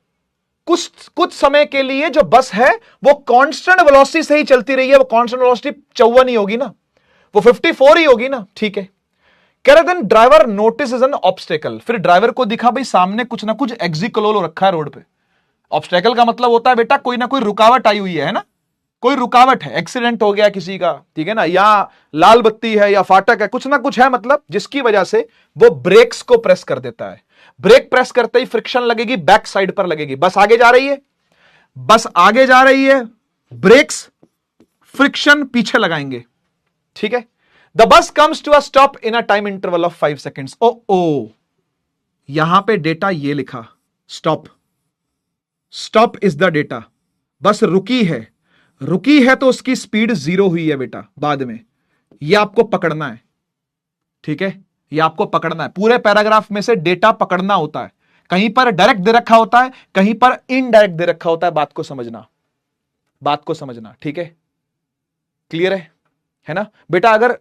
कुछ समय के लिए जो बस है वो कांस्टेंट वेलोसिटी से ही चलती रही है, वो कांस्टेंट वेलोसिटी 54 ही होगी ना, वो 54 ही होगी ना। ठीक है, कह रहे then driver notice an obstacle, फिर ड्राइवर को दिखा भाई सामने कुछ ना कुछ एक्सिक्लोल रखा है रोड पे। ऑब्स्टेकल का मतलब होता है बेटा कोई ना कोई रुकावट आई हुई है ना, कोई रुकावट है, एक्सीडेंट हो गया किसी का, ठीक है ना, या लाल बत्ती है या फाटक है, कुछ ना कुछ है, मतलब जिसकी वजह से वो ब्रेक्स को प्रेस कर देता है। ब्रेक प्रेस करते ही फ्रिक्शन लगेगी, बैक साइड पर लगेगी। बस आगे जा रही है, बस आगे जा रही है, ब्रेक्स, फ्रिक्शन पीछे लगाएंगे। ठीक है, the bus comes to a stop in a time interval of 5 seconds. ओ यहां पे डेटा ये लिखा, stop, stop is the data. Bus रुकी है, रुकी है तो उसकी स्पीड 0 हुई है बेटा बाद में, ये आपको पकड़ना है। ठीक है, ये आपको पकड़ना है, पूरे पैराग्राफ में से डेटा पकड़ना होता है। कहीं पर डायरेक्ट दे रखा होता है, कहीं पर इनडायरेक्ट दे रखा होता है। बात को समझना, बात को समझना। ठीक है, क्लियर है ना बेटा? अगर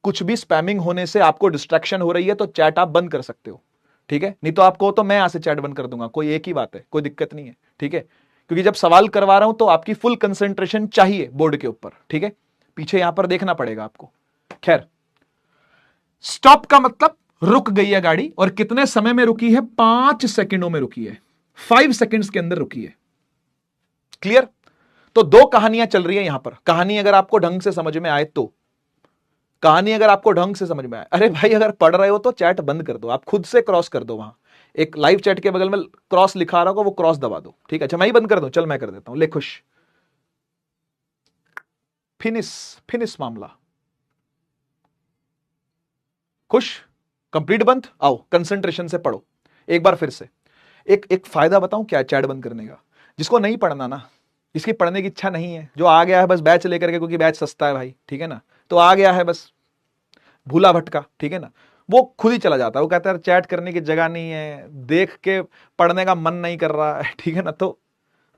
कुछ भी स्पैमिंग होने से आपको डिस्ट्रैक्शन हो रही है तो चैट आप बंद कर सकते हो। ठीक है, नहीं तो आपको तो मैं यहां से चैट बंद कर दूंगा, कोई एक ही बात है, कोई दिक्कत नहीं है। ठीक है, क्योंकि जब सवाल करवा रहा हूं तो आपकी फुल कंसंट्रेशन चाहिए बोर्ड के ऊपर। ठीक है, पीछे यहां पर देखना पड़ेगा आपको। खैर, स्टॉप का मतलब रुक गई है गाड़ी, और कितने समय में रुकी है? 5 सेकंडों में रुकी है, 5 सेकंड्स के अंदर रुकी है। क्लियर? तो दो कहानियां चल रही है यहां पर। कहानी अगर आपको ढंग से समझ में आए तो, कहानी अगर आपको ढंग से समझ में आए, अरे भाई अगर पढ़ रहे हो तो चैट बंद कर दो, आप खुद से क्रॉस कर दो। वहां एक लाइव चैट के बगल में क्रॉस लिखा रहा होगा, वो क्रॉस दबा दो। ठीक है, अच्छा मैं ही बंद कर दूं? चल मैं कर देता हूं, ले खुश, फिनिश, फिनिश मामला, खुश, कंप्लीट बंद। आओ कंसंट्रेशन से पढ़ो एक बार फिर से। एक फायदा बताऊं क्या है चैट बंद करने का? जिसको नहीं पढ़ना ना, जिसकी पढ़ने की इच्छा नहीं है, जो आ गया है बस बैच लेकर के, क्योंकि बैच सस्ता है भाई, ठीक है ना, तो आ गया है बस भूला भटका, ठीक है ना, वो खुद ही चला जाता है। वो कहता है चैट करने की जगह नहीं है, देख के पढ़ने का मन नहीं कर रहा है, ठीक है ना, तो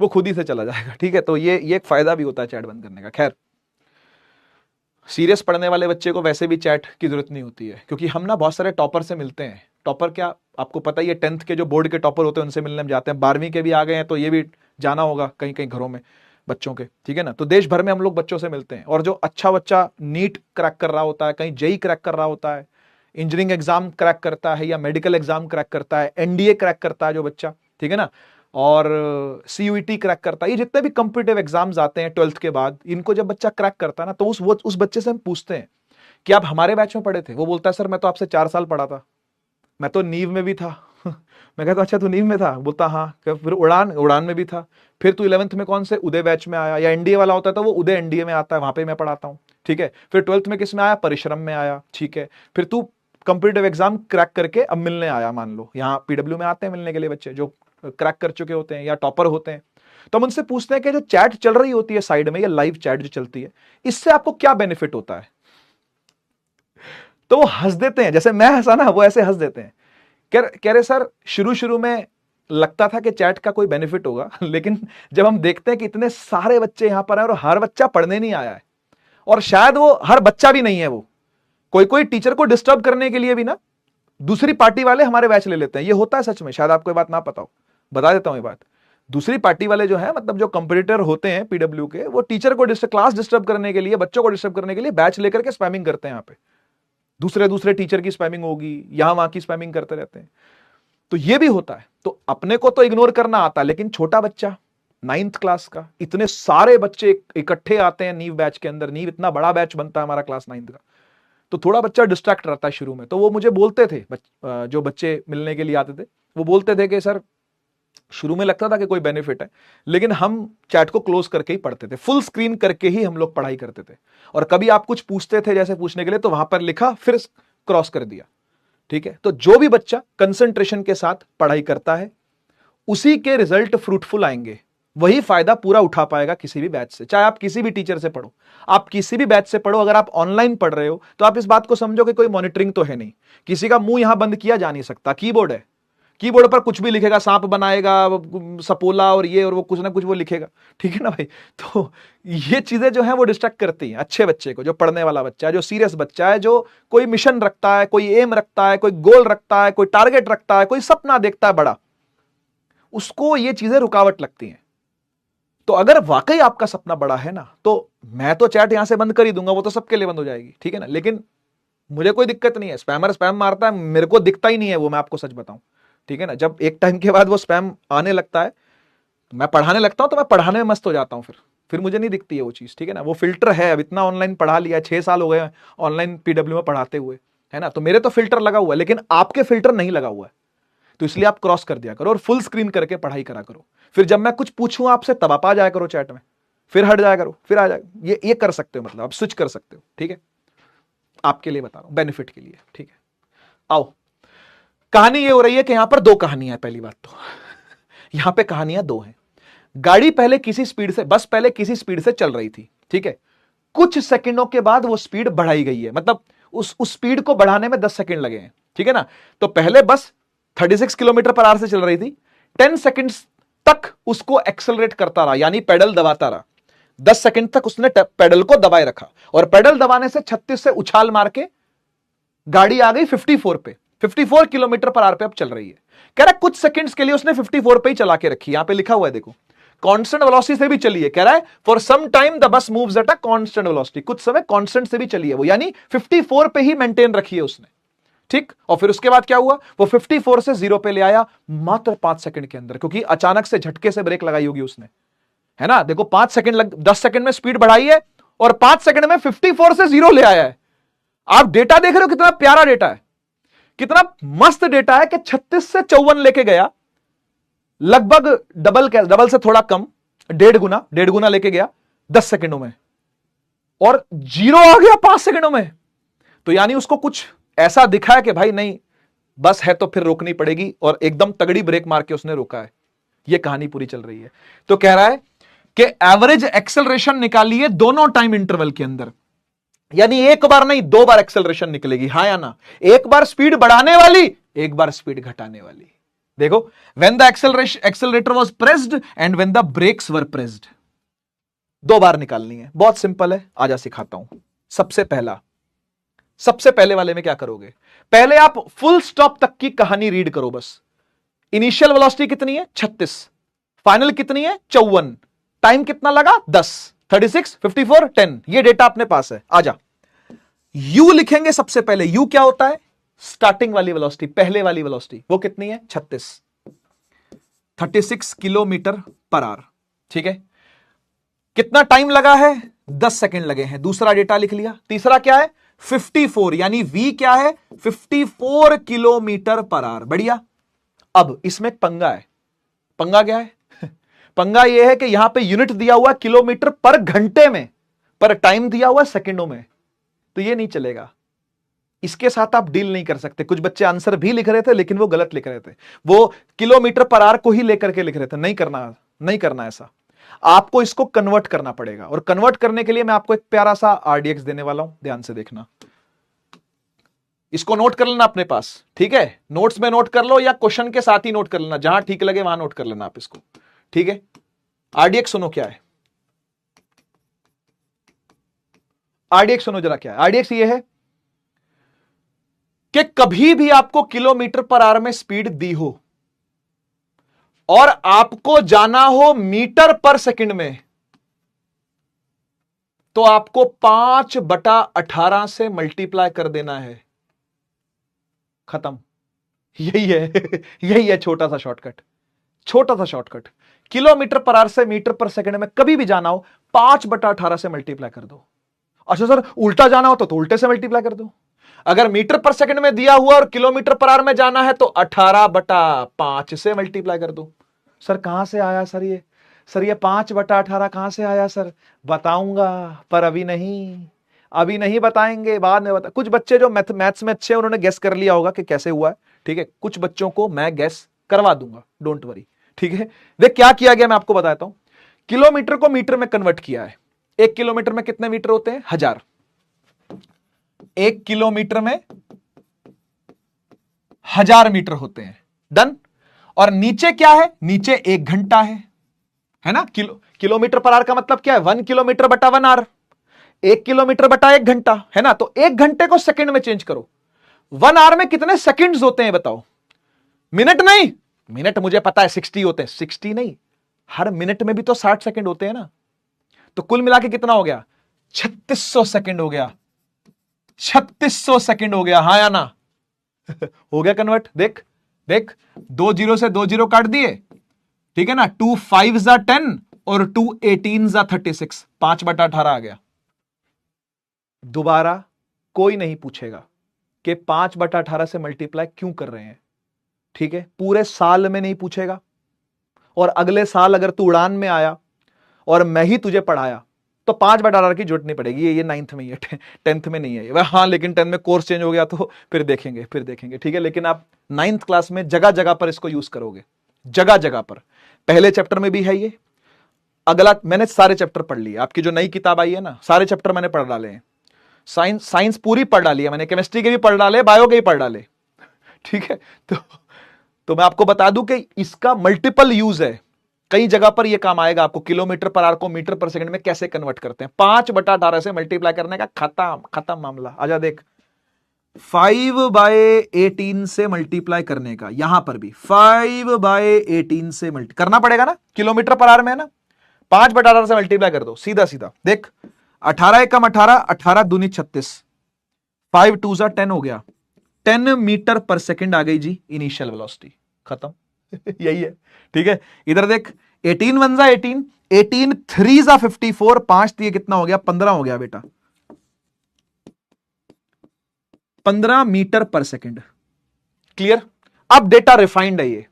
वो खुद ही से चला जाएगा। ठीक है, तो ये एक फायदा भी होता है चैट बंद करने का। खैर, सीरियस पढ़ने वाले बच्चे को वैसे भी चैट की जरूरत नहीं होती है, क्योंकि हम ना बहुत सारे टॉपर से मिलते हैं, टॉपर क्या आपको पता ही है, 10th के जो बोर्ड के टॉपर होते हैं उनसे मिलने में जाते हैं, 12वीं के भी आ गए हैं तो ये भी जाना होगा कहीं कहीं घरों में बच्चों के, ठीक है ना। तो देश भर में हम लोग बच्चों से मिलते हैं, और जो अच्छा बच्चा नीट क्रैक कर रहा होता है, कहीं जेई क्रैक कर रहा होता है, इंजीनियरिंग एग्जाम क्रैक करता है या मेडिकल एग्जाम क्रैक करता है, एनडीए क्रैक करता है जो बच्चा, ठीक है ना, और सीयूईटी क्रैक करता है, ये जितने भी कॉम्पिटिटिव एग्जाम्स आते हैं 12th के बाद, इनको जब बच्चा क्रैक करता है ना, तो उस बच्चे से हम पूछते हैं कि आप हमारे बैच में पढ़े थे? वो बोलता है सर मैं तो आपसे 4 साल पढ़ा था, मैं तो नीव में भी था। मैं कहता अच्छा तू नीव में था? बोलता हाँ। फिर उड़ान में भी था। फिर तू 11th में कौन से उदय बैच में आया, या एनडीए वाला होता है तो वो उदय एनडीए में आता है, वहां पे मैं पढ़ाता हूँ, ठीक है। फिर 12th में किस में आया? परिश्रम में आया, ठीक है। फिर तू कॉम्पिटिटिव एग्जाम क्रैक करके अब मिलने आया, मान लो यहाँ पीडब्ल्यू में आते हैं मिलने के लिए बच्चे जो क्रैक कर चुके होते हैं या टॉपर होते हैं, तो हम उनसे पूछते हैं कि जो चैट चल रही होती है साइड में, या लाइव चैट जो चलती है, इससे आपको क्या बेनिफिट होता है? तो वो हंस देते हैं, जैसे मैं हंसा ना, वो ऐसे हंस देते हैं। कह रहे सर शुरू में लगता था कि चैट का कोई बेनिफिट होगा, लेकिन जब हम देखते हैं कि इतने सारे बच्चे यहां पर हैं और हर बच्चा पढ़ने नहीं आया है, और शायद वो हर बच्चा भी नहीं है, वो कोई टीचर को डिस्टर्ब करने के लिए भी ना दूसरी पार्टी वाले हमारे बैच ले लेते हैं। ये होता है सच में, शायद आपको ये बात ना पता हो, बता देता हूं ये बात। दूसरी पार्टी वाले जो है, मतलब जो कंपटीटर होते हैं पीडब्ल्यू के, वो टीचर को क्लास डिस्टर्ब करने के लिए, बच्चों को डिस्टर्ब करने के लिए बैच लेकर के स्पैमिंग करते हैं। यहाँ पे दूसरे टीचर की स्पैमिंग होगी, यहां वहां की स्पैमिंग करते रहते हैं, तो ये भी होता है। तो अपने को तो इग्नोर करना आता है, लेकिन छोटा बच्चा 9th क्लास का, इतने सारे बच्चे इकट्ठे आते हैं नीव बैच के अंदर, नीव इतना बड़ा बैच बनता है हमारा क्लास 9th का, तो थोड़ा बच्चा डिस्ट्रैक्ट रहता है शुरू में। तो वो मुझे बोलते थे, जो बच्चे मिलने के लिए आते थे, वो बोलते थे कि सर शुरू में लगता था कि कोई बेनिफिट है, लेकिन हम चैट को क्लोज करके ही पढ़ते थे, फुल स्क्रीन करके ही हम लोग पढ़ाई करते थे, और कभी आप कुछ पूछते थे जैसे पूछने के लिए, तो वहां पर लिखा फिर क्रॉस कर दिया, ठीक है। तो जो भी बच्चा कंसंट्रेशन के साथ पढ़ाई करता है, उसी के रिजल्ट फ्रूटफुल आएंगे, वही फायदा पूरा उठा पाएगा किसी भी बैच से, चाहे आप किसी भी टीचर से पढ़ो, आप किसी भी बैच से पढ़ो। अगर आप ऑनलाइन पढ़ रहे हो तो आप इस बात को समझो कि कोई मॉनिटरिंग तो है नहीं, किसी का मुंह यहां बंद किया जा नहीं सकता, कीबोर्ड है, कीबोर्ड पर कुछ भी लिखेगा, सांप बनाएगा, सपोला और ये और वो, कुछ ना कुछ वो लिखेगा, ठीक है ना भाई। तो ये चीजें जो है वो डिस्ट्रैक्ट करती हैं अच्छे बच्चे को, जो पढ़ने वाला बच्चा है, जो सीरियस बच्चा है, जो कोई मिशन रखता है, कोई एम रखता है, कोई गोल रखता है, कोई टारगेट रखता है, कोई सपना देखता है बड़ा, उसको ये चीजें रुकावट लगती हैं। तो अगर वाकई आपका सपना बड़ा है ना, तो मैं तो चैट यहां से बंद कर ही दूंगा, वो तो सबके लिए बंद हो जाएगी, ठीक है ना। लेकिन मुझे कोई दिक्कत नहीं है, स्पैमर स्पैम मारता है, मेरे को दिखता ही नहीं है वो, मैं आपको सच बताऊं, ठीक है ना। जब एक टाइम के बाद वो स्पैम आने लगता है, तो मैं पढ़ाने लगता हूं, तो मैं पढ़ाने में मस्त हो जाता हूं, फिर मुझे नहीं दिखती है वो चीज, ठीक है ना। वो फिल्टर है, अब इतना ऑनलाइन पढ़ा लिया, 6 साल हो गए ऑनलाइन पीडब्ल्यू में पढ़ाते हुए, है ना, तो मेरे तो फिल्टर लगा हुआ है, लेकिन आपके फिल्टर नहीं लगा हुआ है, तो इसलिए आप क्रॉस कर दिया करो और फुल स्क्रीन करके पढ़ाई करा करो। फिर जब मैं कुछ पूछूं आपसे, तब आप आ जाया करो चैट में, फिर हट जाया करो, फिर आ जाए, ये कर सकते हो, मतलब आप स्विच कर सकते हो, ठीक है। आपके लिए बता रहा हूं, बेनिफिट के लिए, ठीक है। आओ, कहानी ये हो रही है कि यहां पर 2 कहानियां हैं। पहली बात तो यहां पे कहानियां 2 हैं। गाड़ी पहले किसी स्पीड से, बस पहले किसी स्पीड से चल रही थी, ठीक है। कुछ सेकंडों के बाद वो स्पीड बढ़ाई गई है, मतलब उस स्पीड को बढ़ाने में 10 सेकंड लगे हैं, ठीक है ना। तो पहले बस 36 किलोमीटर पर आवर से चल रही थी, 10 सेकंड्स तक उसको एक्सेलरेट करता रहा, यानी पेडल दबाता रहा, 10 सेकंड तक उसने पेडल को दबाए रखा, और पेडल दबाने से 36 से उछाल मार के गाड़ी आ गई 54 पे, 54 किलोमीटर पर आवर पे अब चल रही है। कह रहा है कुछ सेकंड्स के लिए उसने 54 पे ही चला के रखी, यहां पे लिखा हुआ है देखो, कांस्टेंट वेलोसिटी से भी चली है। कह रहा है for some time the bus moves at a constant velocity, कुछ समय कांस्टेंट से भी चली है वो, यानी 54 पे ही मेंटेन रखी है उसने, ठीक। और फिर उसके बाद क्या हुआ, वो 54 से 0 पे ले आया मात्र 5 सेकंड के अंदर, क्योंकि अचानक से झटके से ब्रेक लगाई होगी उसने, है ना। देखो 5 सेकंड 10 सेकंड में स्पीड बढ़ाई है, और 5 सेकंड में 54 से 0 ले आया है। आप डेटा देख रहे हो, कितना प्यारा डेटा है, कितना मस्त डेटा है कि 36 से 54 लेके गया, लगभग डबल से थोड़ा कम, 1.5 गुना लेके गया 10 सेकंडों में, और 0 आ गया 5 सेकंडों में। तो यानी उसको कुछ ऐसा दिखा है कि भाई नहीं, बस है तो फिर रोकनी पड़ेगी, और एकदम तगड़ी ब्रेक मार के उसने रोका है। यह कहानी पूरी चल रही है। तो कह रहा है कि एवरेज एक्सेलरेशन निकालिए दोनों टाइम इंटरवल के अंदर, यानी एक बार नहीं 2 बार एक्सेलरेशन निकलेगी, हाँ या ना, एक बार स्पीड बढ़ाने वाली, एक बार स्पीड घटाने वाली। देखो, when the accelerator was pressed and when the brakes were pressed, 2 बार निकालनी है, बहुत सिंपल है, आजा सिखाता हूं। सबसे पहला सबसे पहले वाले में क्या करोगे, पहले आप फुल स्टॉप तक की कहानी रीड करो बस। इनिशियल वेलोसिटी कितनी है 36, फाइनल कितनी है 54, टाइम कितना लगा 10, 36, 54, 10, ये डेटा अपने पास है। आजा, यू लिखेंगे सबसे पहले। यू क्या होता है, स्टार्टिंग वाली वेलोसिटी, पहले वाली वेलोसिटी, वो कितनी है 36 किलोमीटर पर आवर। ठीक है, कितना टाइम लगा है 10 सेकंड लगे हैं, दूसरा डेटा लिख लिया। तीसरा क्या है 54, यानी v क्या है 54 किलोमीटर पर आवर। बढ़िया। अब इसमें एक पंगा है। पंगा क्या है पंगा यह है कि यहां पे यूनिट दिया हुआ किलोमीटर पर घंटे में, पर टाइम दिया हुआ सेकंडों में, तो ये नहीं चलेगा। इसके साथ आप डील नहीं कर सकते। कुछ बच्चे आंसर भी लिख रहे थे लेकिन वो गलत लिख रहे थे, वो किलोमीटर पर आवर को ही लेकर के लिख रहे थे। नहीं करना ऐसा। आपको इसको कन्वर्ट करना पड़ेगा, और कन्वर्ट करने के लिए मैं आपको एक प्यारा सा आरडीएक्स देने वाला हूं, ध्यान से देखना। इसको नोट कर लेना अपने पास, ठीक है, नोट्स में नोट कर लो या क्वेश्चन के साथ ही नोट कर लेना, जहां ठीक लगे वहां नोट कर लेना आप इसको। ठीक है, आरडीएक्स सुनो क्या है, आरडीएक्स सुनो जरा क्या है। आरडीएक्स ये है कि कभी भी आपको किलोमीटर पर आवर में स्पीड दी हो और आपको जाना हो मीटर पर सेकंड में, तो आपको 5/18 से मल्टीप्लाई कर देना है। खत्म। यही है छोटा सा शॉर्टकट, छोटा सा शॉर्टकट। किलोमीटर पर आवर से मीटर पर सेकंड में कभी भी जाना हो 5/18 से मल्टीप्लाई कर दो। अच्छा सर, उल्टा जाना हो तो उल्टे से मल्टीप्लाई कर दो। अगर मीटर पर सेकंड में दिया हुआ और किलोमीटर पर आवर में जाना है तो 18/5 से मल्टीप्लाई कर दो। सर कहां से आया सर ये, सर ये 5/18 कहां से आया सर, बताऊंगा पर अभी नहीं बताएंगे, बाद में बता। कुछ बच्चे जो मैथ्स में अच्छे हैं उन्होंने गेस कर लिया होगा कि कैसे हुआ है। ठीक है, कुछ बच्चों को मैं गेस करवा दूंगा, डोंट वरी। ठीक है, देख क्या किया गया मैं आपको बताता हूं। किलोमीटर को मीटर में कन्वर्ट किया है। 1 किलोमीटर में कितने मीटर होते हैं 1000। 1 किलोमीटर में 1000 मीटर होते हैं। डन। और नीचे क्या है, नीचे 1 घंटा है ना। किलोमीटर पर आवर का मतलब क्या है 1 किलोमीटर बटा 1 आवर, 1 किलोमीटर बटा 1 घंटा, है ना। तो 1 घंटे को सेकंड में चेंज करो। 1 आवर में कितने सेकंड्स होते हैं बताओ, मिनट नहीं, मिनट मुझे पता है 60 होते हैं, 60 नहीं, हर मिनट में भी तो 60 सेकंड होते हैं ना। तो कुल मिला के कितना हो गया 3600 सेकंड हो गया, 3600 सेकंड हो गया, हाँ या ना हो गया कन्वर्ट। देख 2 0 से 2 0 काट दिए, ठीक है ना। 2 5 जा 10 और 2 18 जा 36, 5/18 आ गया। दोबारा कोई नहीं पूछेगा कि 5/18 से मल्टीप्लाई क्यों कर रहे हैं। ठीक है, पूरे साल में नहीं पूछेगा, और अगले साल अगर तू उड़ान में आया और मैं ही तुझे पढ़ाया तो 5/18 की जरूरत नहीं पड़ेगी। ये 9th में ही है, 10th में नहीं है। हाँ, लेकिन 10th में कोर्स चेंज हो गया तो फिर देखेंगे। ठीक है, लेकिन आप 9th क्लास में जगह जगह पर इसको यूज करोगे, जगह जगह पर। पहले चैप्टर में भी है ये, अगला मैंने सारे चैप्टर पढ़ लिए। आपकी जो नई किताब आई है ना, सारे चैप्टर मैंने पढ़ डाले हैं। साइंस पूरी पढ़ डाली है मैंने, केमिस्ट्री के भी पढ़ डाले, बायो के भी पढ़ डाले। ठीक है, तो मैं आपको बता दूं कि इसका मल्टीपल यूज है, कई जगह पर यह काम आएगा आपको। किलोमीटर पर आवर को मीटर पर सेकंड में कैसे कन्वर्ट करते हैं, 5/18 से मल्टीप्लाई करने का खत्म मामला। आजा देख, 5/18 से मल्टीप्लाई करने का, यहां पर भी 5/18 से करना पड़ेगा ना, किलोमीटर पर आवर में है ना। 5/18 से मल्टीप्लाई कर दो, सीधा देख। 18 एकम 18, 18 दूनी 36, 5 2 जा 10 हो गया, 10 मीटर पर सेकंड आ गई जी इनिशियल वेलोसिटी। खत्म यही है। ठीक है, इधर देख 18 1 जा 18, 18 3 जा 54, 5 दिए कितना हो गया 15 हो गया बेटा, 15 मीटर पर सेकंड। क्लियर। अब डेटा रिफाइंड है ये,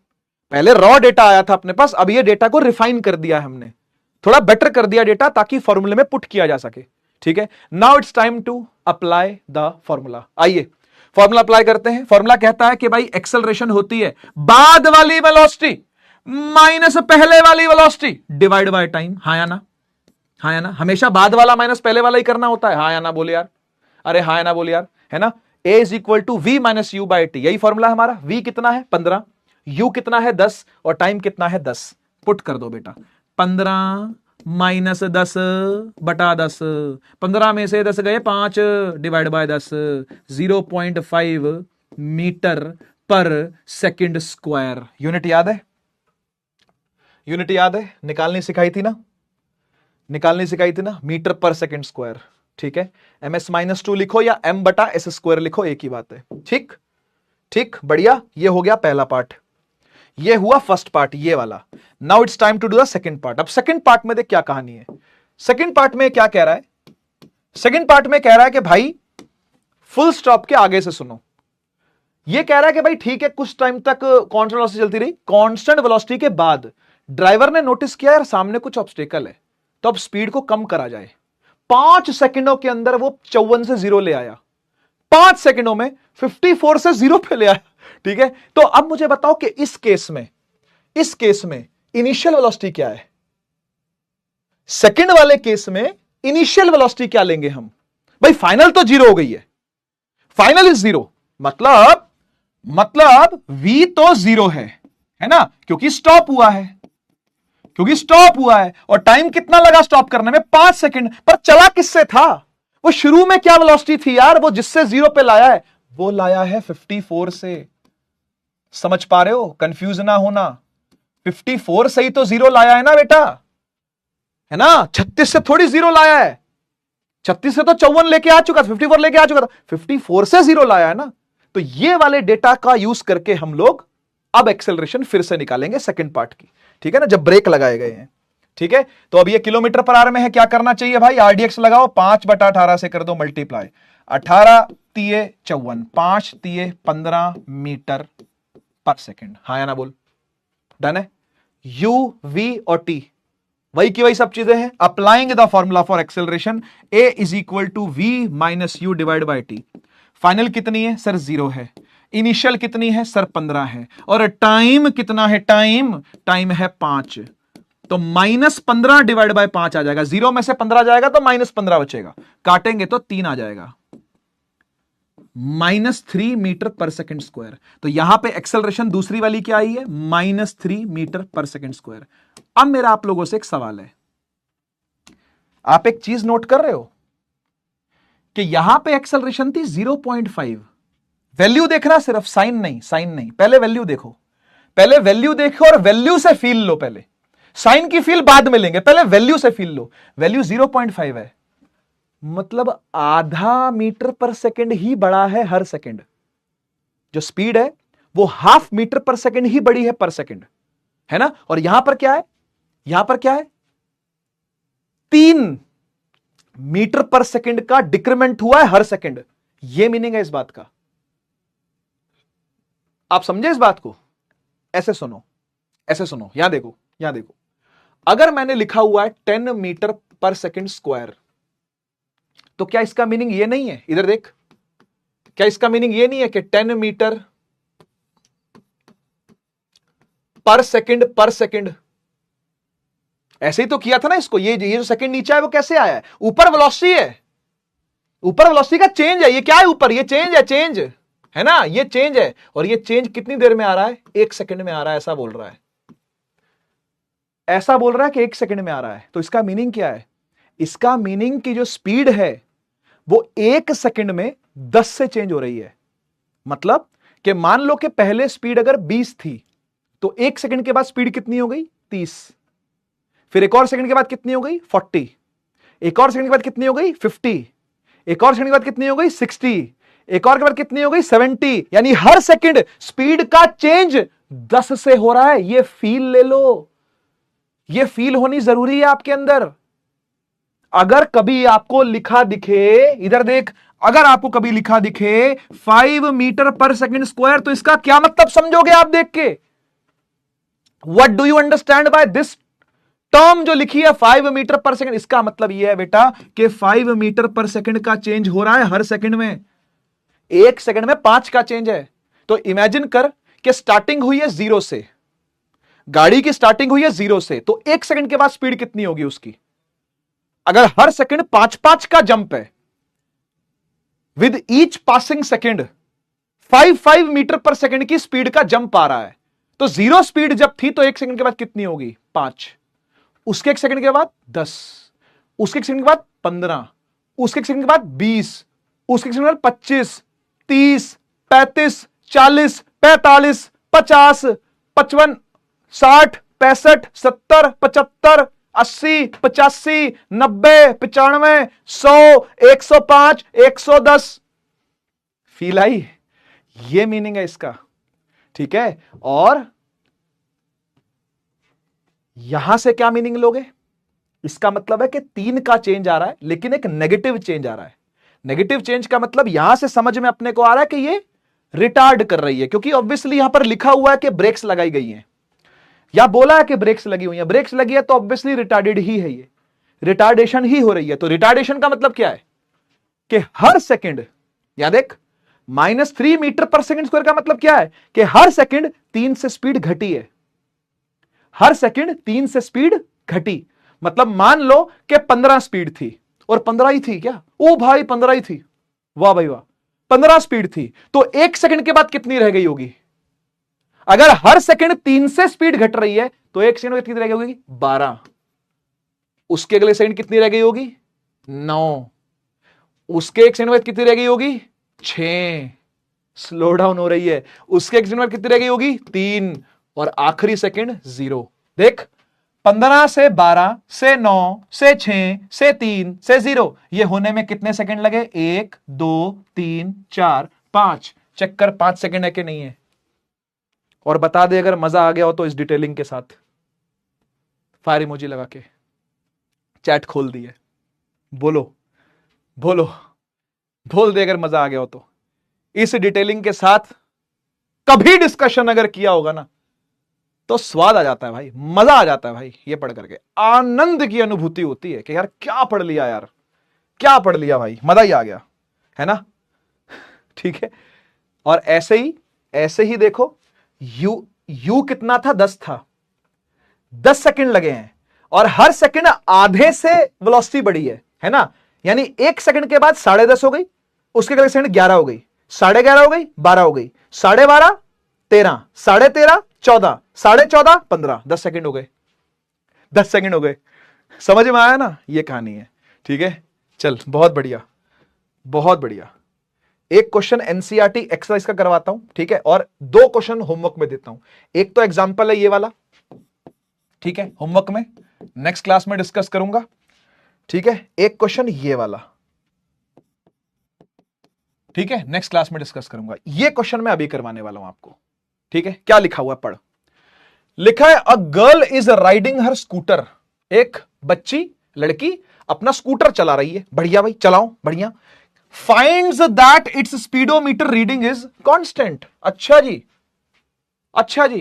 पहले रॉ डेटा आया था अपने पास, अब ये डेटा को रिफाइन कर दिया है हमने, थोड़ा बेटर कर दिया डेटा ताकि फॉर्मूले में पुट किया जा सके। ठीक है, now it's time to apply the formula. आइए फॉर्मूला अप्लाई करते हैं। फॉर्मूला कहता है कि भाई एक्सेलरेशन होती है बाद वाली वेलोसिटी माइनस पहले वाली वेलोसिटी डिवाइड बाय टाइम। हाँ या ना, हाँ या ना, हमेशा बाद वाला माइनस पहले वाला ही करना होता है। हाँ या ना बोले यार, अरे हाँ या ना बोले यार, है ना। a is equal to v minus u by t, यही फॉर्मूला हमारा। v कितना है 15, u कितना है 10 और टाइम कितना है 10। पुट कर दो बेटा, 15 -10/10, 15 में से 10 गए 5 divide by 10, 0.5 metre per second square. Unit याद है? यूनिट याद है? निकालनी सिखाई थी ना, निकालनी सिखाई थी ना, मीटर पर सेकंड स्क्वायर। ठीक है, ms-2 लिखो या m/s² लिखो, एक ही बात है। ठीक ठीक, बढ़िया। ये हो गया पहला पार्ट, ये हुआ फर्स्ट पार्ट, ये वाला। Now it's time to do the second part. अब सेकंड पार्ट में देख क्या कहानी है। सेकंड पार्ट में क्या कह रहा है? सेकंड पार्ट में कह रहा है कि भाई फुल स्टॉप के आगे से सुनो। ये कह रहा है कि भाई ठीक है, कुछ टाइम तक कांस्टेंट वेलोसिटी चलती रही, कांस्टेंट वेलोसिटी के बाद ड्राइवर ने नोटिस किया यार सामने कुछ ऑब्स्टेकल है, तो अब स्पीड को कम करा जाए। 5 सेकंडों के अंदर वो 54 से 0 ले आया, 5 सेकंडों में 54 से 0 पे ले आया। ठीक है, तो अब मुझे बताओ कि इस केस में इनिशियल वेलोसिटी क्या है? सेकंड वाले केस में इनिशियल वेलोसिटी क्या लेंगे हम? भाई फाइनल तो 0 हो गई है, फाइनल इज 0, मतलब v तो 0 है ना, क्योंकि स्टॉप हुआ है, और टाइम कितना लगा स्टॉप करने में? 5 सेकंड। पर चला किससे था? वो शुरू में क्या वेलोसिटी थी यार, वो जिससे 0 पे लाया है, वो लाया है 54 से। समझ पा रहे हो? कंफ्यूज ना होना, 54 से ही तो 0 लाया है ना बेटा, है ना? 36 से थोड़ी 0 लाया है, 36 से तो 54 लेके आ चुका था, 54 लेके आ चुका था, 54 से 0 लाया है ना। तो ये वाले डेटा का यूज करके हम लोग अब एक्सेलरेशन फिर से निकालेंगे सेकंड पार्ट की। ठीक है ना, जब ब्रेक लगाए गए हैं। ठीक है, तो अब ये किलोमीटर पर आवर में है, क्या करना चाहिए भाई? RDX लगाओ, 5/18 से कर दो मल्टीप्लाई, 18 तिये 54, 5 तिये 15 मीटर पर सेकेंड। हाँ या ना बोल? डन है? U, V और T वही की वही सब चीजें हैं। Applying the formula for acceleration, A is equal to V minus U divide by T। Final कितनी है सर? 0 है। इनिशियल कितनी है सर? 15 है। और टाइम कितना है? टाइम है 5, तो -15 डिवाइड बाय 5 आ जाएगा। 0 में से 15 जाएगा तो -15 बचेगा, काटेंगे तो 3 आ जाएगा, -3 मीटर पर सेकेंड स्क्वायर। तो यहां पे एक्सेलरेशन दूसरी वाली क्या आई है? -3 मीटर पर सेकेंड स्क्वायर। अब मेरा आप लोगों से एक सवाल है, आप एक चीज नोट कर रहे हो कि यहां पे एक्सेलरेशन थी 0.5। वैल्यू देखना सिर्फ, साइन नहीं, पहले वैल्यू देखो, और वैल्यू से फील लो। पहले साइन की फील बाद में लेंगे, पहले वैल्यू से फील लो। वैल्यू 0.5 है, मतलब आधा मीटर पर सेकंड ही बड़ा है हर सेकंड। जो स्पीड है वो ½ मीटर पर सेकंड ही बड़ी है पर सेकंड, है ना? और यहां पर क्या है? 3 मीटर पर सेकंड का डिक्रीमेंट हुआ है हर सेकंड। यह मीनिंग है इस बात का। आप समझे इस बात को? ऐसे सुनो, यहां देखो, अगर मैंने लिखा हुआ है 10 मीटर पर सेकंड स्क्वायर, तो क्या इसका मीनिंग ये नहीं है? इधर देख, क्या इसका मीनिंग ये नहीं है कि 10 मीटर पर सेकंड? ऐसे ही तो किया था ना इसको। ये जो सेकंड नीचे है वो कैसे आया है? ऊपर वेलोसिटी है, ऊपर वेलोसिटी का चेंज है। ये क्या है? ऊपर ये चेंज है ना, ये चेंज है। और ये चेंज कितनी देर में आ रहा है? 1 सेकंड में आ रहा है, ऐसा बोल रहा है, कि 1 सेकंड में आ रहा है। तो इसका मीनिंग क्या है? इसका मीनिंग की जो स्पीड है वो 1 सेकंड में 10 से चेंज हो रही है। मतलब कि मान लो कि पहले स्पीड अगर 20 थी, तो 1 सेकंड के बाद स्पीड कितनी हो गई? 30। फिर एक और सेकंड के बाद कितनी हो गई? 40। एक और सेकंड के बाद कितनी हो गई? 50। एक और सेकंड के बाद कितनी हो गई? 60। एक और के बाद कितनी हो गई? 70। यानी हर सेकंड स्पीड का चेंज 10 से हो रहा है। ये फील ले लो, ये फील होनी जरूरी है आपके अंदर। अगर कभी आपको लिखा दिखे, इधर देख, अगर आपको कभी लिखा दिखे 5 मीटर पर सेकंड स्क्वायर, तो इसका क्या मतलब समझोगे आप देख के? What do you understand by this term जो लिखी है 5 मीटर पर सेकंड? इसका मतलब यह है बेटा कि 5 मीटर पर सेकंड का चेंज हो रहा है हर सेकंड में। 1 सेकंड में 5 का चेंज है। तो इमेजिन कर कि स्टार्टिंग हुई है 0 से, गाड़ी की स्टार्टिंग हुई है 0 से, तो 1 सेकंड के बाद स्पीड कितनी होगी उसकी? अगर हर सेकंड 5-5 का जंप है, with each passing second 5-5 metre per second की स्पीड का जंप आ रहा है, तो 0 स्पीड जब थी तो 1 सेकंड के बाद कितनी होगी? 5। उसके एक सेकंड के बाद 10, उसके एक सेकंड के बाद 15, उसके एक सेकंड के बाद 20, उसके एक सेकंड के बाद 25, 30, 35, 40, 45, 50, 55, 60, 65, 70, 75, 80, 85, 90, 95, 100, 105, 110। Feel I? ये मीनिंग है इसका, ठीक है। और यहां से क्या मीनिंग लोगे? इसका मतलब है कि 3 का चेंज आ रहा है, लेकिन एक नेगेटिव चेंज आ रहा है। नेगेटिव चेंज का मतलब यहां से समझ में अपने को आ रहा है कि ये रिटार्ड कर रही है, क्योंकि ऑब्वियसली यहां पर लिखा हुआ है कि ब्रेक्स लगाई गई हैं, या बोला है कि ब्रेक्स लगी हुई है। ब्रेक्स लगी है तो ऑब्वियसली रिटार्डेड ही है, ये रिटार्डेशन ही हो रही है। तो रिटार्डेशन का मतलब क्या है कि हर सेकंड, याद देख, -3 मीटर पर सेकंड स्क्वायर का मतलब क्या है कि हर सेकंड 3 से स्पीड घटी है। हर सेकंड 3 से स्पीड घटी, मतलब मान लो कि 15 स्पीड थी और 15 ही थी क्या? ओ भाई 15 ही थी, वाह भाई वाह, 15 स्पीड थी, तो 1 सेकंड के बाद कितनी रह गई होगी? अगर हर सेकंड 3 से स्पीड घट रही है तो 1 सेकंड में कितनी रह गई होगी? 12। उसके अगले सेकंड कितनी रह गई होगी? 9। उसके 1 सेकंड में कितनी रह गई होगी? 6। स्लो डाउन हो रही है। उसके 1 सेकंड में कितनी रह गई होगी? 3। और आखिरी सेकंड 0। देख, 15 से 12 से 9 से 6 से 3 से 0, ये होने में कितने सेकंड लगे? 1 2 3 4 5। चेक कर 5 सेकंड है कि नहीं है, और बता दे अगर मजा आ गया हो तो इस डिटेलिंग के साथ। फायर इमोजी लगा के चैट खोल दी है, बोलो बोलो, बोल दे अगर मजा आ गया हो तो। इस डिटेलिंग के साथ कभी डिस्कशन अगर किया होगा ना तो स्वाद आ जाता है भाई, मजा आ जाता है भाई, ये पढ़ करके आनंद की अनुभूति होती है कि यार क्या पढ़ लिया, यार क्या पढ़ लिया भाई, मजा ही आ गया, है ना? ठीक है। और ऐसे ही देखो, यू कितना था? 10 था, 10 सेकंड लगे हैं, और हर सेकंड आधे से वेलोसिटी बढ़ी है ना? यानी 1 सेकंड के बाद 10.5 हो गई, उसके अगले सेकंड 11 हो गई, 11.5 हो गई, 12 हो गई, 12.5 13, 13.5 14, 14.5 15, 10 सेकंड हो गए, 10 सेकंड हो गए। समझ में आया ना? ये कहानी है, ठीक है। चल, बहुत बढ़िया, बहुत बढ़िया। एक क्वेश्चन एनसीईआरटी एक्सरसाइज का करवाता हूं, ठीक है, और 2 क्वेश्चन होमवर्क में देता हूं। एक तो एग्जांपल है ये वाला, ठीक है, होमवर्क में नेक्स्ट क्लास में डिस्कस करूंगा, ठीक है। एक क्वेश्चन ये वाला, ठीक है, नेक्स्ट क्लास में डिस्कस करूंगा। ये क्वेश्चन मैं अभी करवाने वाला हूं आपको, ठीक है। क्या लिखा हुआ है पढ़। लिखा है a girl is riding her scooter. एक बच्ची, लड़की अपना स्कूटर चला रही है, बढ़िया भाई, चलाओ, बढ़िया। Finds that it's speedometer reading is constant. अच्छा जी, अच्छा जी,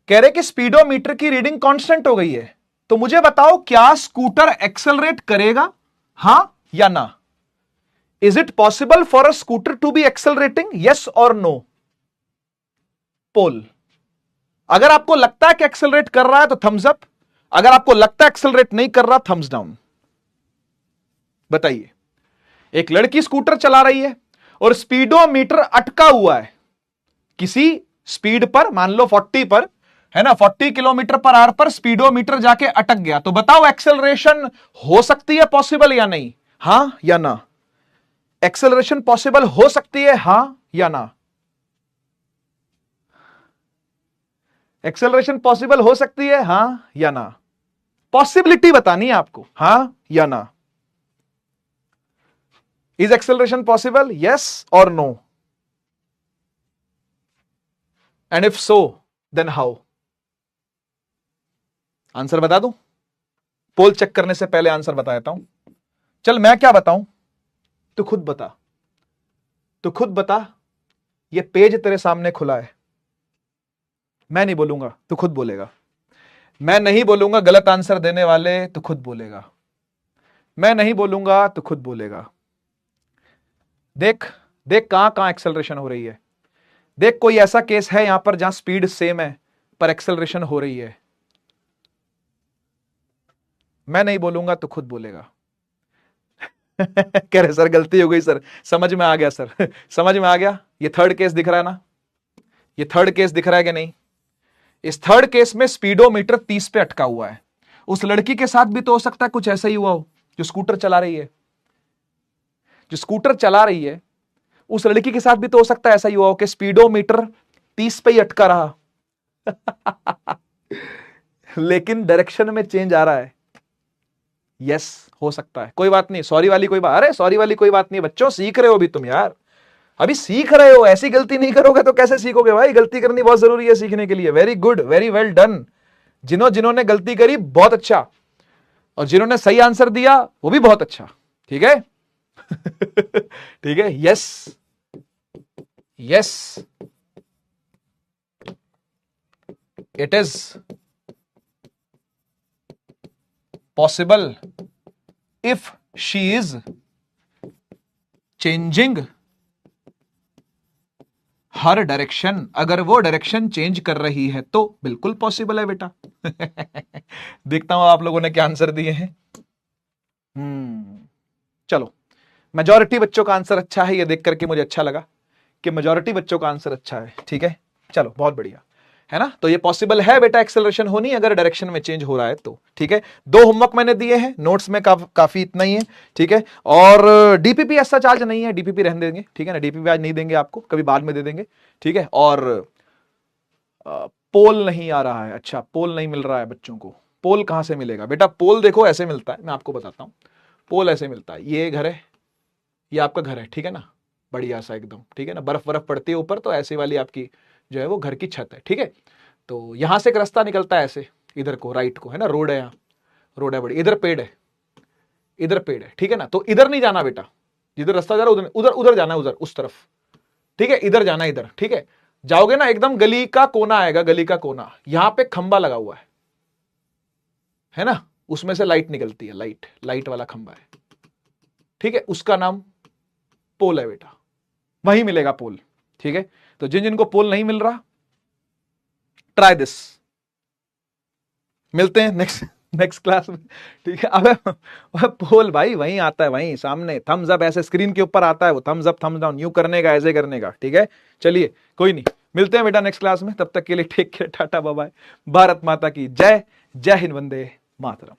कह रहे कि स्पीडोमीटर की रीडिंग कांस्टेंट हो गई है, तो मुझे बताओ क्या स्कूटर एक्सेलरेट करेगा, हां या ना? Is it possible for a scooter to be accelerating, yes और नो? पोल। अगर आपको लगता है कि एक्सेलरेट कर रहा है तो थम्स अप, अगर आपको लगता है एक्सेलरेट नहीं कर रहा, थम्स डाउन। बताइए। एक लड़की स्कूटर चला रही है और स्पीडोमीटर अटका हुआ है किसी स्पीड पर, मान लो 40 पर, है ना, 40 किलोमीटर पर आवर पर स्पीडोमीटर जाके अटक गया, तो बताओ एक्सेलरेशन हो सकती है पॉसिबल या नहीं, हां या ना? एक्सेलरेशन पॉसिबल हो सकती है, हां या ना? एक्सेलरेशन पॉसिबल हो सकती है, हां या ना? पॉसिबिलिटी बतानी है आपको, हां या ना? इज एक्सेलरेशन पॉसिबल, यस और no? And if so then how? Answer बता दूं? पोल चेक करने से पहले आंसर बता देता हूं। चल, मैं क्या बताऊं, तू खुद बता, तू खुद बता। ये पेज तेरे सामने खुला है, मैं नहीं बोलूंगा, तू खुद बोलेगा। मैं नहीं बोलूंगा गलत आंसर देने वाले, तू खुद बोलेगा। मैं नहीं बोलूंगा, तू खुद बोलेगा। देख देख, कहां कहां एक्सेलरेशन हो रही है। देख, कोई ऐसा केस है यहां पर जहां स्पीड सेम है पर एक्सेलरेशन हो रही है? मैं नहीं बोलूंगा, तो खुद बोलेगा। कह रहे सर गलती हो गई सर, समझ में आ गया सर, समझ में आ गया। ये थर्ड केस दिख रहा है ना, ये थर्ड केस दिख रहा है कि नहीं? इस थर्ड केस में स्पीडोमीटर 30 पे अटका हुआ है, उस लड़की के साथ भी तो हो सकता है कुछ ऐसा ही हुआ हो, जो स्कूटर चला रही है, जो स्कूटर चला रही है, उस लड़की के साथ भी तो हो सकता है ऐसा ही हुआ हो कि स्पीडोमीटर 30 पे ही अटका रहा लेकिन डायरेक्शन में चेंज आ रहा है। यस, हो सकता है, कोई बात नहीं, सॉरी वाली कोई बात, अरे सॉरी वाली कोई बात नहीं बच्चों, सीख रहे हो अभी तुम यार, अभी सीख रहे हो, ऐसी गलती नहीं करोगे तो कैसे सीखोगे भाई, गलती करनी बहुत जरूरी है सीखने के लिए। Very good, very well done. जिन्होंने गलती करी बहुत अच्छा, और जिन्होंने सही आंसर दिया वो भी बहुत अच्छा, ठीक है ठीक है, yes yes, it is possible if she is changing her direction, अगर वो डायरेक्शन चेंज कर रही है तो बिल्कुल पॉसिबल है बेटा देखता हूं आप लोगों ने क्या आंसर दिए हैं। चलो, मेजॉरिटी बच्चों का आंसर अच्छा है, ये देख करके मुझे अच्छा लगा कि मेजॉरिटी बच्चों का आंसर अच्छा है, ठीक है, चलो बहुत बढ़िया है ना। तो ये पॉसिबल है बेटा एक्सेलरेशन होनी अगर डायरेक्शन में चेंज हो रहा है तो, ठीक है। 2 होमवर्क मैंने दिए हैं, नोट्स में काफी इतना ही है, ठीक है। और डीपीपी ऐसा चार्ज नहीं है, डीपीपी रहने देंगे, ठीक है ना, डीपीपी आज नहीं देंगे आपको, कभी बाद में दे देंगे, ठीक है। और पोल नहीं आ रहा है, अच्छा पोल नहीं मिल रहा है बच्चों को, पोल कहां से मिलेगा बेटा, पोल देखो ऐसे मिलता है, मैं आपको बताता हूं, पोल ऐसे मिलता है, ये घर है, ये आपका घर है, ठीक है ना, बढ़िया सा एकदम, ठीक है ना, बर्फ पड़ती है ऊपर तो ऐसी वाली आपकी जो है वो घर की छत है, ठीक है। तो यहां से एक रास्ता निकलता है ऐसे इधर को, राइट को, है ना, रोड है, यहाँ रोड है बड़ी, इधर पेड़ है, इधर पेड़ है, ठीक है ना। तो इधर नहीं जाना बेटा, जिधर रास्ता जा रहा है उधर उधर जाना है, उधर उस तरफ, ठीक है, इधर जाना है, इधर, ठीक है। जाओगे ना एकदम गली का कोना आएगा, गली का कोना, यहां पे खंबा लगा हुआ है ना, उसमें से लाइट निकलती है, लाइट वाला खंबा है, ठीक है, उसका नाम पोल है बेटा, वहीं मिलेगा पोल, ठीक है। तो जिनको पोल नहीं मिल रहा, ट्राई दिस, मिलते हैं नेक्स्ट क्लास में, ठीक है। अबे पोल भाई वहीं आता है, वहीं सामने, थम्स अप ऐसे स्क्रीन के ऊपर आता है, वो थम्स अप थम्स डाउन यूं करने का, ऐसे करने का, ठीक है। चलिए कोई नहीं, मिलते हैं बेटा नेक्स्ट क्लास में, तब तक के लिए take care, tata bye bye, Bharat Mata की जय, जय हिंद, वंदे मातरम।